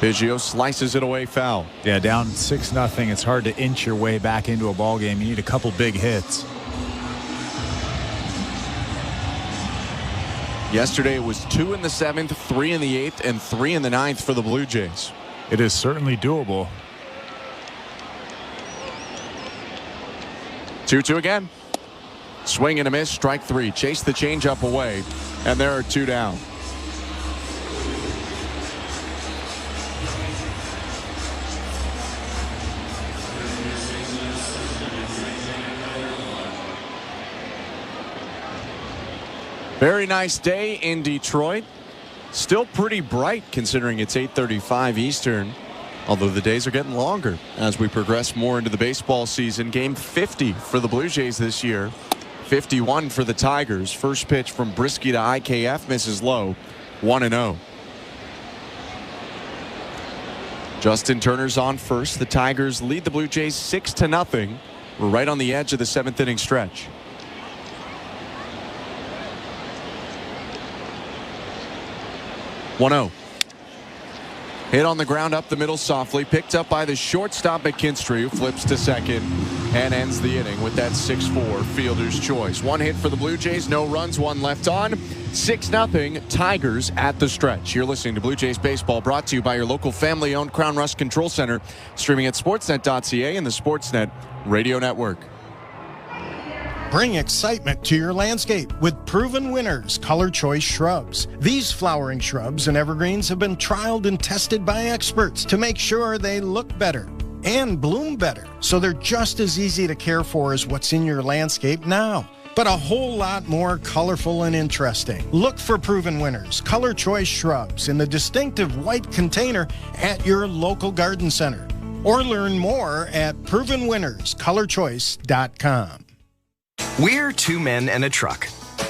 Biggio slices it away foul. Yeah, down 6-0. It's hard to inch your way back into a ball game. You need a couple big hits. Yesterday it was 2 in the 7th, 3 in the 8th, and 3 in the 9th for the Blue Jays. It is certainly doable. 2-2 again. Swing and a miss, strike 3. Chase the changeup away, and there are 2 down. Very nice day in Detroit. Still pretty bright considering it's 8:35 Eastern. Although the days are getting longer as we progress more into the baseball season. Game 50 for the Blue Jays this year. 51 for the Tigers. First pitch from Brisky to IKF misses low. 1-0. Justin Turner's on first. The Tigers lead the Blue Jays 6-0. We're right on the edge of the 7th inning stretch. 1-0. Hit on the ground up the middle softly. Picked up by the shortstop McKinstry, who flips to second and ends the inning with that 6-4 fielder's choice. 1 hit for the Blue Jays. No runs, 1 left on. 6-0 Tigers at the stretch. You're listening to Blue Jays Baseball, brought to you by your local family-owned Crown Rust Control Center. Streaming at sportsnet.ca and the Sportsnet Radio Network. Bring excitement to your landscape with proven winners, Color Choice Shrubs. These flowering shrubs and evergreens have been trialed and tested by experts to make sure they look better and bloom better, so they're just as easy to care for as what's in your landscape now, but a whole lot more colorful and interesting. Look for proven winners, Color Choice Shrubs, in the distinctive white container at your local garden center, or learn more at provenwinnerscolorchoice.com. We're 2 men and a truck.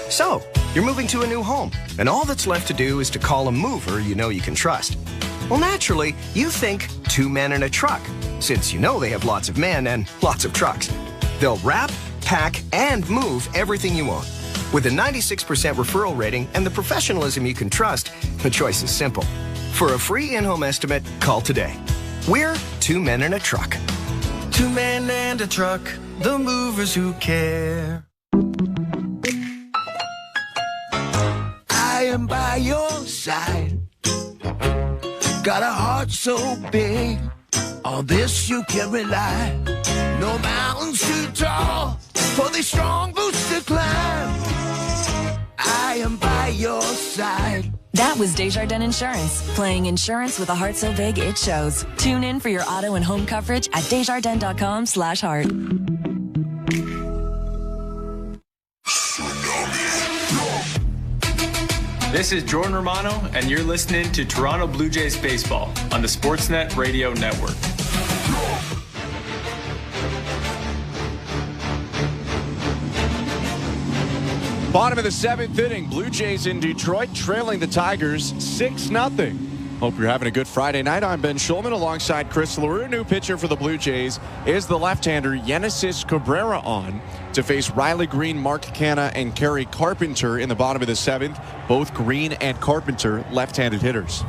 So, you're moving to a new home, and all that's left to do is to call a mover you know you can trust. Well, naturally, you think 2 men and a truck, since you know they have lots of men and lots of trucks. They'll wrap, pack, and move everything you own. With a 96% referral rating and the professionalism you can trust, the choice is simple. For a free in-home estimate, call today. We're 2 men and a truck. 2 men and a truck, the movers who care. I am by your side. Got a heart so big, on this you can rely. No mountains too tall for the strong boots to climb. I am by your side. That was Desjardins Insurance, playing insurance with a heart so big it shows. Tune in for your auto and home coverage at desjardins.com/heart. This is Jordan Romano, and you're listening to Toronto Blue Jays Baseball on the Sportsnet Radio Network. Bottom of the 7th inning, Blue Jays in Detroit trailing the Tigers 6-0. Hope you're having a good Friday night. I'm Ben Schulman alongside Chris LaRue. New pitcher for the Blue Jays is the left-hander Genesis Cabrera on to face Riley Green, Mark Canha, and Kerry Carpenter in the bottom of the 7th. Both Green and Carpenter left-handed hitters.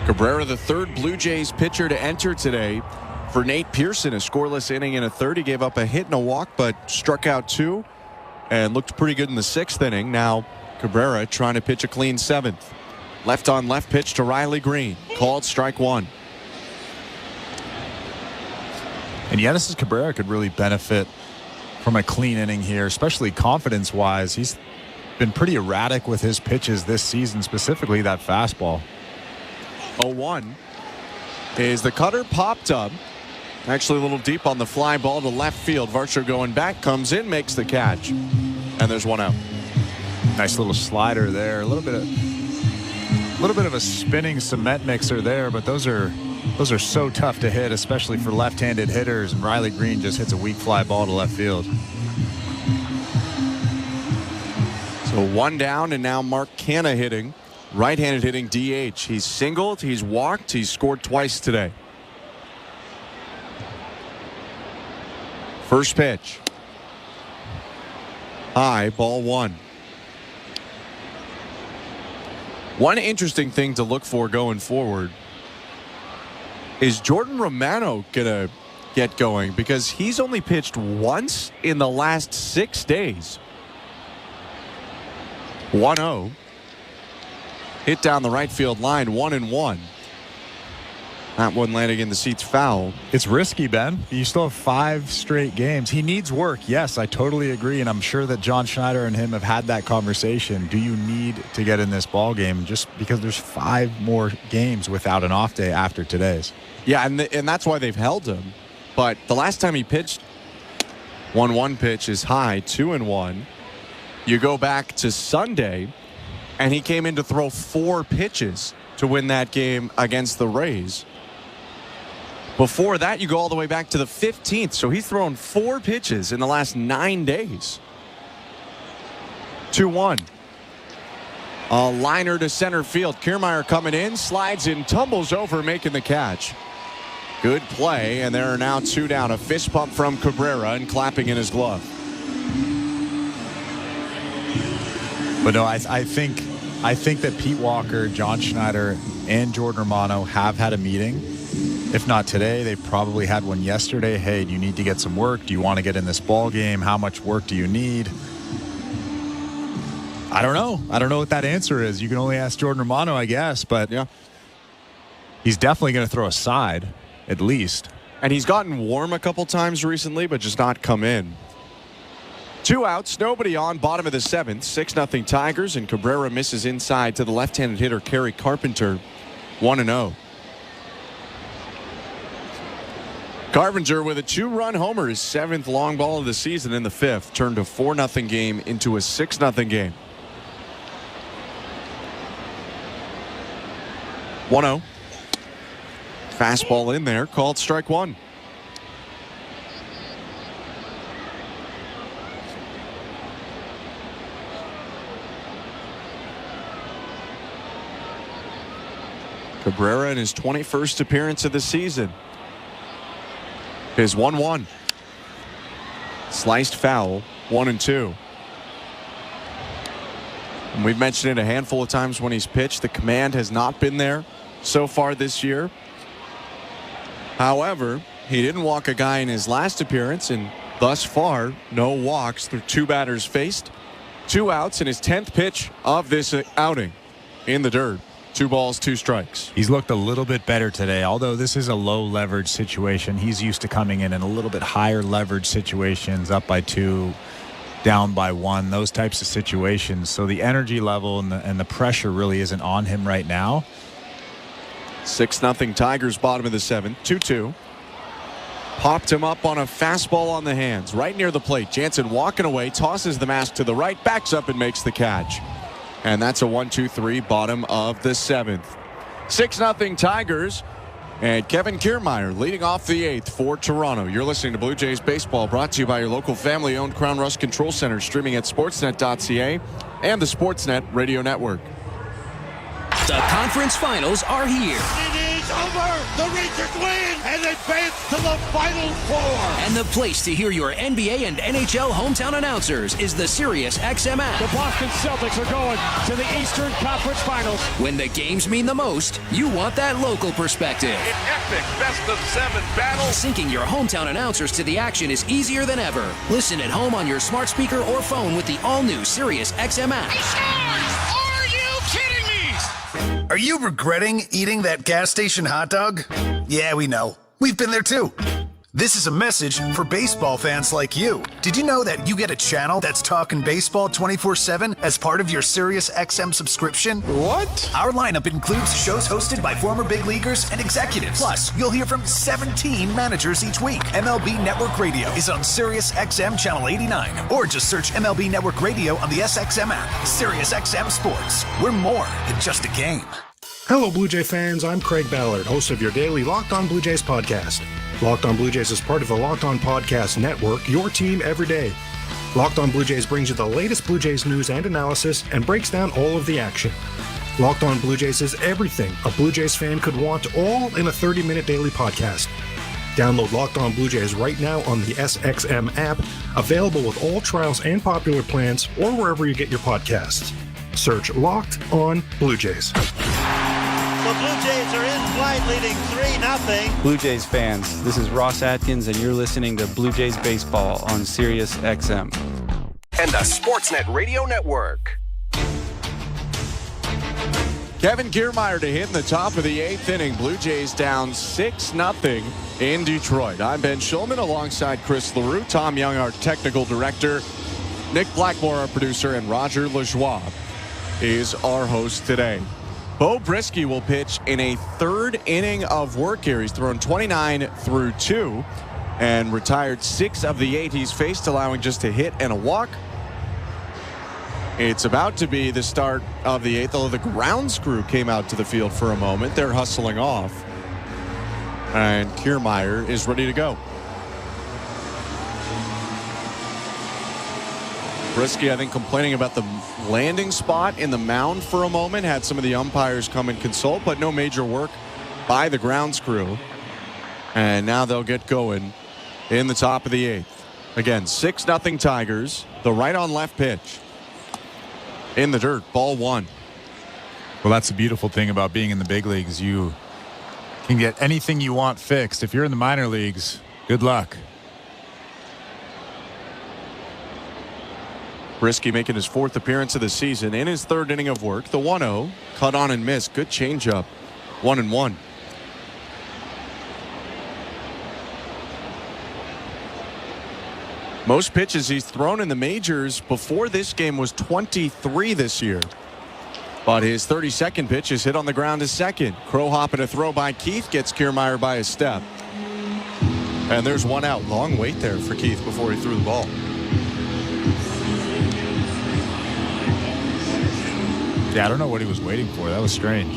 Cabrera, the third Blue Jays pitcher to enter today. For Nate Pearson, a scoreless inning in a third. He gave up a hit and a walk, but struck out 2 and looked pretty good in the 6th inning. Now Cabrera trying to pitch a clean 7th. Left on left pitch to Riley Green. Called strike 1. And Genesis Cabrera could really benefit from a clean inning here, especially confidence-wise. He's been pretty erratic with his pitches this season, specifically that fastball. 0-1 is the cutter popped up. Actually a little deep on the fly ball to left field. Varsho going back, comes in, makes the catch. And there's 1 out. Nice little slider there. A little bit of a spinning cement mixer there, but those are so tough to hit, especially for left-handed hitters. And Riley Green just hits a weak fly ball to left field. So 1 down, and now Mark Canha hitting. Right-handed hitting DH. He's singled, he's walked, he's scored twice today. First pitch. High, ball 1. One interesting thing to look for going forward is Jordan Romano gonna get going, because he's only pitched once in the last 6 days. 1-0. Hit down the right field line, 1-1. That one landing in the seats foul. It's risky, Ben. You still have 5 straight games. He needs work. Yes, I totally agree, and I'm sure that John Schneider and him have had that conversation. Do you need to get in this ball game just because there's 5 more games without an off day after today's? Yeah, and that's why they've held him. But the last time he pitched, 1-1 pitch is high, 2-1. You go back to Sunday, and he came in to throw 4 pitches to win that game against the Rays. Before that, you go all the way back to the 15th. So he's thrown 4 pitches in the last 9 days. 2-1. A liner to center field. Kiermaier coming in, slides in, tumbles over, making the catch. Good play, and there are now 2 down. A fist pump from Cabrera and clapping in his glove. But no, I think that Pete Walker, John Schneider, and Jordan Romano have had a meeting. If not today, they probably had one yesterday. Hey, do you need to get some work? Do you want to get in this ball game? How much work do you need? I don't know. I don't know what that answer is. You can only ask Jordan Romano, I guess. But yeah, he's definitely going to throw a side, at least. And he's gotten warm a couple times recently, but just not come in. 2 outs, nobody on, bottom of the 7th. 6-0 Tigers, and Cabrera misses inside to the left-handed hitter Kerry Carpenter. 1-0. Carpenter with a 2-run homer, his 7th long ball of the season in the 5th, turned a 4-0 game into a 6-0 game. 1-0. Fastball in there, called strike 1. Cabrera in his 21st appearance of the season. His 1-1. Sliced foul, 1-2. And we've mentioned it a handful of times when he's pitched. The command has not been there so far this year. However, he didn't walk a guy in his last appearance, and thus far, no walks through 2 batters faced. 2 outs in his 10th pitch of this outing in the dirt. 2 balls, 2 strikes. He's looked a little bit better today, although this is a low leverage situation. He's used to coming in a little bit higher leverage situations, up by 2, down by 1, those types of situations. So the energy level and the pressure really isn't on him right now. 6-0 Tigers, bottom of the 7th, 2-2. Popped him up on a fastball on the hands, right near the plate. Jansen walking away, tosses the mask to the right, backs up and makes the catch. And that's a 1-2-3, bottom of the 7th. 6-0 Tigers. And Kevin Kiermaier leading off the 8th for Toronto. You're listening to Blue Jays Baseball, brought to you by your local family-owned Crown Rust Control Center, streaming at sportsnet.ca and the Sportsnet Radio Network. The conference finals are here. It is over. The Rangers win and advance to the Final Four. And the place to hear your NBA and NHL hometown announcers is the Sirius XM app. The Boston Celtics are going to the Eastern Conference Finals. When the games mean the most, you want that local perspective. An epic best-of-7 battle. Syncing your hometown announcers to the action is easier than ever. Listen at home on your smart speaker or phone with the all-new Sirius XM app. Are you kidding me? Are you regretting eating that gas station hot dog? Yeah, we know. We've been there too. This is a message for baseball fans like you. Did you know that you get a channel that's talking baseball 24/7 as part of your Sirius XM subscription? What? Our lineup includes shows hosted by former big leaguers and executives. Plus, you'll hear from 17 managers each week. MLB Network Radio is on Sirius XM Channel 89. Or just search MLB Network Radio on the SXM app. Sirius XM Sports. We're more than just a game. Hello, Blue Jay fans. I'm Craig Ballard, host of your daily Locked On Blue Jays podcast. Locked On Blue Jays is part of the Locked On Podcast Network, your team every day. Locked On Blue Jays brings you the latest Blue Jays news and analysis and breaks down all of the action. Locked On Blue Jays is everything a Blue Jays fan could want, all in a 30-minute daily podcast. Download Locked On Blue Jays right now on the SXM app, available with all trials and popular plans, or wherever you get your podcasts. Search Locked On Blue Jays. The Blue Jays are in flight, leading 3-0. Blue Jays fans, this is Ross Atkins, and you're listening to Blue Jays Baseball on Sirius XM. And the Sportsnet Radio Network. Kevin Kiermaier to hit in the top of the 8th inning. Blue Jays down 6-0 in Detroit. I'm Ben Shulman alongside Chris LaRue, Tom Young, our technical director, Nick Blackmore, our producer, and Roger Lajoie is our host today. Bo Brisky will pitch in a 3rd inning of work here. He's thrown 29 through 2 and retired 6 of the 8 he's faced, allowing just a hit and a walk. It's about to be the start of the 8th, although the grounds crew came out to the field for a moment. They're hustling off. And Kiermaier is ready to go. Brisky, I think, complaining about the landing spot in the mound for a moment. Had some of the umpires come and consult, but no major work by the grounds crew. And now they'll get going in the top of the 8th. Again, 6-0 Tigers. The right on left pitch. In the dirt, ball 1. Well, that's the beautiful thing about being in the big leagues. You can get anything you want fixed. If you're in the minor leagues, good luck. Brisky making his 4th appearance of the season in his 3rd inning of work. The 1-0, cut on and missed. Good changeup. 1-1. Most pitches he's thrown in the majors before this game was 23 this year. But his 32nd pitch is hit on the ground to second. Crow hopping a throw by Keith gets Kiermaier by a step. And there's 1 out. Long wait there for Keith before he threw the ball. Yeah, I don't know what he was waiting for. That was strange.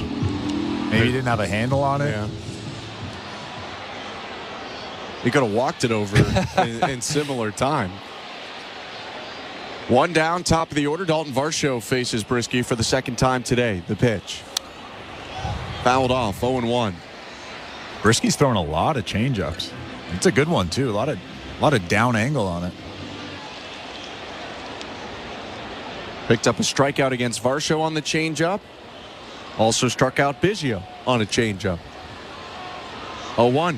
Maybe he didn't have a handle on it. Yeah. He could have walked it over in similar time. 1 down, top of the order. Dalton Varsho faces Brisky for the 2nd time today. The pitch. Fouled off, 0-1. Brisky's throwing a lot of changeups. It's a good one, too. A lot of down angle on it. Picked up a strikeout against Varsho on the changeup. Also struck out Biggio on a changeup. 0-1.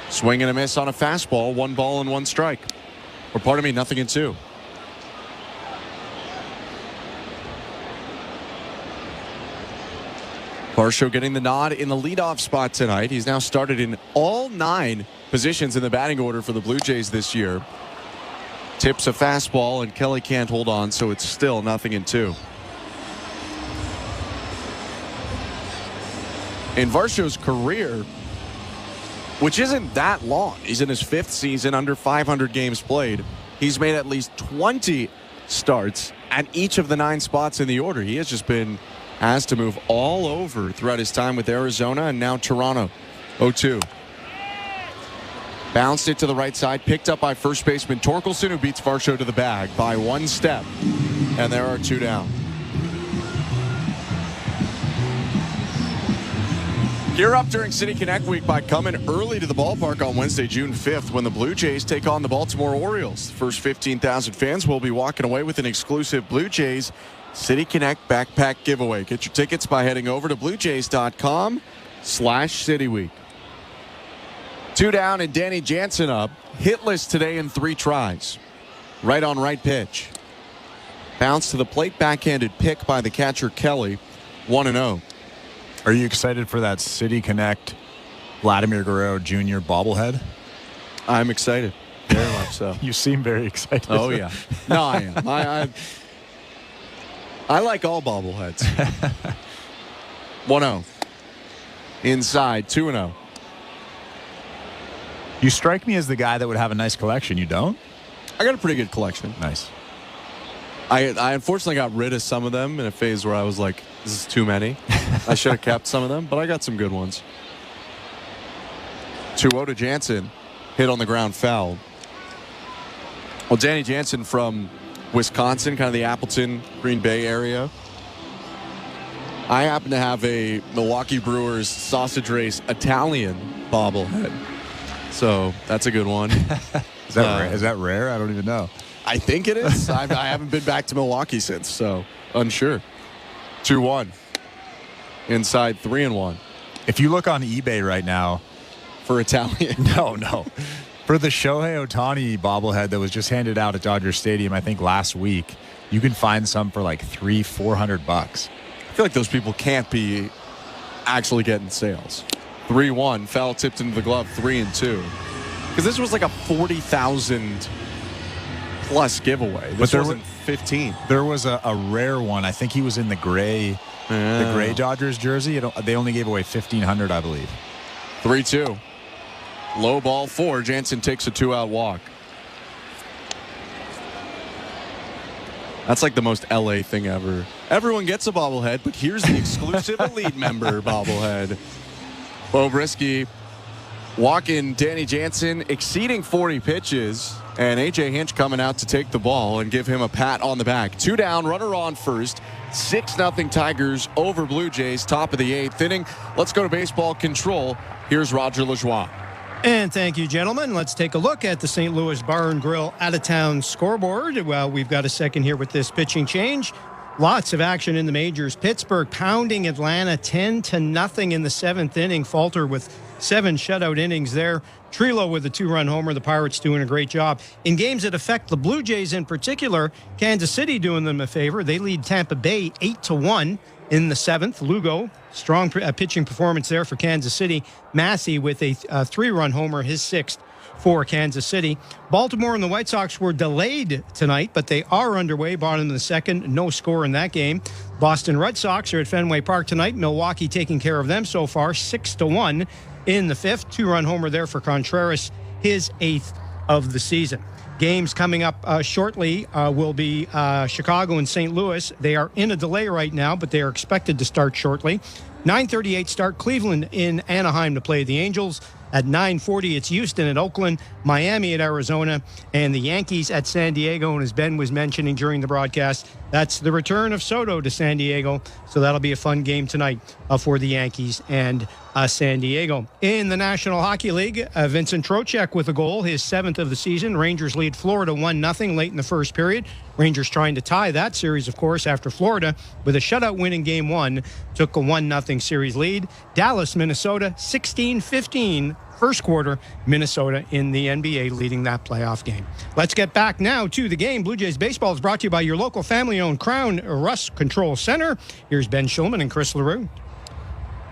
Swing and a miss on a fastball. 1 ball and 1 strike. Or pardon me, 0-2. Varsho getting the nod in the leadoff spot tonight. He's now started in all 9 positions in the batting order for the Blue Jays this year. Tips a fastball, and Kelly can't hold on, so it's still 0-2. In Varsho's career, which isn't that long. He's in his 5th season, under 500 games played. He's made at least 20 starts at each of the 9 spots in the order. He has just been asked to move all over throughout his time with Arizona and now Toronto. 0-2. Bounced it to the right side, picked up by first baseman Torkelson, who beats Varsho to the bag by 1 step. And there are 2 down. Gear up during City Connect Week by coming early to the ballpark on Wednesday, June 5th, when the Blue Jays take on the Baltimore Orioles. The first 15,000 fans will be walking away with an exclusive Blue Jays City Connect backpack giveaway. Get your tickets by heading over to bluejays.com/cityweek. 2 down and Danny Jansen up. Hitless today in 3 tries. Right on right pitch. Bounce to the plate, backhanded pick by the catcher Kelly. 1-0. Are you excited for that City Connect Vladimir Guerrero Jr. bobblehead? I'm excited. Very much so. You seem very excited. Oh, yeah. No, I am. I like all bobbleheads. 1-0. Inside, 2-0. You strike me as the guy that would have a nice collection. You don't? I got a pretty good collection. Nice. I unfortunately got rid of some of them in a phase where I was like, this is too many. I should have kept some of them, but I got some good ones. 2-0 to Jansen. Hit on the ground, foul. Well, Danny Jansen from Wisconsin, kind of the Appleton, Green Bay area. I happen to have a Milwaukee Brewers sausage race Italian bobblehead. So that's a good one. Is that rare? I don't even know. I think it is. I haven't been back to Milwaukee since, so unsure. 2-1. Inside, 3-1. If you look on eBay right now. For Italian? No. For the Shohei Ohtani bobblehead that was just handed out at Dodger Stadium, I think last week, you can find some for like $300-400. I feel like those people can't be actually getting sales. 3-1, foul tipped into the glove, 3-2. Because this was like a 40,000 plus giveaway. This wasn't 15. There was a rare one. I think he was in the gray Dodgers jersey. They only gave away 1,500, I believe. 3-2. Low ball 4. Jansen takes a 2-out walk. That's like the most LA thing ever. Everyone gets a bobblehead, but here's the exclusive elite member bobblehead. Bo Brisky walking Danny Jansen, exceeding 40 pitches, and A.J. Hinch coming out to take the ball and give him a pat on the back. 2 down, runner on first. 6-0 Tigers over Blue Jays, top of the 8th inning. Let's go to baseball control. Here's Roger Lajoie. And thank you, gentlemen. Let's take a look at the St. Louis Bar and Grill out-of-town scoreboard. Well, we've got a second here with this pitching change. Lots of action in the majors. Pittsburgh pounding Atlanta 10-0 in the 7th inning. Falter with 7 shutout innings there. Trillo with a 2-run homer. The Pirates doing a great job. In games that affect the Blue Jays in particular, Kansas City doing them a favor. They lead Tampa Bay 8-1 in the 7th. Lugo, strong pitching performance there for Kansas City. Massey with a 3-run homer, his 6th for Kansas City. Baltimore and the White Sox were delayed tonight, but they are underway. Bottom of the 2nd, no score in that game. Boston Red Sox are at Fenway Park tonight. Milwaukee taking care of them so far, 6-1 in the 5th. 2-run homer there for Contreras, his 8th of the season. Games coming up shortly will be Chicago and St. Louis. They are in a delay right now, but they are expected to start shortly. 9:38 start, Cleveland in Anaheim to play the Angels. At 9:40, it's Houston at Oakland, Miami at Arizona, and the Yankees at San Diego. And as Ben was mentioning during the broadcast, that's the return of Soto to San Diego. So that'll be a fun game tonight for the Yankees and San Diego. In the National Hockey League, Vincent Trocheck with a goal, his 7th of the season. Rangers lead Florida 1-0 late in the first period. Rangers trying to tie that series, of course, after Florida, with a shutout win in Game 1, took a 1-0 series lead. Dallas, Minnesota, 16-15. First quarter, Minnesota in the NBA leading that playoff game. Let's get back now to the game. Blue Jays baseball is brought to you by your local family-owned Crown Rust Control Center. Here's Ben Shulman and Chris LaRue.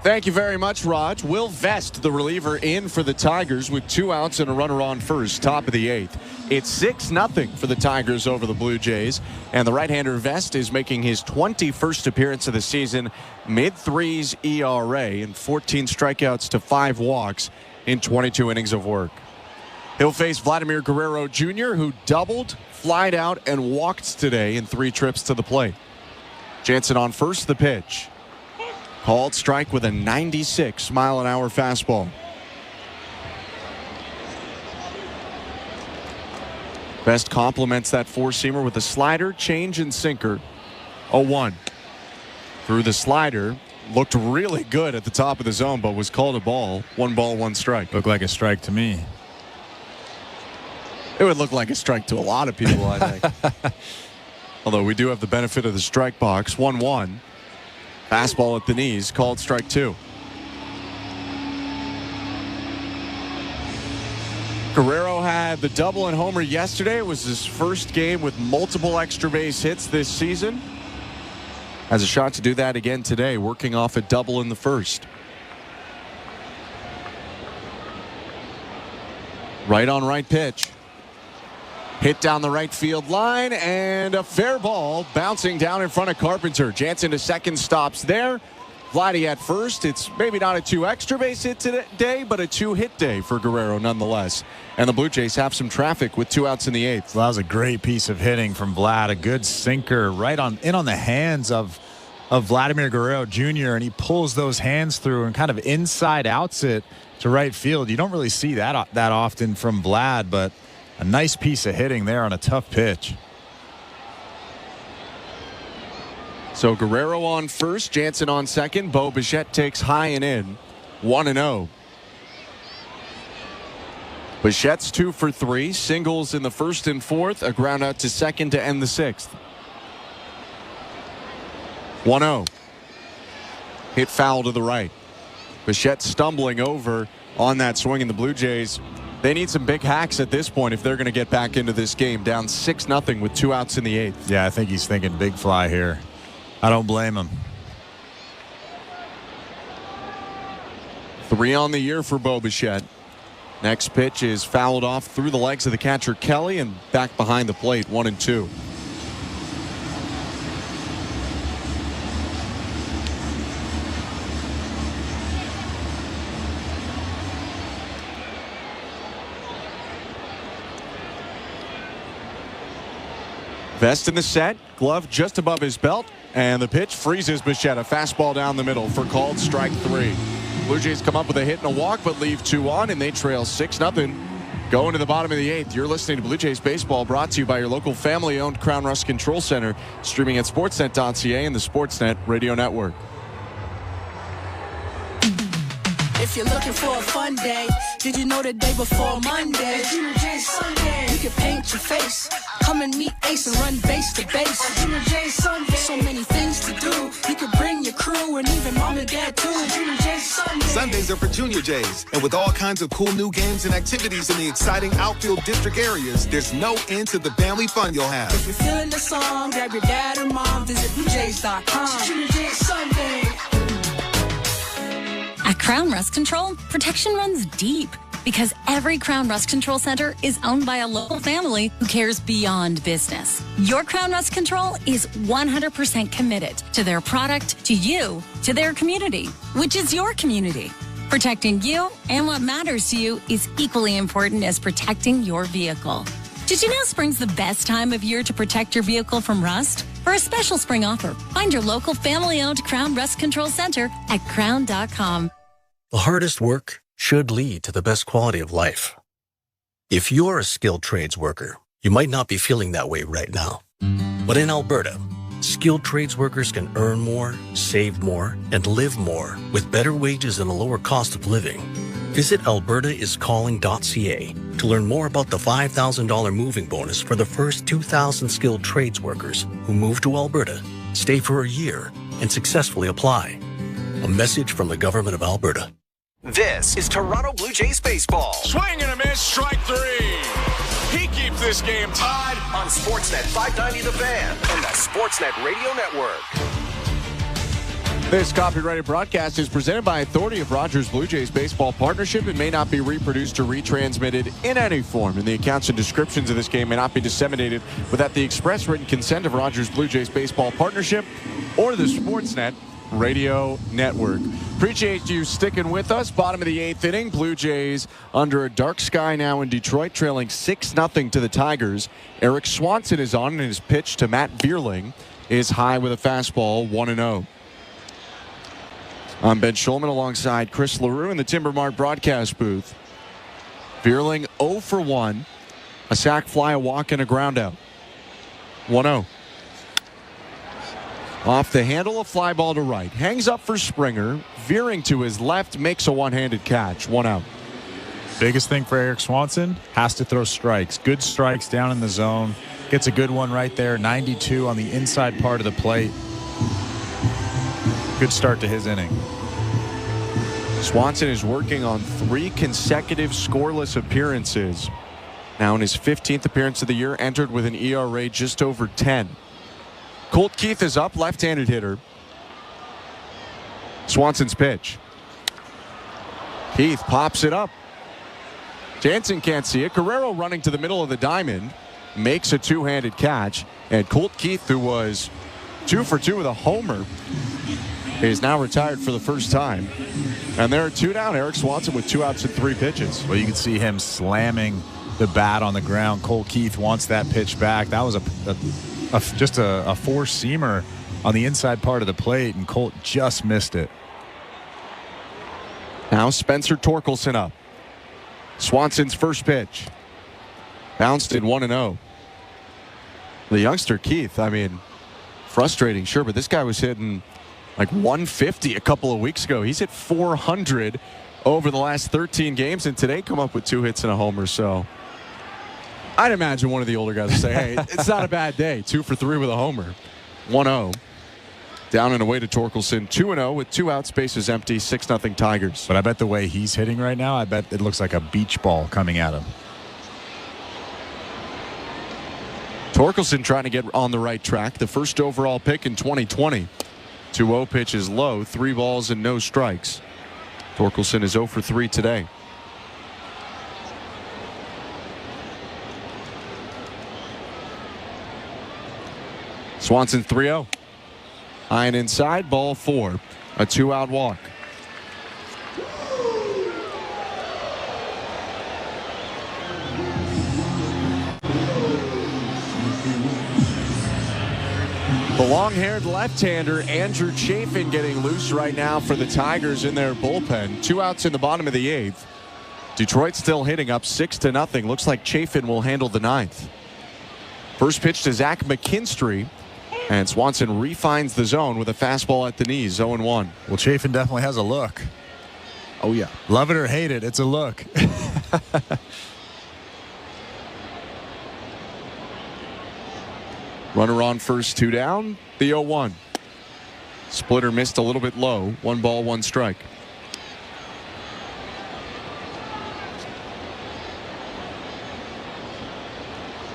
Thank you very much, Raj. Will Vest, the reliever, in for the Tigers with 2 outs and a runner on first, top of the 8th. It's 6-0 for the Tigers over the Blue Jays, and the right-hander Vest is making his 21st appearance of the season, mid-3s ERA and 14 strikeouts to 5 walks. in 22 innings of work. He'll face Vladimir Guerrero Jr., who doubled, flied out, and walked today in 3 trips to the plate. Jansen on first, the pitch. Called strike with a 96-mile-an-hour fastball. Best complements that four-seamer with a slider, change, and sinker. 0-1. Through the slider. Looked really good at the top of the zone, but was called a ball. 1 ball, 1 strike. Looked like a strike to me. It would look like a strike to a lot of people, I think. Although we do have the benefit of the strike box. 1-1. Fastball at the knees, called strike 2. Guerrero had the double and homer yesterday. It was his first game with multiple extra base hits this season. Has a shot to do that again today, working off a double in the first. Right on right pitch. Hit down the right field line, and a fair ball bouncing down in front of Carpenter. Jansen to second, stops there. Vladdy at first. It's maybe not a 2 extra base hit today, but a 2-hit day for Guerrero nonetheless. And the Blue Jays have some traffic with 2 outs in the 8th. Well, that was a great piece of hitting from Vlad. A good sinker right on the hands of Vladimir Guerrero Jr. And he pulls those hands through and kind of inside outs it to right field. You don't really see that often from Vlad, but a nice piece of hitting there on a tough pitch. So Guerrero on first, Jansen on second. Bo Bichette takes high and in. 1-0. Bichette's 2 for 3. Singles in the first and fourth. A ground out to second to end the 6th. 1-0. Hit foul to the right. Bichette stumbling over on that swing, and the Blue Jays, they need some big hacks at this point if they're going to get back into this game. Down 6-0 with 2 outs in the 8th. Yeah, I think he's thinking big fly here. I don't blame him. 3 on the year for Bo Bichette. Next pitch is fouled off through the legs of the catcher Kelly and back behind the plate. 1-2. Vest in the set, glove just above his belt, and the pitch freezes Bichette. A fastball down the middle for called strike 3. Blue Jays come up with a hit and a walk, but leave 2 on, and they trail 6-0. Going to the bottom of the 8th. You're listening to Blue Jays Baseball, brought to you by your local family-owned Crown Rust Control Center, streaming at sportsnet.ca and the Sportsnet Radio Network. If you're looking for a fun day, did you know the day before Monday? Junior J Sunday. You can paint your face, come and meet Ace and run base to base. Junior J Sunday. So many things to do. You can bring your crew and even mom and dad too. Junior J Sunday. Sundays are for Junior Jays, and with all kinds of cool new games and activities in the exciting outfield district areas, there's no end to the family fun you'll have. If you're feeling the song, grab your dad or mom, visit BlueJays.com. Junior J Sunday. At Crown Rust Control, protection runs deep because every Crown Rust Control Center is owned by a local family who cares beyond business. Your Crown Rust Control is 100% committed to their product, to you, to their community, which is your community. Protecting you and what matters to you is equally important as protecting your vehicle. Did you know spring's the best time of year to protect your vehicle from rust? For a special spring offer, find your local family-owned Crown Rust Control Center at crown.com. The hardest work should lead to the best quality of life. If you're a skilled trades worker, you might not be feeling that way right now. But in Alberta, skilled trades workers can earn more, save more, and live more with better wages and a lower cost of living. Visit albertaiscalling.ca to learn more about the $5,000 moving bonus for the first 2,000 skilled trades workers who move to Alberta, stay for a year, and successfully apply. A message from the Government of Alberta. This is Toronto Blue Jays baseball. Swing and a miss, strike 3. He keeps this game tied On Sportsnet 590 The Fan and the Sportsnet Radio Network. This copyrighted broadcast is presented by authority of Rogers Blue Jays Baseball Partnership and may not be reproduced or retransmitted in any form. And the accounts and descriptions of this game may not be disseminated without the express written consent of Rogers Blue Jays Baseball Partnership or the Sportsnet Radio Network. Appreciate you sticking with us. Bottom of the 8th inning. Blue Jays under a dark sky now in Detroit, trailing 6-0 to the Tigers. Eric Swanson is on, and his pitch to Matt Vierling is high with a fastball, 1-0. I'm Ben Schulman alongside Chris LaRue in the Timber Mart broadcast booth. Vierling 0 for 1. A sac fly, a walk, and a ground out. 1-0. Off the handle, a fly ball to right. Hangs up for Springer. Veering to his left, makes a one-handed catch. 1 out. Biggest thing for Eric Swanson, has to throw strikes. Good strikes down in the zone. Gets a good one right there. 92 on the inside part of the plate. Good start to his inning. Swanson is working on 3 consecutive scoreless appearances. Now in his 15th appearance of the year, entered with an ERA just over 10. Colt Keith is up, left-handed hitter. Swanson's pitch. Keith pops it up. Jansen can't see it. Guerrero running to the middle of the diamond makes a two-handed catch. And Colt Keith, who was 2 for 2 with a homer, is now retired for the first time. And there are 2 down. Eric Swanson with 2 outs and 3 pitches. Well, you can see him slamming the bat on the ground. Colt Keith wants that pitch back. That was just a four-seamer on the inside part of the plate, and Colt just missed it. Now Spencer Torkelson up. Swanson's first pitch. Bounced in 1-0. The youngster Keith, I mean, frustrating, sure, but this guy was hitting like 150 a couple of weeks ago. He's hit 400 over the last 13 games, and today come up with 2 hits and a homer, so I'd imagine one of the older guys would say, hey, it's not a bad day. 2 for 3 with a homer. 1-0. Down and away to Torkelson. 2-0 with 2 outs, bases empty, 6-0 Tigers. But I bet the way he's hitting right now, I bet it looks like a beach ball coming at him. Torkelson trying to get on the right track. The first overall pick in 2020. 2-0 pitch is low. 3 balls and no strikes. Torkelson is 0 for 3 today. Swanson 3-0. High and inside, ball 4. A 2-out walk. The long-haired left-hander Andrew Chafin getting loose right now for the Tigers in their bullpen. 2 outs in the bottom of the 8th. Detroit still hitting up 6-0. Looks like Chafin will handle the 9th. First pitch to Zach McKinstry. And Swanson refines the zone with a fastball at the knees, 0-1. Well, Chafin definitely has a look. Oh, yeah. Love it or hate it, it's a look. Runner on first, 2 down. The 0-1. Splitter missed a little bit low. 1 ball, 1 strike.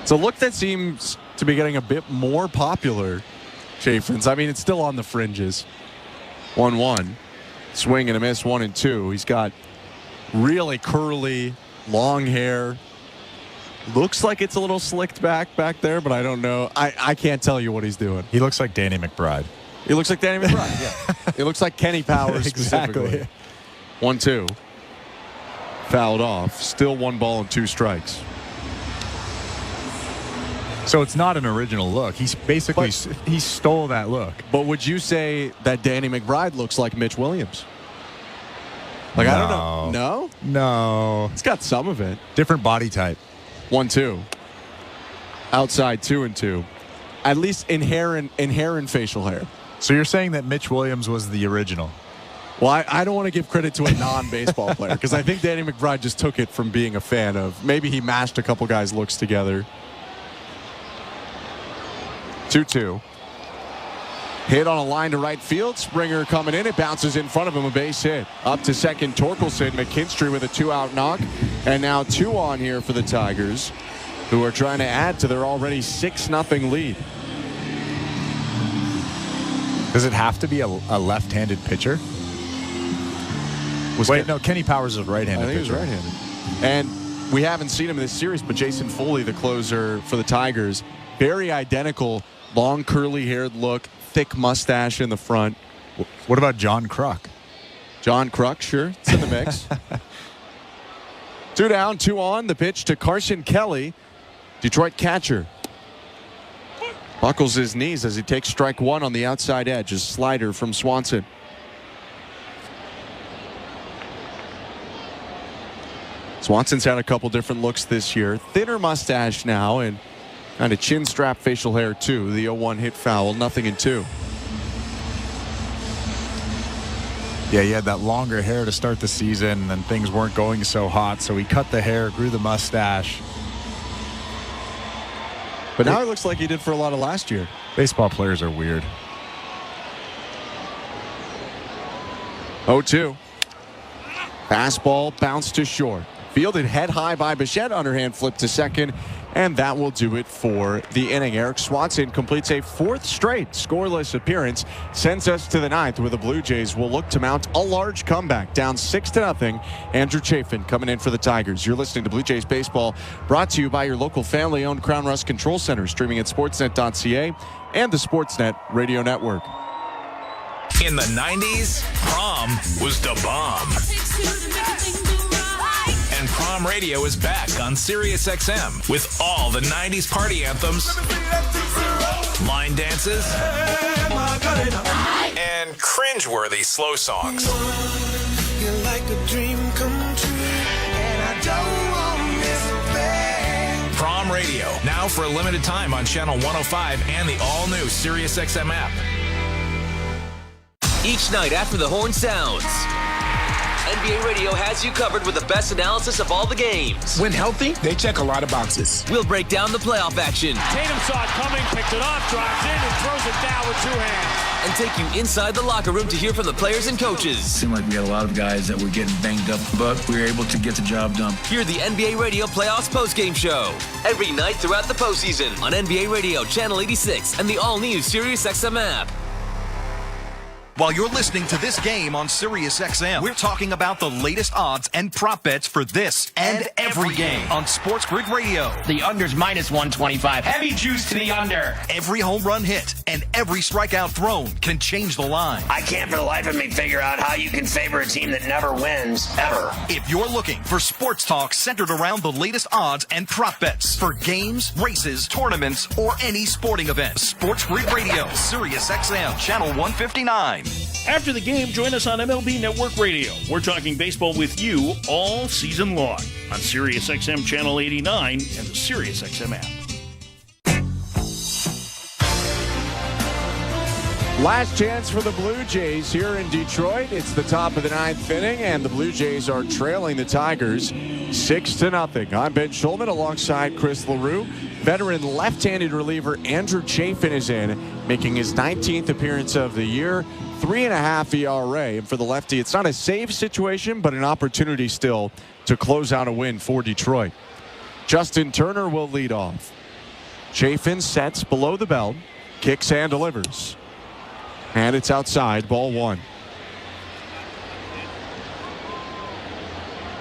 It's a look that seems to be getting a bit more popular, Chafin's. I mean, it's still on the fringes. 1-1. Swing and a miss, 1-2. He's got really curly, long hair. Looks like it's a little slicked back there, but I don't know. I can't tell you what he's doing. He looks like Danny McBride. He looks like Danny McBride, yeah. He looks like Kenny Powers specifically. 1-2. Fouled off. Still 1 ball and 2 strikes. So it's not an original look. He's basically, he stole that look. But would you say that Danny McBride looks like Mitch Williams? Like, no. I don't know. No? No. It's got some of it. Different body type. 1-2. Outside 2-2. At least in hair and facial hair. So you're saying that Mitch Williams was the original? Well, I don't want to give credit to a non-baseball player because I think Danny McBride just took it from being a fan of. Maybe he mashed a couple guys' looks together. 2-2. Hit on a line to right field. Springer coming in. It bounces in front of him. A base hit. Up to second, Torkelson. McKinstry with a 2-out knock. And now 2 on here for the Tigers, who are trying to add to their already 6-0 lead. Does it have to be a left-handed pitcher? Wait, no, Kenny Powers is right-handed pitcher. I think he was right-handed. And we haven't seen him in this series, but Jason Foley, the closer for the Tigers, very identical. Long curly haired look, thick mustache in the front. What about John Kruk? John Kruk, sure. It's in the mix. 2 down, 2 on. The pitch to Carson Kelly, Detroit catcher. Buckles his knees as he takes strike 1 on the outside edge. A slider from Swanson. Swanson's had a couple different looks this year. Thinner mustache now and kind of chin strap facial hair too. The 0-1 hit foul, 0-2. Yeah, he had that longer hair to start the season, and things weren't going so hot, so he cut the hair, grew the mustache. But now it looks like he did for a lot of last year. Baseball players are weird. 0-2. Fastball bounced to short. Fielded head high by Bichette. Underhand flip to second. And that will do it for the inning. Eric Swanson completes a 4th straight scoreless appearance. Sends us to the 9th where the Blue Jays will look to mount a large comeback. Down 6-0. Andrew Chafin coming in for the Tigers. You're listening to Blue Jays Baseball, brought to you by your local family-owned Crown Rust Control Center. Streaming at sportsnet.ca and the Sportsnet Radio Network. In the 90s, prom was the bomb. And Prom Radio is back on Sirius XM with all the 90s party anthems, line dances, and cringeworthy slow songs. You're like a dream come true, and I don't want this thing. Prom Radio, now for a limited time on Channel 105 and the all-new Sirius XM app. Each night after the horn sounds, NBA Radio has you covered with the best analysis of all the games. When healthy, they check a lot of boxes. We'll break down the playoff action. Tatum saw it coming, picked it off, drives in, and throws it down with 2 hands. And take you inside the locker room to hear from the players and coaches. It seemed like we had a lot of guys that were getting banged up, but we were able to get the job done. Hear the NBA Radio Playoffs postgame show every night throughout the postseason on NBA Radio Channel 86 and the all-new Sirius XM app. While you're listening to this game on Sirius XM, we're talking about the latest odds and prop bets for this and every game on Sports Grid Radio. The under's minus 125. Heavy juice to the under. Every home run hit and every strikeout thrown can change the line. I can't for the life of me figure out how you can favor a team that never wins, ever. If you're looking for sports talk centered around the latest odds and prop bets for games, races, tournaments, or any sporting event, Sports Grid Radio, Sirius XM, Channel 159. After the game, join us on MLB Network Radio. We're talking baseball with you all season long on Sirius XM Channel 89 and the Sirius XM app. Last chance for the Blue Jays here in Detroit. It's the top of the 9th inning, and the Blue Jays are trailing the Tigers 6-0. I'm Ben Schulman alongside Chris LaRue. Veteran left-handed reliever Andrew Chafin is in, making his 19th appearance of the year. 3.5 ERA. And for the lefty, it's not a save situation, but an opportunity still to close out a win for Detroit. Justin Turner will lead off. Chafin sets below the belt, kicks and delivers. And it's outside, ball 1.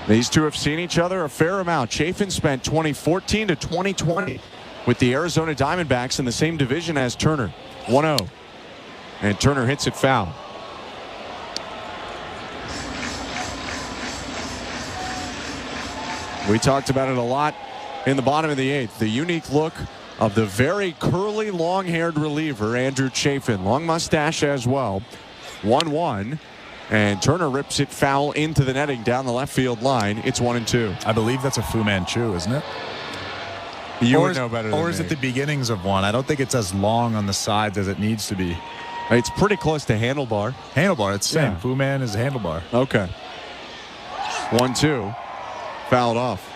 These two have seen each other a fair amount. Chafin spent 2014 to 2020 with the Arizona Diamondbacks in the same division as Turner. 1-0. And Turner hits it foul. We talked about it a lot in the bottom of the 8th. The unique look of the very curly, long-haired reliever, Andrew Chafin. Long mustache as well. 1-1. And Turner rips it foul into the netting down the left field line. It's 1-2. I believe that's a Fu Manchu, isn't it? You would know better than me. Or is it the beginnings of one? I don't think it's as long on the sides as it needs to be. It's pretty close to handlebar. Handlebar, it's the same. Yeah. Fu Man is a handlebar. Okay. 1-2. Fouled off.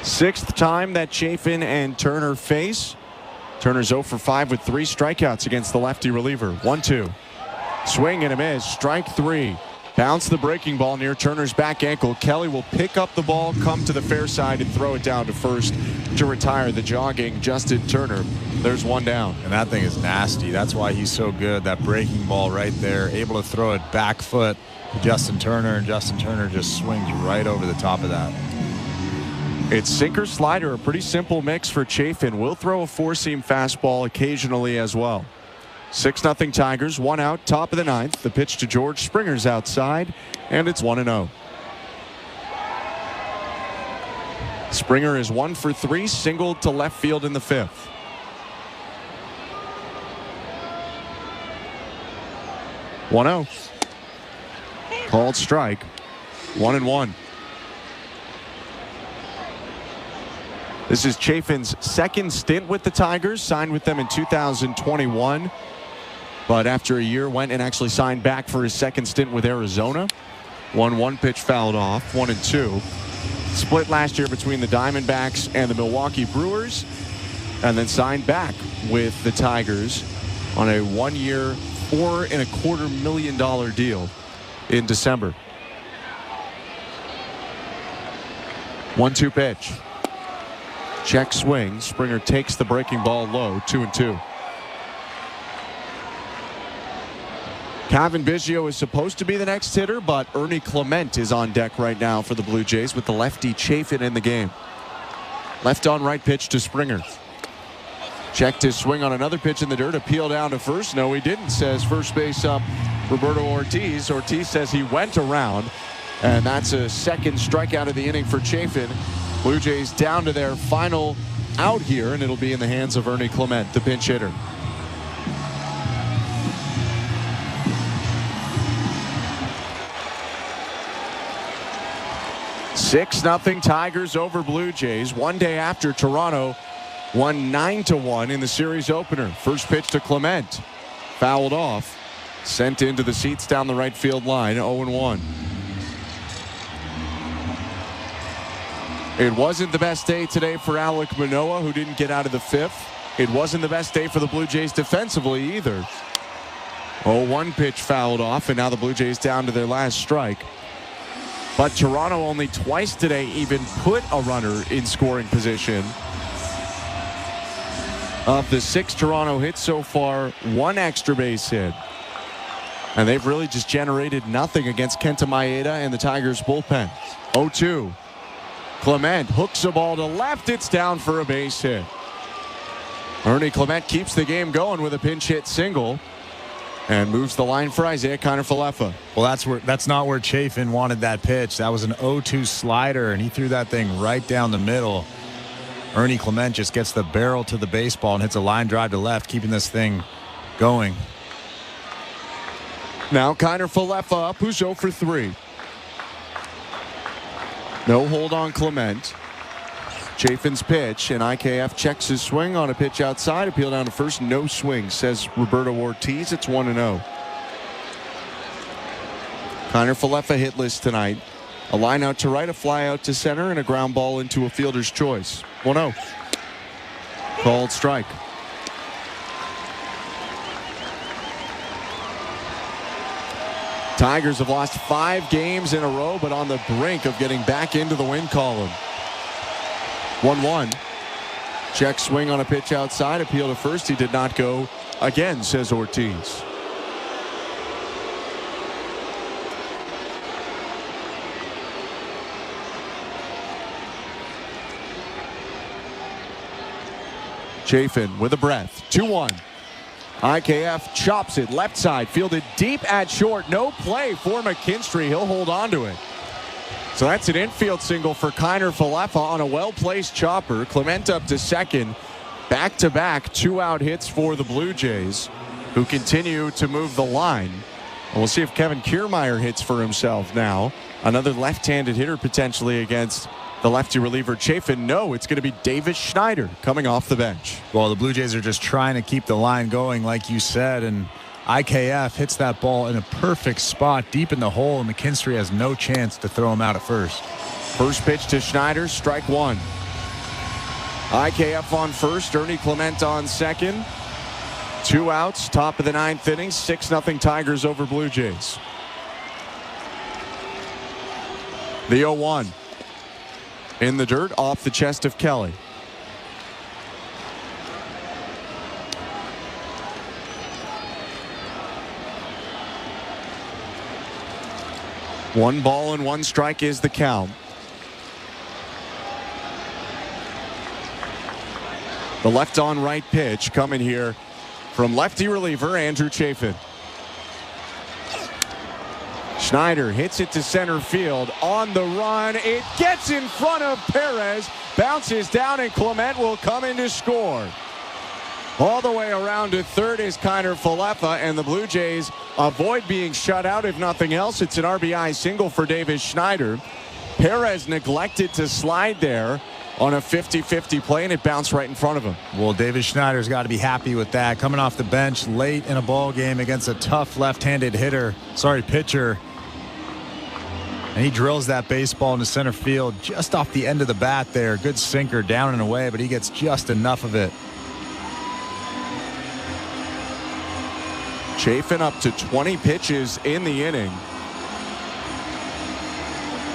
Sixth time that Chafin and Turner face. Turner's 0 for 5 with 3 strikeouts against the lefty reliever. 1-2. Swing and a miss. Strike 3. Bounce the breaking ball near Turner's back ankle. Kelly will pick up the ball, come to the fair side, and throw it down to first to retire the jogging Justin Turner. There's 1 down. And that thing is nasty. That's why he's so good. That breaking ball right there, able to throw it back foot to Justin Turner, and Justin Turner just swings right over the top of that. It's sinker slider, a pretty simple mix for Chafin. Will throw a four-seam fastball occasionally as well. 6-0 Tigers, 1 out, top of the 9th. The pitch to George Springer's outside, and it's 1-0. Springer is 1 for 3, singled to left field in the 5th. One-0. Called strike. 1-1. This is Chafin's second stint with the Tigers, signed with them in 2021. But after a year, went and actually signed back for his second stint with Arizona. 1-1 pitch fouled off, 1-2. Split last year between the Diamondbacks and the Milwaukee Brewers. And then signed back with the Tigers on a 1-year, $4.25 million deal in December. 1-2 pitch. Check swing. Springer takes the breaking ball low. 2-2. Kevin Biggio is supposed to be the next hitter, but Ernie Clement is on deck right now for the Blue Jays with the lefty Chafin in the game. Left on right pitch to Springer. Checked his swing on another pitch in the dirt. Appeal down to first. No, he didn't, says first base up Roberto Ortiz. Ortiz says he went around, and that's a second strikeout of the inning for Chafin. Blue Jays down to their final out here, and it'll be in the hands of Ernie Clement, the pinch hitter. Six 0 Tigers over Blue Jays. One day after Toronto won 9-1 in the series opener. First pitch to Clement. Fouled off. Sent into the seats down the right field line. 0-1. It wasn't the best day today for Alek Manoah, who didn't get out of the 5th. It wasn't the best day for the Blue Jays defensively either. 0-1 pitch fouled off, and now the Blue Jays down to their last strike. But Toronto only twice today even put a runner in scoring position. Of the 6 Toronto hits so far, 1 extra base hit. And they've really just generated nothing against Kenta Maeda and the Tigers bullpen. 0-2. Clement hooks a ball to left. It's down for a base hit. Ernie Clement keeps the game going with a pinch hit single and moves the line for Isaiah Kiner-Falefa. Well, that's not where Chafin wanted that pitch. That was an 0-2 slider, and he threw that thing right down the middle. Ernie Clement just gets the barrel to the baseball and hits a line drive to left, keeping this thing going. Now Kiner-Falefa up, who's 0 for 3. No hold on Clement. Chafin's pitch, and IKF checks his swing on a pitch outside. Appeal down to first. No swing, says Roberto Ortiz. It's 1-0. Kiner-Falefa hitless tonight. A line out to right, a fly out to center, and a ground ball into a fielder's choice. 1-0. Called strike. Tigers have lost 5 games in a row, but on the brink of getting back into the win column. 1-1. Check swing on a pitch outside. Appeal to first. He did not go again, says Ortiz. Chafin with a breath. 2-1. IKF chops it left side, fielded deep at short. No play for McKinstry. He'll hold on to it. So that's an infield single for Kiner-Falefa on a well-placed chopper. Clement up to second. Back-to-back 2-out hits for the Blue Jays, who continue to move the line. And we'll see if Kevin Kiermaier hits for himself now. Another left-handed hitter potentially against the lefty reliever Chafin. No, it's going to be Davis Schneider coming off the bench. Well, the Blue Jays are just trying to keep the line going, like you said, and IKF hits that ball in a perfect spot deep in the hole, and McKinstry has no chance to throw him out at first. First pitch to Schneider, strike 1. IKF on first, Ernie Clement on second. 2 outs, top of the 9th inning, 6-0 Tigers over Blue Jays. The 0-1. In the dirt, off the chest of Kelly. One ball and 1 strike is the count. The left on right pitch coming here from lefty reliever Andrew Chafin. Schneider hits it to center field. On the run, it gets in front of Perez, bounces down, and Clement will come in to score. All the way around to third is Kiner Falefa, and the Blue Jays avoid being shut out. If nothing else, it's an RBI single for Davis Schneider. Perez neglected to slide there on a 50-50 play, and it bounced right in front of him. Well, Davis Schneider's got to be happy with that. Coming off the bench late in a ball game against a tough left-handed pitcher. And he drills that baseball into center field just off the end of the bat there. Good sinker down and away, but he gets just enough of it. Chafin up to 20 pitches in the inning.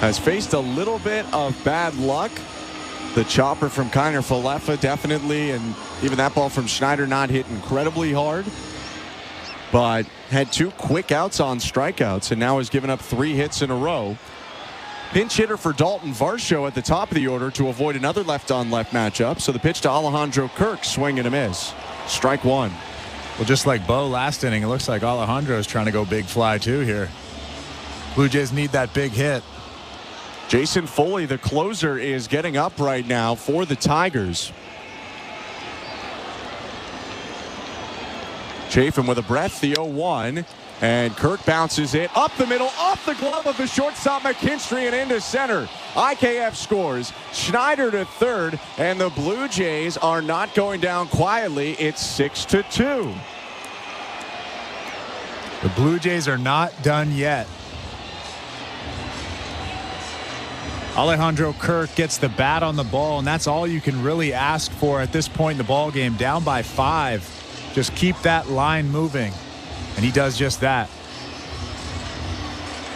Has faced a little bit of bad luck. The chopper from Kiner Falefa definitely, and even that ball from Schneider not hit incredibly hard. But had 2 quick outs on strikeouts and now has given up 3 hits in a row. Pinch hitter for Dalton Varsho at the top of the order to avoid another left-on-left matchup. So the pitch to Alejandro Kirk, swing and a miss. Strike 1. Well, just like Bo last inning, it looks like Alejandro's trying to go big fly too here. Blue Jays need that big hit. Jason Foley, the closer, is getting up right now for the Tigers. Chafin with a breath, the 0-1. And Kirk bounces it up the middle, off the glove of the shortstop McKinstry and into center. IKF scores. Schneider to third, and the Blue Jays are not going down quietly. It's 6-2. The Blue Jays are not done yet. Alejandro Kirk gets the bat on the ball, and that's all you can really ask for at this point in the ball game. Down by 5. Just keep that line moving. And he does just that.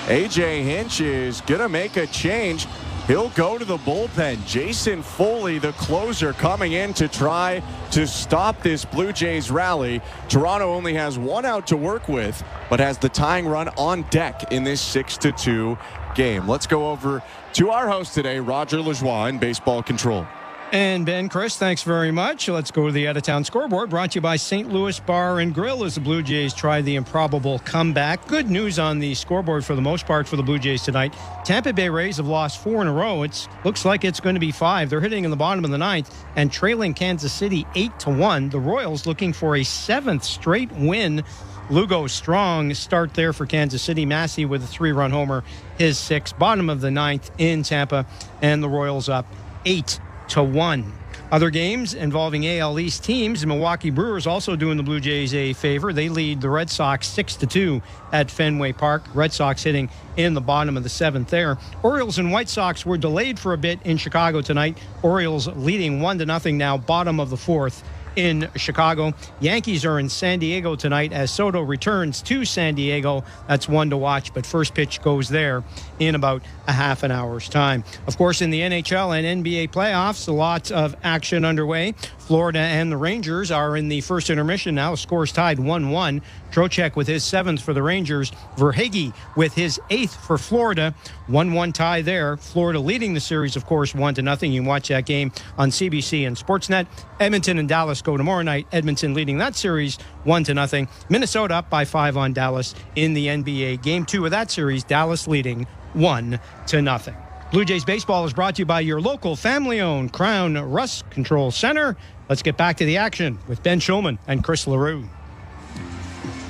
A.J. Hinch is going to make a change. He'll go to the bullpen. Jason Foley, the closer, coming in to try to stop this Blue Jays rally. Toronto only has 1 out to work with, but has the tying run on deck in this 6-2 game. Let's go over to our host today, Roger Lajoie in Baseball Control. And Ben, Chris, thanks very much. Let's go to the out-of-town scoreboard, brought to you by St. Louis Bar and Grill as the Blue Jays try the improbable comeback. Good news on the scoreboard for the most part for the Blue Jays tonight. Tampa Bay Rays have lost 4 in a row. It looks like it's going to be 5. They're hitting in the bottom of the 9th and trailing Kansas City 8-1. The Royals looking for a 7th straight win. Lugo strong start there for Kansas City. Massey with a 3-run homer, his 6th. Bottom of the 9th in Tampa, and the Royals up 8-1. Other games involving AL East teams, the Milwaukee Brewers also doing the Blue Jays a favor. They lead the Red Sox 6-2 at Fenway Park. Red Sox hitting in the bottom of the 7th there. Orioles and White Sox were delayed for a bit in Chicago tonight. Orioles leading 1-0 now, bottom of the 4th in Chicago. Yankees are in San Diego tonight as Soto returns to San Diego. That's one to watch, but first pitch goes there in about a half an hour's time. Of course, in the NHL and NBA playoffs, a lot of action underway. Florida and the Rangers are in the first intermission now. Scores tied 1-1. Trocheck with his 7th for the Rangers. Verhaeghe with his 8th for Florida. 1-1 tie there. Florida leading the series, of course, 1-0. You can watch that game on CBC and Sportsnet. Edmonton and Dallas go tomorrow night. Edmonton leading that series 1-0. Minnesota up by 5 on Dallas in the NBA. Game 2 of that series, Dallas leading 1-0. Blue Jays baseball is brought to you by your local family-owned Crown Rust Control Center. Let's get back to the action with Ben Schulman and Chris LaRue.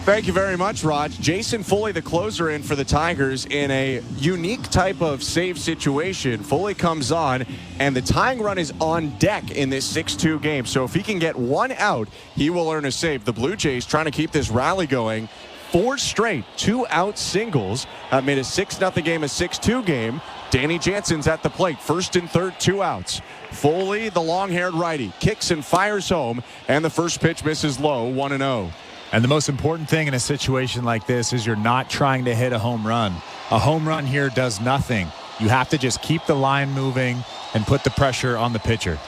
Thank you very much, Raj. Jason Foley, the closer, in for the Tigers in a unique type of save situation. Foley comes on, and the tying run is on deck in this 6-2 game. So if he can get 1 out, he will earn a save. The Blue Jays trying to keep this rally going. 4 straight 2-out singles made a 6-0 game a 6-2 game. Danny Jansen's at the plate. First and third, 2 outs. Foley, the long-haired righty, kicks and fires home, and the first pitch misses low, 1-0. And the most important thing in a situation like this is you're not trying to hit a home run. A home run here does nothing. You have to just keep the line moving and put the pressure on the pitcher.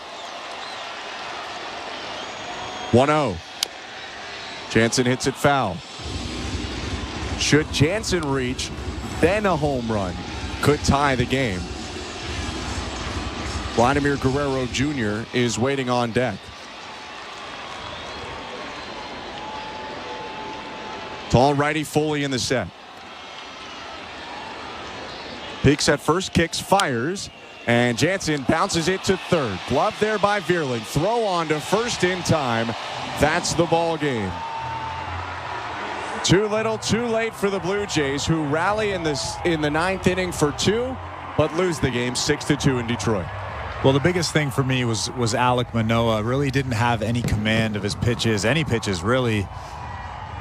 1-0. Jansen hits it foul. Should Jansen reach, then a home run could tie the game. Vladimir Guerrero Jr. is waiting on deck. Tall righty Foley in the set. Peaks at first, kicks, fires, and Jansen bounces it to third. Glove there by Vierling. Throw on to first in time. That's the ball game. Too little, too late for the Blue Jays, who rally in the ninth inning for 2, but lose the game 6-2 in Detroit. Well, the biggest thing for me was Alek Manoah. Really didn't have any command of his pitches, any pitches really.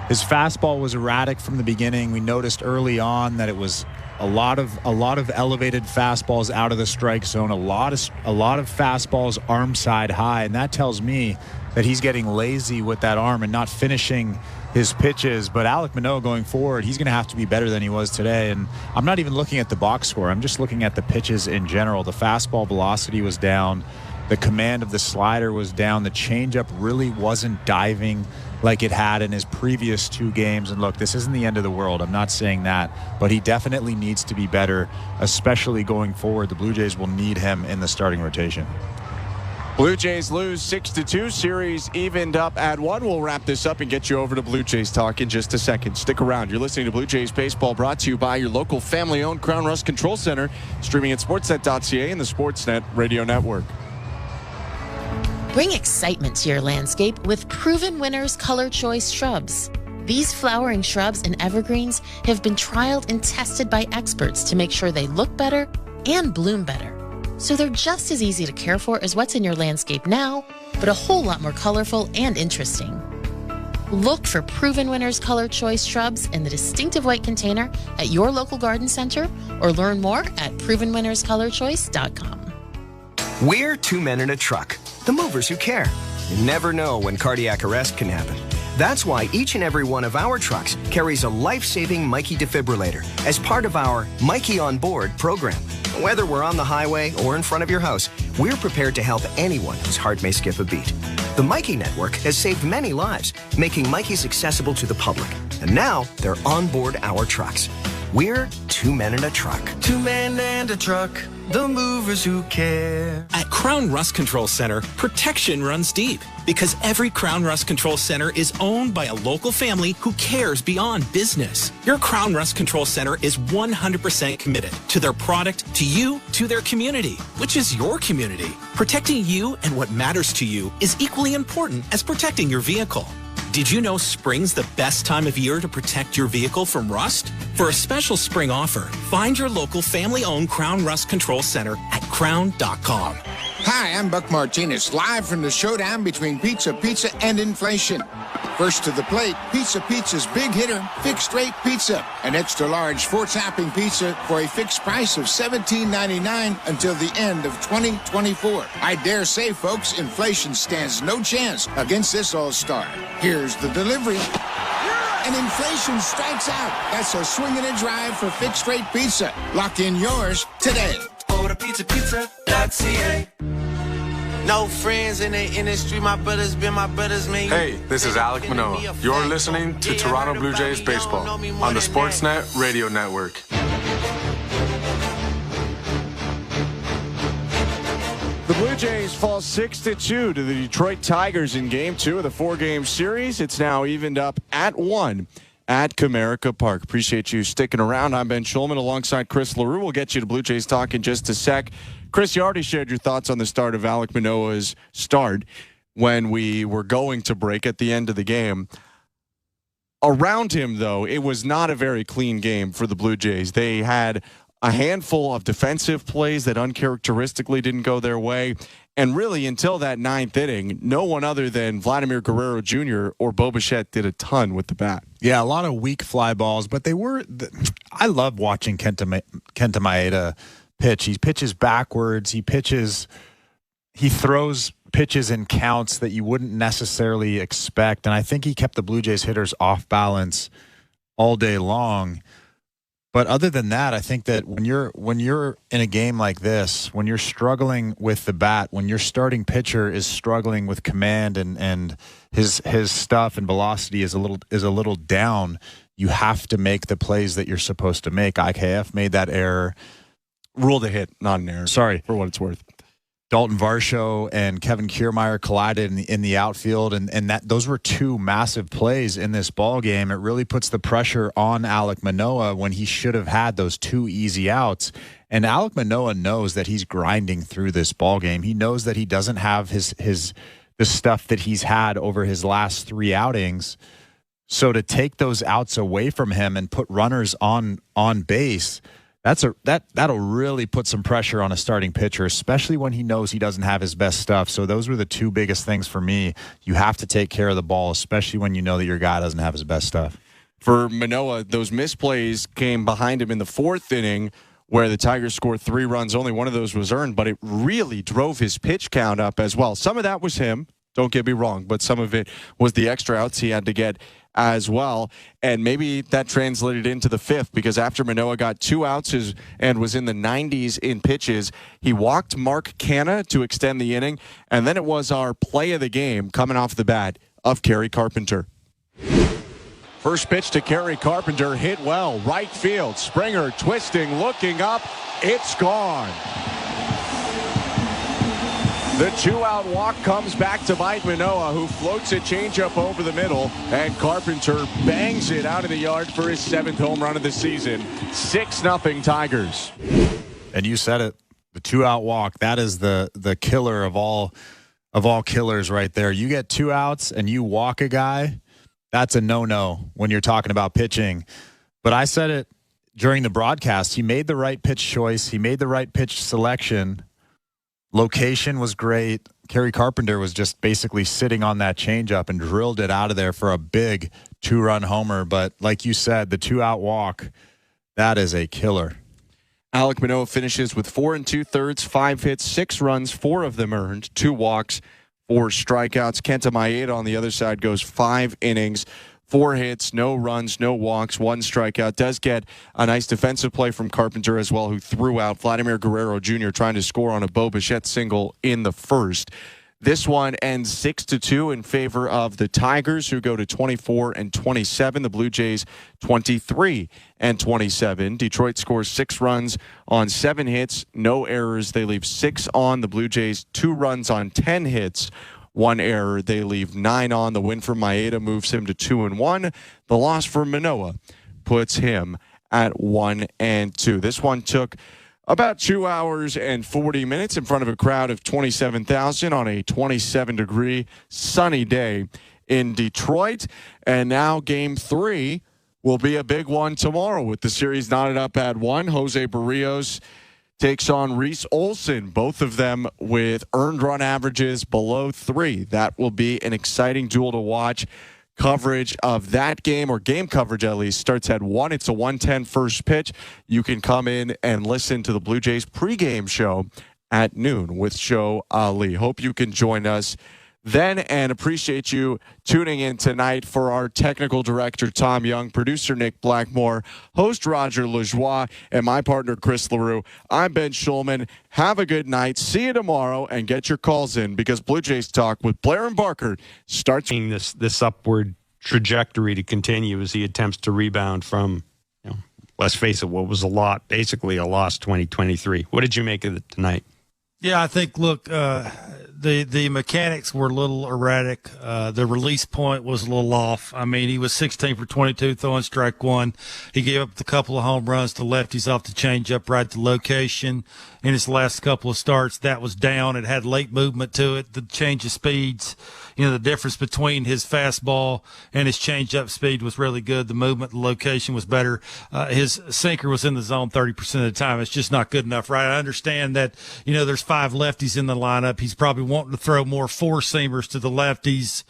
His fastball was erratic from the beginning. We noticed early on that it was a lot of elevated fastballs out of the strike zone, a lot of fastballs arm side high, and that tells me that he's getting lazy with that arm and not finishing his pitches. But Alek Manoah going forward, he's going to have to be better than he was today. And I'm not even looking at the box score. I'm just looking at the pitches in general. The fastball velocity was down. The command of the slider was down. The changeup really wasn't diving like it had in his previous 2 games. And look, this isn't the end of the world. I'm not saying that. But he definitely needs to be better, especially going forward. The Blue Jays will need him in the starting rotation. Blue Jays lose 6-2. Series evened up at 1. We'll wrap this up and get you over to Blue Jays Talk in just a second. Stick around. You're listening to Blue Jays Baseball, brought to you by your local family-owned Crown Rust Control Center, streaming at sportsnet.ca and the Sportsnet Radio Network. Bring excitement to your landscape with Proven Winners Color Choice shrubs. These flowering shrubs and evergreens have been trialed and tested by experts to make sure they look better and bloom better. So they're just as easy to care for as what's in your landscape now, but a whole lot more colorful and interesting. Look for Proven Winners Color Choice shrubs in the distinctive white container at your local garden center, or learn more at provenwinnerscolorchoice.com. We're 2 men in a truck, the movers who care. You never know when cardiac arrest can happen. That's why each and every one of our trucks carries a life-saving Mikey defibrillator as part of our Mikey on Board program. Whether we're on the highway or in front of your house, we're prepared to help anyone whose heart may skip a beat. The Mikey Network has saved many lives, making Mikey's accessible to the public. And now they're on board our trucks. We're 2 men in a truck. 2 men and a truck, the movers who care. At Crown Rust Control Center, protection runs deep because every Crown Rust Control Center is owned by a local family who cares beyond business. Your Crown Rust Control Center is 100% committed to their product, to you, to their community, which is your community. Protecting you and what matters to you is equally important as protecting your vehicle. Did you know spring's the best time of year to protect your vehicle from rust? For a special spring offer, find your local family-owned Crown Rust Control Center at crown.com. Hi, I'm Buck Martinez, live from the showdown between Pizza and inflation. First to the plate, Pizza's big hitter, fixed rate pizza. An extra large 4-topping pizza for a fixed price of $17.99 until the end of 2024. I dare say, folks, inflation stands no chance against this all-star. Here's the delivery. And inflation strikes out. That's a swing and a drive for fixed rate pizza. Lock in yours today. Order pizza.ca. No friends in the industry, my brothers been my brothers, man. Hey, this is Alek Manoah. You're listening to Toronto Blue Jays Baseball on the Sportsnet Radio Network. The Blue Jays fall 6-2 to the Detroit Tigers in Game 2 of the 4-game series. It's now evened up at 1 at Comerica Park. Appreciate you sticking around. I'm Ben Schulman alongside Chris LaRue. We'll get you to Blue Jays Talk in just a sec. Chris, you already shared your thoughts on the start of Alek Manoah's start when we were going to break at the end of the game. Around him, though, it was not a very clean game for the Blue Jays. They had a handful of defensive plays that uncharacteristically didn't go their way. And really, until that 9th inning, no one other than Vladimir Guerrero Jr. or Bo Bichette did a ton with the bat. Yeah, a lot of weak fly balls, but they were I love watching Kenta Maeda pitch. He pitches backwards. He throws pitches in counts that you wouldn't necessarily expect. And I think he kept the Blue Jays hitters off balance all day long. But other than that, I think that when you're in a game like this, when you're struggling with the bat, when your starting pitcher is struggling with command and his stuff and velocity is a little down, you have to make the plays that you're supposed to make. IKF made that error. Ruled a hit, not an error. Sorry. For what it's worth. Dalton Varsho and Kevin Kiermaier collided in the outfield, and that those were two massive plays in this ball game. It really puts the pressure on Alek Manoah when he should have had those two easy outs. And Alek Manoah knows that he's grinding through this ball game. He knows that he doesn't have the stuff that he's had over his last 3 outings. So to take those outs away from him and put runners on base, that'll really put some pressure on a starting pitcher, especially when he knows he doesn't have his best stuff. So those were the two biggest things for me. You have to take care of the ball, especially when you know that your guy doesn't have his best stuff. For Manoah, those misplays came behind him in the 4th inning, where the Tigers scored 3 runs. Only one of those was earned, but it really drove his pitch count up as well. Some of that was him, don't get me wrong, but some of it was the extra outs he had to get as well. And maybe that translated into the 5th, because after Manoah got 2 outs and was in the 90s in pitches, he walked Mark Canha to extend the inning. And then it was our play of the game coming off the bat of Kerry Carpenter. First pitch to Kerry Carpenter, hit well, right field. Springer twisting, looking up, it's gone. The 2-out walk comes back to bite Manoah, who floats a changeup over the middle, and Carpenter bangs it out of the yard for his 7th home run of the season. 6-0 Tigers. And you said it, the 2-out walk, that is the killer of all killers right there. You get 2 outs and you walk a guy, that's a no-no when you're talking about pitching. But I said it during the broadcast. He made the right pitch choice. He made the right pitch selection. Location was great. Kerry Carpenter was just basically sitting on that changeup and drilled it out of there for a big 2-run homer. But like you said, the 2-out walk, that is a killer. Alek Manoah finishes with 4 2/3, 5 hits, 6 runs, 4 of them earned, 2 walks, 4 strikeouts. Kenta Maeda on the other side goes 5 innings, 4 hits, no runs, no walks, 1 strikeout. Does get a nice defensive play from Carpenter as well, who threw out Vladimir Guerrero Jr. trying to score on a Bo Bichette single in the 1st. This one ends 6-2 in favor of the Tigers, who go to 24-27. The Blue Jays 23-27. Detroit scores 6 runs on 7 hits, no errors. They leave 6 on. The Blue Jays 2 runs on 10 hits, 1 error. They leave 9 on. The win for Maeda moves him to 2-1. The loss for Manoah puts him at 1-2. This one took about 2 hours and 40 minutes in front of a crowd of 27,000 on a 27-degree sunny day in Detroit. And now Game 3 will be a big one tomorrow with the series knotted up at 1. Jose Barrios takes on Reese Olson, both of them with earned run averages below 3. That will be an exciting duel to watch. Coverage of that game, or game coverage at least, starts at 1. It's a 1:10 first pitch. You can come in and listen to the Blue Jays pregame show at noon with Show Ali. Hope you can join us then, and appreciate you tuning in tonight. For our technical director, Tom Young, producer Nick Blackmore, host Roger Lajoie, and my partner, Chris LaRue, I'm Ben Schulman. Have a good night. See you tomorrow, and get your calls in, because Blue Jays Talk with Blair and Barker starts. This upward trajectory to continue as he attempts to rebound from, let's face it, what was basically a lost 2023. What did you make of it tonight? Yeah, I think, look, the mechanics were a little erratic. The release point was a little off. I mean, he was 16 for 22 throwing strike 1. He gave up a couple of home runs to lefties off the changeup right to location. In his last couple of starts, that was down. It had late movement to it, the change of speeds. The difference between his fastball and his changeup speed was really good. The movement, the location was better. His sinker was in the zone 30% of the time. It's just not good enough, right? I understand that, there's 5 lefties in the lineup. He's probably wanting to throw more 4-seamers to the lefties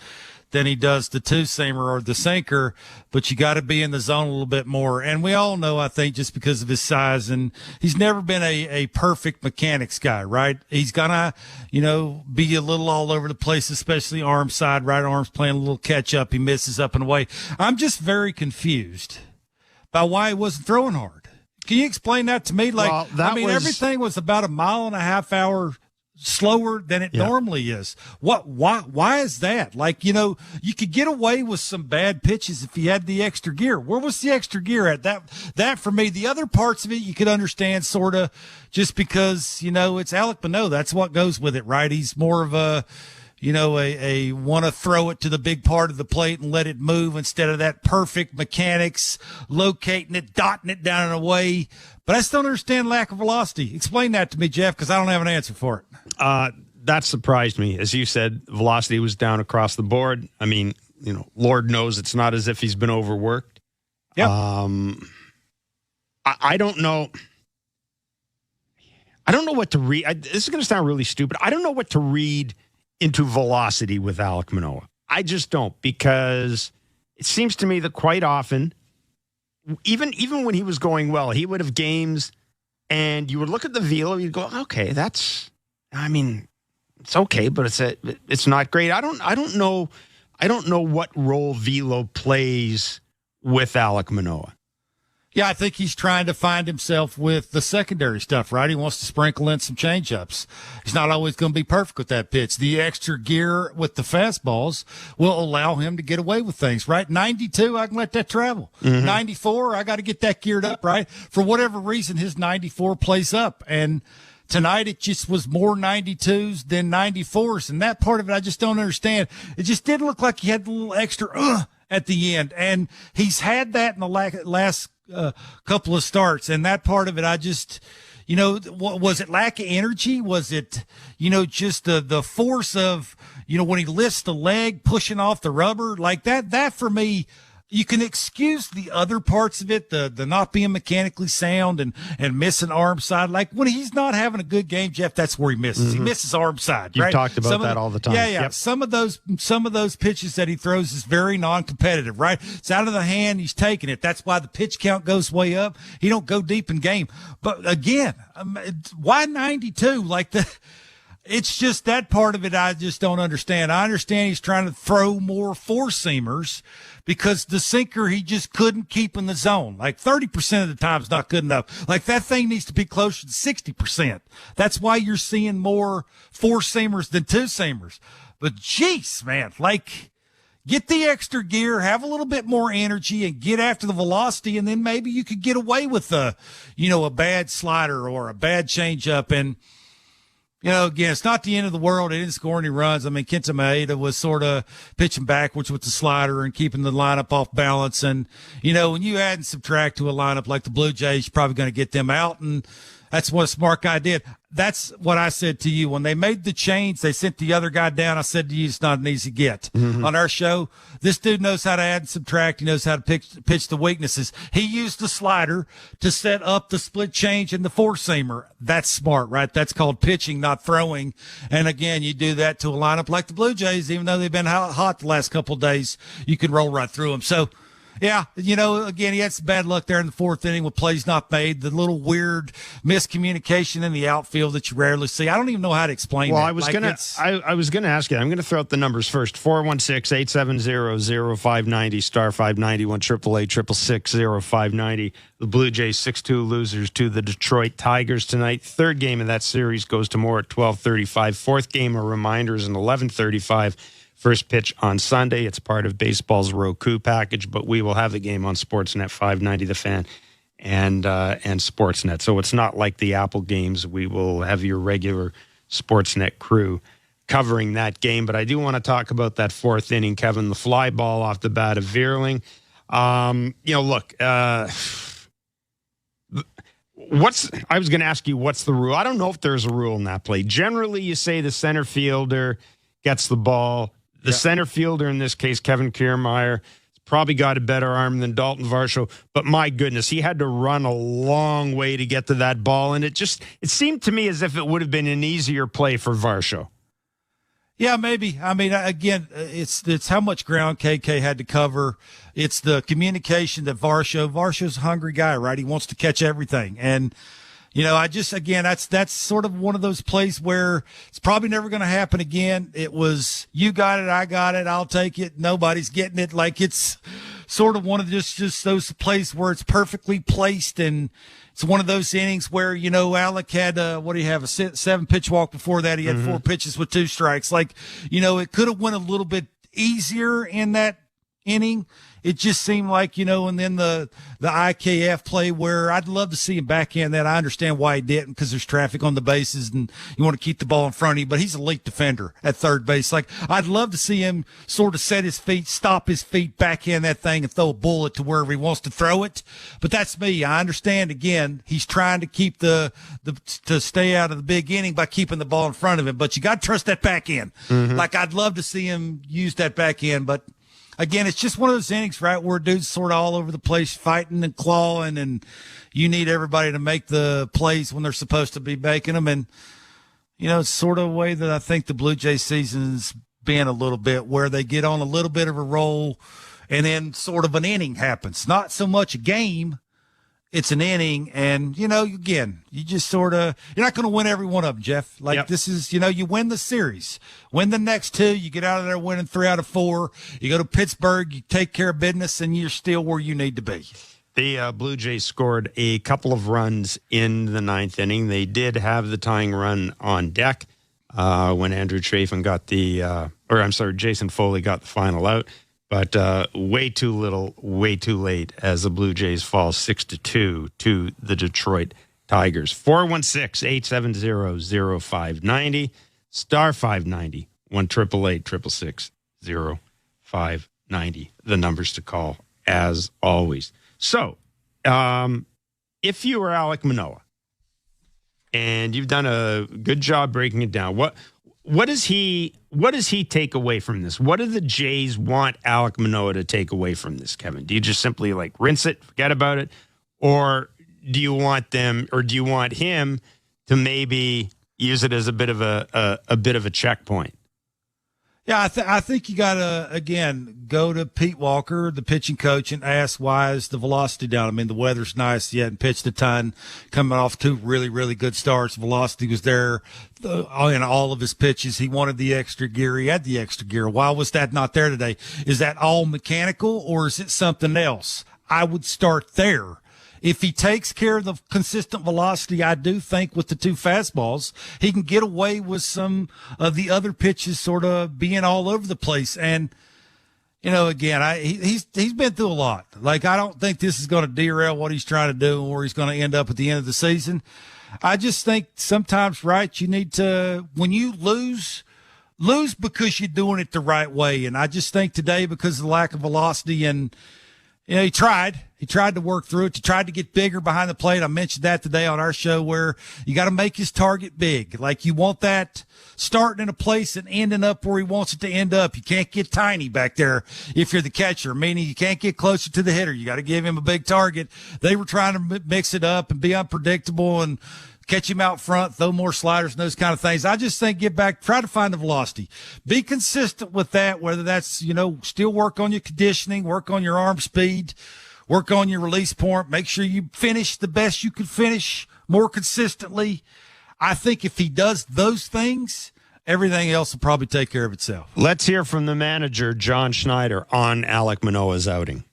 than he does the 2-seamer or the sinker, but you got to be in the zone a little bit more. And we all know, I think, just because of his size, and he's never been a perfect mechanics guy, right? He's gonna, be a little all over the place, especially arm side, right arm's playing a little catch up. He misses up and away. I'm just very confused by why he wasn't throwing hard. Can you explain that to me? Everything was about a 1.5 hour slower than it normally is. Why is that? Like, you could get away with some bad pitches if you had the extra gear. Where was the extra gear at? That for me, the other parts of it you could understand sort of just because, it's Alek Manoah. That's what goes with it, right? He's more of a want to throw it to the big part of the plate and let it move instead of that perfect mechanics, locating it, dotting it down in a way. But I still don't understand lack of velocity. Explain that to me, Jeff, because I don't have an answer for it. That surprised me. As you said, velocity was down across the board. I mean, Lord knows it's not as if he's been overworked. Yep. I don't know. I don't know what to read. This is going to sound really stupid. I don't know what to read into velocity with Alek Manoah. I just don't, because it seems to me that quite often, even when he was going well, he would have games and you would look at the velo, you'd go, okay, it's okay, but it's not great. I don't know what role velo plays with Alek Manoah. Yeah, I think he's trying to find himself with the secondary stuff, right? He wants to sprinkle in some changeups. He's not always going to be perfect with that pitch. The extra gear with the fastballs will allow him to get away with things, right? 92, I can let that travel. 94, I got to get that geared up, right? For whatever reason, his 94 plays up. And tonight it just was more 92s than 94s. And that part of it, I just don't understand. It just didn't look like he had the little extra at the end. And he's had that in the last couple of starts, and that part of it, I just, was it lack of energy? Was it, just the force of, when he lifts the leg, pushing off the rubber like that for me, you can excuse the other parts of it, the not being mechanically sound and missing arm side. Like when he's not having a good game, Jeff, that's where he misses. He misses arm side. You've right? talked about that all the time. Yeah. Yep. Some of those pitches that he throws is very non-competitive, right? It's out of the hand. He's taking it. That's why the pitch count goes way up. He don't go deep in game. But again, why 92? It's just that part of it I just don't understand. I understand he's trying to throw more four-seamers because the sinker he just couldn't keep in the zone. Like 30% of the time is not good enough. Like that thing needs to be closer to 60%. That's why you're seeing more four-seamers than two-seamers. But jeez, man, get the extra gear, have a little bit more energy, and get after the velocity, and then maybe you could get away with a bad slider or a bad changeup. And again, it's not the end of the world. They didn't score any runs. I mean, Kenta Maeda was sort of pitching backwards with the slider and keeping the lineup off balance. And, when you add and subtract to a lineup like the Blue Jays, you're probably going to get them out. And that's what a smart guy did. That's what I said to you. When they made the change, they sent the other guy down. I said to you, it's not an easy get. On our show, this dude knows how to add and subtract. He knows how to pitch the weaknesses. He used the slider to set up the split change and the four-seamer. That's smart, right? That's called pitching, not throwing. And again, you do that to a lineup like the Blue Jays, even though they've been hot the last couple of days, you can roll right through them. So, yeah, again, he had some bad luck there in the fourth inning with plays not made, the little weird miscommunication in the outfield that you rarely see. I don't even know how to explain that. I was going to ask you. I'm going to throw out the numbers first. 416-870-0590, star 591, 888-666-0590. The Blue Jays 6-2 losers to the Detroit Tigers tonight. Third game of that series goes tomorrow at 12:35. Fourth game, a reminder, is an 11:35. First pitch on Sunday. It's part of baseball's Roku package, but we will have the game on Sportsnet 590 The Fan and Sportsnet. So it's not like the Apple games. We will have your regular Sportsnet crew covering that game. But I do want to talk about that fourth inning, Kevin, the fly ball off the bat of Vierling. I was going to ask you, what's the rule? I don't know if there's a rule in that play. Generally, you say the center fielder gets the ball. The center fielder, in this case, Kevin Kiermaier, probably got a better arm than Dalton Varsho. But my goodness, he had to run a long way to get to that ball. And it seemed to me as if it would have been an easier play for Varsho. Yeah, maybe. I mean, again, it's how much ground KK had to cover. It's the communication that Varsho's a hungry guy, right? He wants to catch everything. And That's sort of one of those plays where it's probably never going to happen again. It was, you got it, I got it, I'll take it. Nobody's getting it. Like, it's sort of one of just those plays where it's perfectly placed, and it's one of those innings where, Alek had, a 7-pitch walk before that. He had 4 pitches with 2 strikes. Like, it could have went a little bit easier in that inning. It just seemed like, and then the IKF play where I'd love to see him backhand that. I understand why he didn't, because there's traffic on the bases and you want to keep the ball in front of you, but he's a elite defender at third base. Like, I'd love to see him sort of set his feet, stop his feet, backhand that thing and throw a bullet to wherever he wants to throw it. But that's me. I understand, again, he's trying to keep to stay out of the big inning by keeping the ball in front of him, but you got to trust that backhand. Like, I'd love to see him use that backhand, but again, it's just one of those innings, right, where dudes sort of all over the place fighting and clawing, and you need everybody to make the plays when they're supposed to be making them. And, it's sort of a way that I think the Blue Jays season's been a little bit, where they get on a little bit of a roll and then sort of an inning happens. Not so much a game. It's an inning, and, again, you just sort of – you're not going to win every one of them, Jeff. Like, This is, you win the series. Win the next 2. You get out of there winning 3 out of 4. You go to Pittsburgh, you take care of business, and you're still where you need to be. The Blue Jays scored a couple of runs in the 9th inning. They did have the tying run on deck when Andrew Chafin got Jason Foley got the final out. But way too little, way too late as the Blue Jays fall 6-2 to the Detroit Tigers. 416-870-0590, star 590, 1-888-666-0590. The numbers to call, as always. So, if you were Alek Manoah, and you've done a good job breaking it down, what does he take away from this? What do the Jays want Alek Manoah to take away from this, Kevin? Do you just simply rinse it, forget about it? Or do you want him to maybe use it as a bit of a checkpoint? Yeah, I think you got to, again, go to Pete Walker, the pitching coach, and ask, why is the velocity down? I mean, the weather's nice. You hadn't pitched a ton. Coming off 2 really, really good starts. Velocity was there in all of his pitches. He wanted the extra gear. He had the extra gear. Why was that not there today? Is that all mechanical, or is it something else? I would start there. If he takes care of the consistent velocity, I do think with the 2 fastballs, he can get away with some of the other pitches sort of being all over the place. And, again, he's been through a lot. Like, I don't think this is going to derail what he's trying to do or where he's going to end up at the end of the season. I just think sometimes, right, you need to, when you lose because you're doing it the right way. And I just think today, because of the lack of velocity and, he tried to work through it. He tried to get bigger behind the plate. I mentioned that today on our show, where you got to make his target big. Like, you want that starting in a place and ending up where he wants it to end up. You can't get tiny back there if you're the catcher, meaning you can't get closer to the hitter. You got to give him a big target. They were trying to mix it up and be unpredictable and catch him out front, throw more sliders and those kind of things. I just think get back, try to find the velocity. Be consistent with that, whether that's, still work on your conditioning, work on your arm speed, work on your release point, make sure you finish the best you can finish more consistently. I think if he does those things, everything else will probably take care of itself. Let's hear from the manager, John Schneider, on Alek Manoah's outing.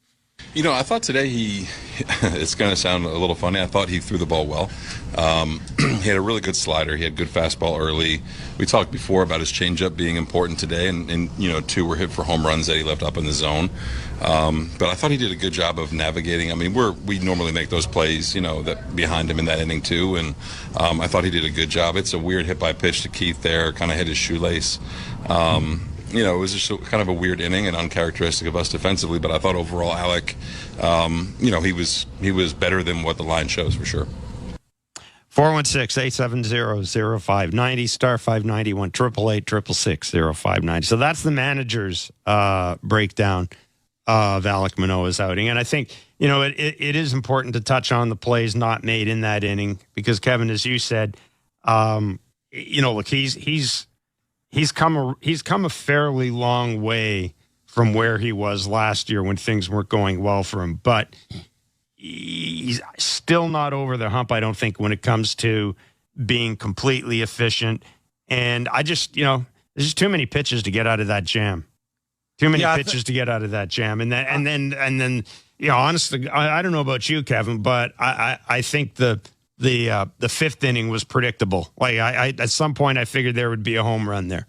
I thought today it's going to sound a little funny, I thought he threw the ball well. He had a really good slider. He had good fastball early. We talked before about his changeup being important today, and 2 were hit for home runs that he left up in the zone. But I thought he did a good job of navigating. I mean, we normally make those plays, that behind him in that inning too, and I thought he did a good job. It's a weird hit by pitch to Keith there, kind of hit his shoelace. It was just kind of a weird inning and uncharacteristic of us defensively, but I thought overall Alek, he was better than what the line shows for sure. 416-870-0590, star 590, 1-888-666-0590. So that's the manager's breakdown of Alek Manoah's outing. And I think, it is important to touch on the plays not made in that inning because, Kevin, as you said, look, he's come a fairly long way from where he was last year when things weren't going well for him. But he's still not over the hump, I don't think, when it comes to being completely efficient. And I just, there's just too many pitches to get out of that jam. Too many pitches to get out of that jam. And then, honestly, I don't know about you, Kevin, but I think the fifth inning was predictable. Like I at some point I figured there would be a home run there.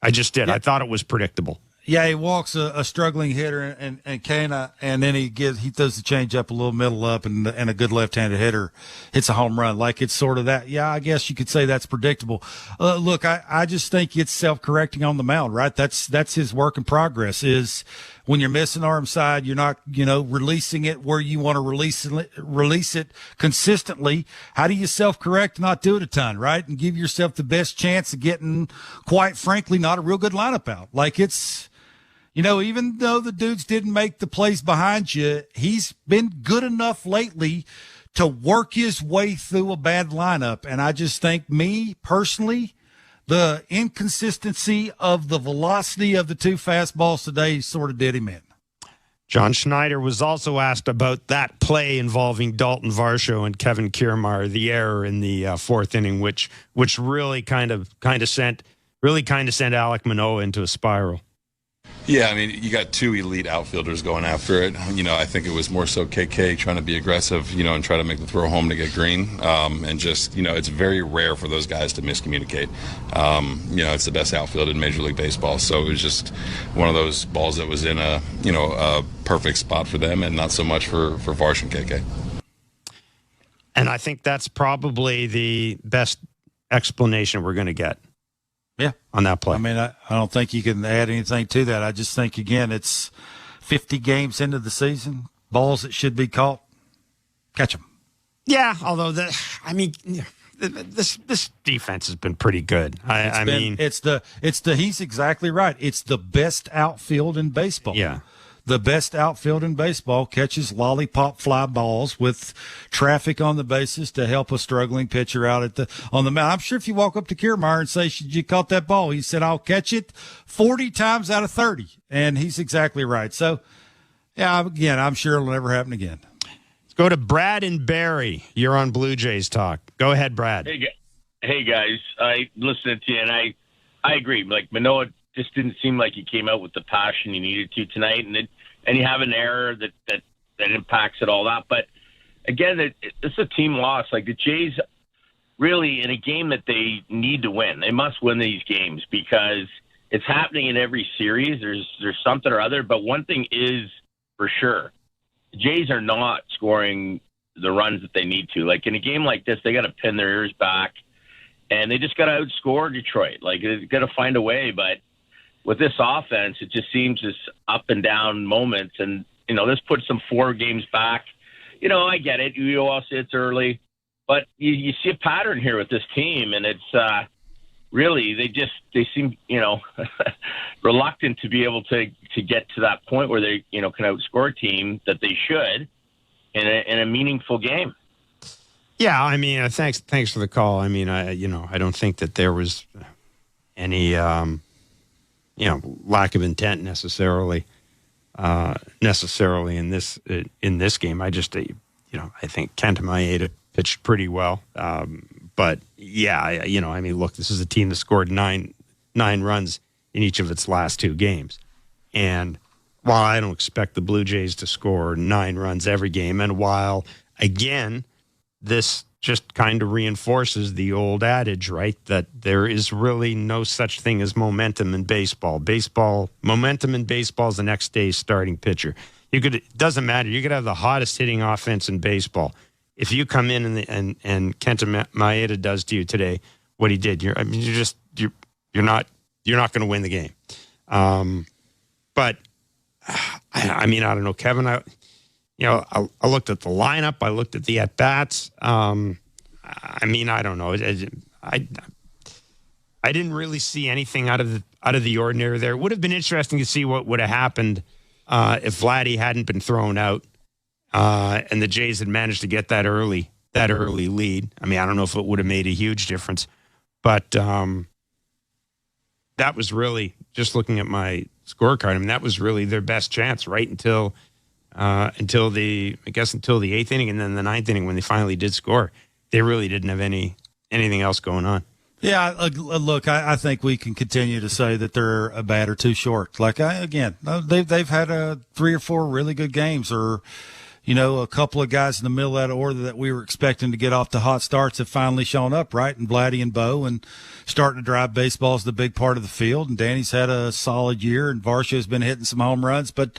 I just did. I thought it was predictable. Yeah, he walks a struggling hitter and then he throws the change up a little middle up and a good left-handed hitter hits a home run. Like it's sort of that. Yeah, I guess you could say that's predictable. Look, I just think it's self-correcting on the mound, right? That's his work in progress is when you're missing arm side, you're not, releasing it where you want to release it consistently. How do you self-correct, not do it a ton, right? And give yourself the best chance of getting, quite frankly, not a real good lineup out. Like it's, even though the dudes didn't make the plays behind you, he's been good enough lately to work his way through a bad lineup. And I just think, me personally, the inconsistency of the velocity of the two fastballs today sort of did him in. John Schneider was also asked about that play involving Dalton Varsho and Kevin Kiermaier, the error in the fourth inning, which really kind of sent Alek Manoah into a spiral. Yeah, I mean, you got two elite outfielders going after it. I think it was more so KK trying to be aggressive, and try to make the throw home to get green. And just, it's very rare for those guys to miscommunicate. It's the best outfield in Major League Baseball. So it was just one of those balls that was in a perfect spot for them and not so much for Varsh and KK. And I think that's probably the best explanation we're going to get. Yeah. On that play. I mean, I don't think you can add anything to that. I just think, again, it's 50 games into the season, balls that should be caught, catch them. Yeah, although, this defense has been pretty good. He's exactly right. It's the best outfield in baseball. Yeah. The best outfield in baseball catches lollipop fly balls with traffic on the bases to help a struggling pitcher out on the mound. I'm sure if you walk up to Kiermaier and say, "Should you caught that ball?" He said, "I'll catch it 40 times out of 30." And he's exactly right. So, yeah, again, I'm sure it'll never happen again. Let's go to Brad and Barry. You're on Blue Jays Talk. Go ahead, Brad. Hey guys. I listened to you, and I agree. Like, Manoah just didn't seem like he came out with the passion he needed to tonight, and you have an error that impacts it, all that. But again, it's a team loss. Like, the Jays really, in a game that they need to win, they must win these games because it's happening in every series. There's something or other. But one thing is for sure, the Jays are not scoring the runs that they need to. Like, in a game like this, they got to pin their ears back, and they just got to outscore Detroit. Like, they've got to find a way, but with this offense, it just seems this up and down moments. And, this puts them 4 games back. I get it. You all say it's early. But you see a pattern here with this team, and it's really they seem, reluctant to be able to get to that point where they, can outscore a team that they should in a meaningful game. Yeah, I mean, thanks for the call. I mean, I don't think that there was any lack of intent necessarily in this game. I just, I think Kenta Maeda pitched pretty well. But yeah, look, this is a team that scored nine runs in each of its last 2 games. And while I don't expect the Blue Jays to score 9 runs every game, and while, again, this just kind of reinforces the old adage, right, that there is really no such thing as momentum in baseball. Momentum in baseball is the next day's starting pitcher. It doesn't matter. You could have the hottest hitting offense in baseball. If you come in and Kenta Maeda does to you today what he did, you're not going to win the game. But I don't know, Kevin. I looked at the lineup. I looked at the at bats. I don't know. I didn't really see anything out of the ordinary there. It would have been interesting to see what would have happened if Vladdy hadn't been thrown out and the Jays had managed to get that early lead. I mean, I don't know if it would have made a huge difference, but that was really, just looking at my scorecard, I mean, that was really their best chance right until until the 8th inning, and then the 9th inning when they finally did score. They really didn't have anything else going on. Yeah, look, I think we can continue to say that they're a bat or two short. Like, they've had 3 or 4 really good games, or, a couple of guys in the middle of that order that we were expecting to get off to hot starts have finally shown up, right? And Vladdy and Bo, and starting to drive baseball is the big part of the field. And Danny's had a solid year, and Varsha's been hitting some home runs. But,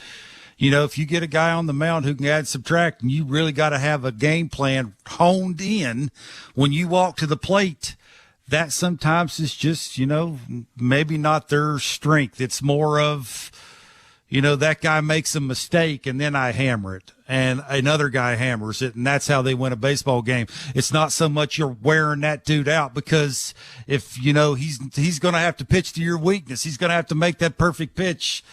if you get a guy on the mound who can add and subtract, and you really got to have a game plan honed in when you walk to the plate, that sometimes is just, maybe not their strength. It's more of, that guy makes a mistake and then I hammer it and another guy hammers it. And that's how they win a baseball game. It's not so much you're wearing that dude out, because if, he's going to have to pitch to your weakness. He's going to have to make that perfect pitch.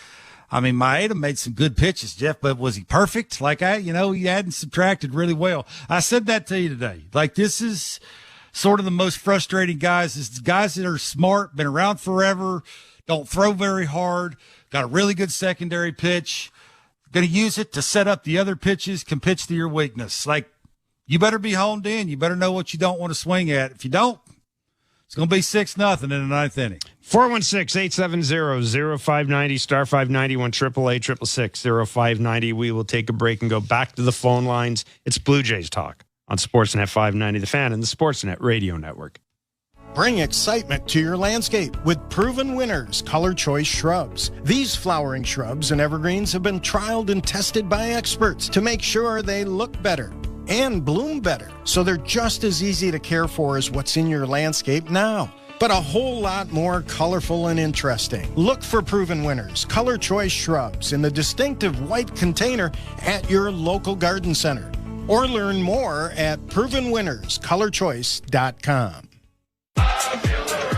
I mean, Maeda made some good pitches, Jeff, but was he perfect? Like, he hadn't subtracted really well. I said that to you today. Like, this is sort of the most frustrating guys, is the guys that are smart, been around forever, don't throw very hard, got a really good secondary pitch, going to use it to set up the other pitches, can pitch to your weakness. Like, you better be honed in. You better know what you don't want to swing at. If you don't, it's going to be 6-0 in the 9th inning. 416-870-0590, star 591, 888-666-0590. We will take a break and go back to the phone lines. It's Blue Jays Talk on Sportsnet 590, The Fan, and the Sportsnet Radio Network. Bring excitement to your landscape with Proven Winners Color Choice Shrubs. These flowering shrubs and evergreens have been trialed and tested by experts to make sure they look better and bloom better, so they're just as easy to care for as what's in your landscape now, but a whole lot more colorful and interesting. Look for Proven Winners Color Choice Shrubs in the distinctive white container at your local garden center, or learn more at provenwinnerscolorchoice.com.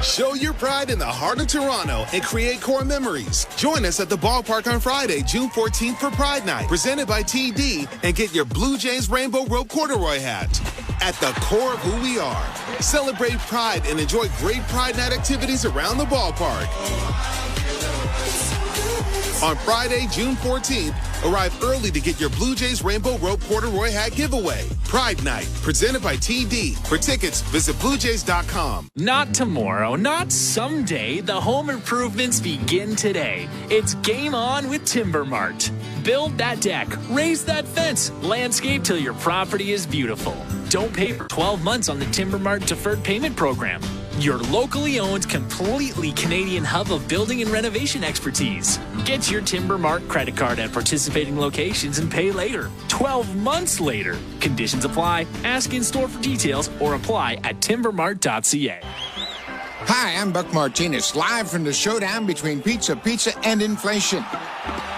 Show your pride in the heart of Toronto and create core memories. Join us at the ballpark on Friday, June 14th for Pride Night, presented by TD, and get your Blue Jays Rainbow Rope corduroy hat. At the core of who we are. Celebrate Pride and enjoy great Pride Night activities around the ballpark. On Friday, June 14th, arrive early to get your Blue Jays Rainbow Rope corduroy hat giveaway. Pride Night, presented by TD. For tickets, visit BlueJays.com. Not tomorrow, not someday. The home improvements begin today. It's game on with Timber Mart. Build that deck, raise that fence, landscape till your property is beautiful. Don't pay for 12 months on the Timber Mart deferred payment program. Your locally owned, completely Canadian hub of building and renovation expertise. Get your Timber Mart credit card at participating locations and pay later. 12 months later. Conditions apply. Ask in store for details or apply at timbermart.ca. Hi, I'm Buck Martinez, live from the showdown between pizza and inflation.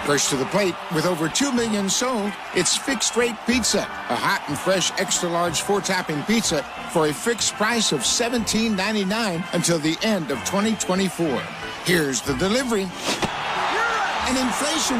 First to the plate, with over 2 million sold, it's Fixed Rate Pizza, a hot and fresh extra-large 4-topping pizza for a fixed price of $17.99 until the end of 2024. Here's the delivery. And inflation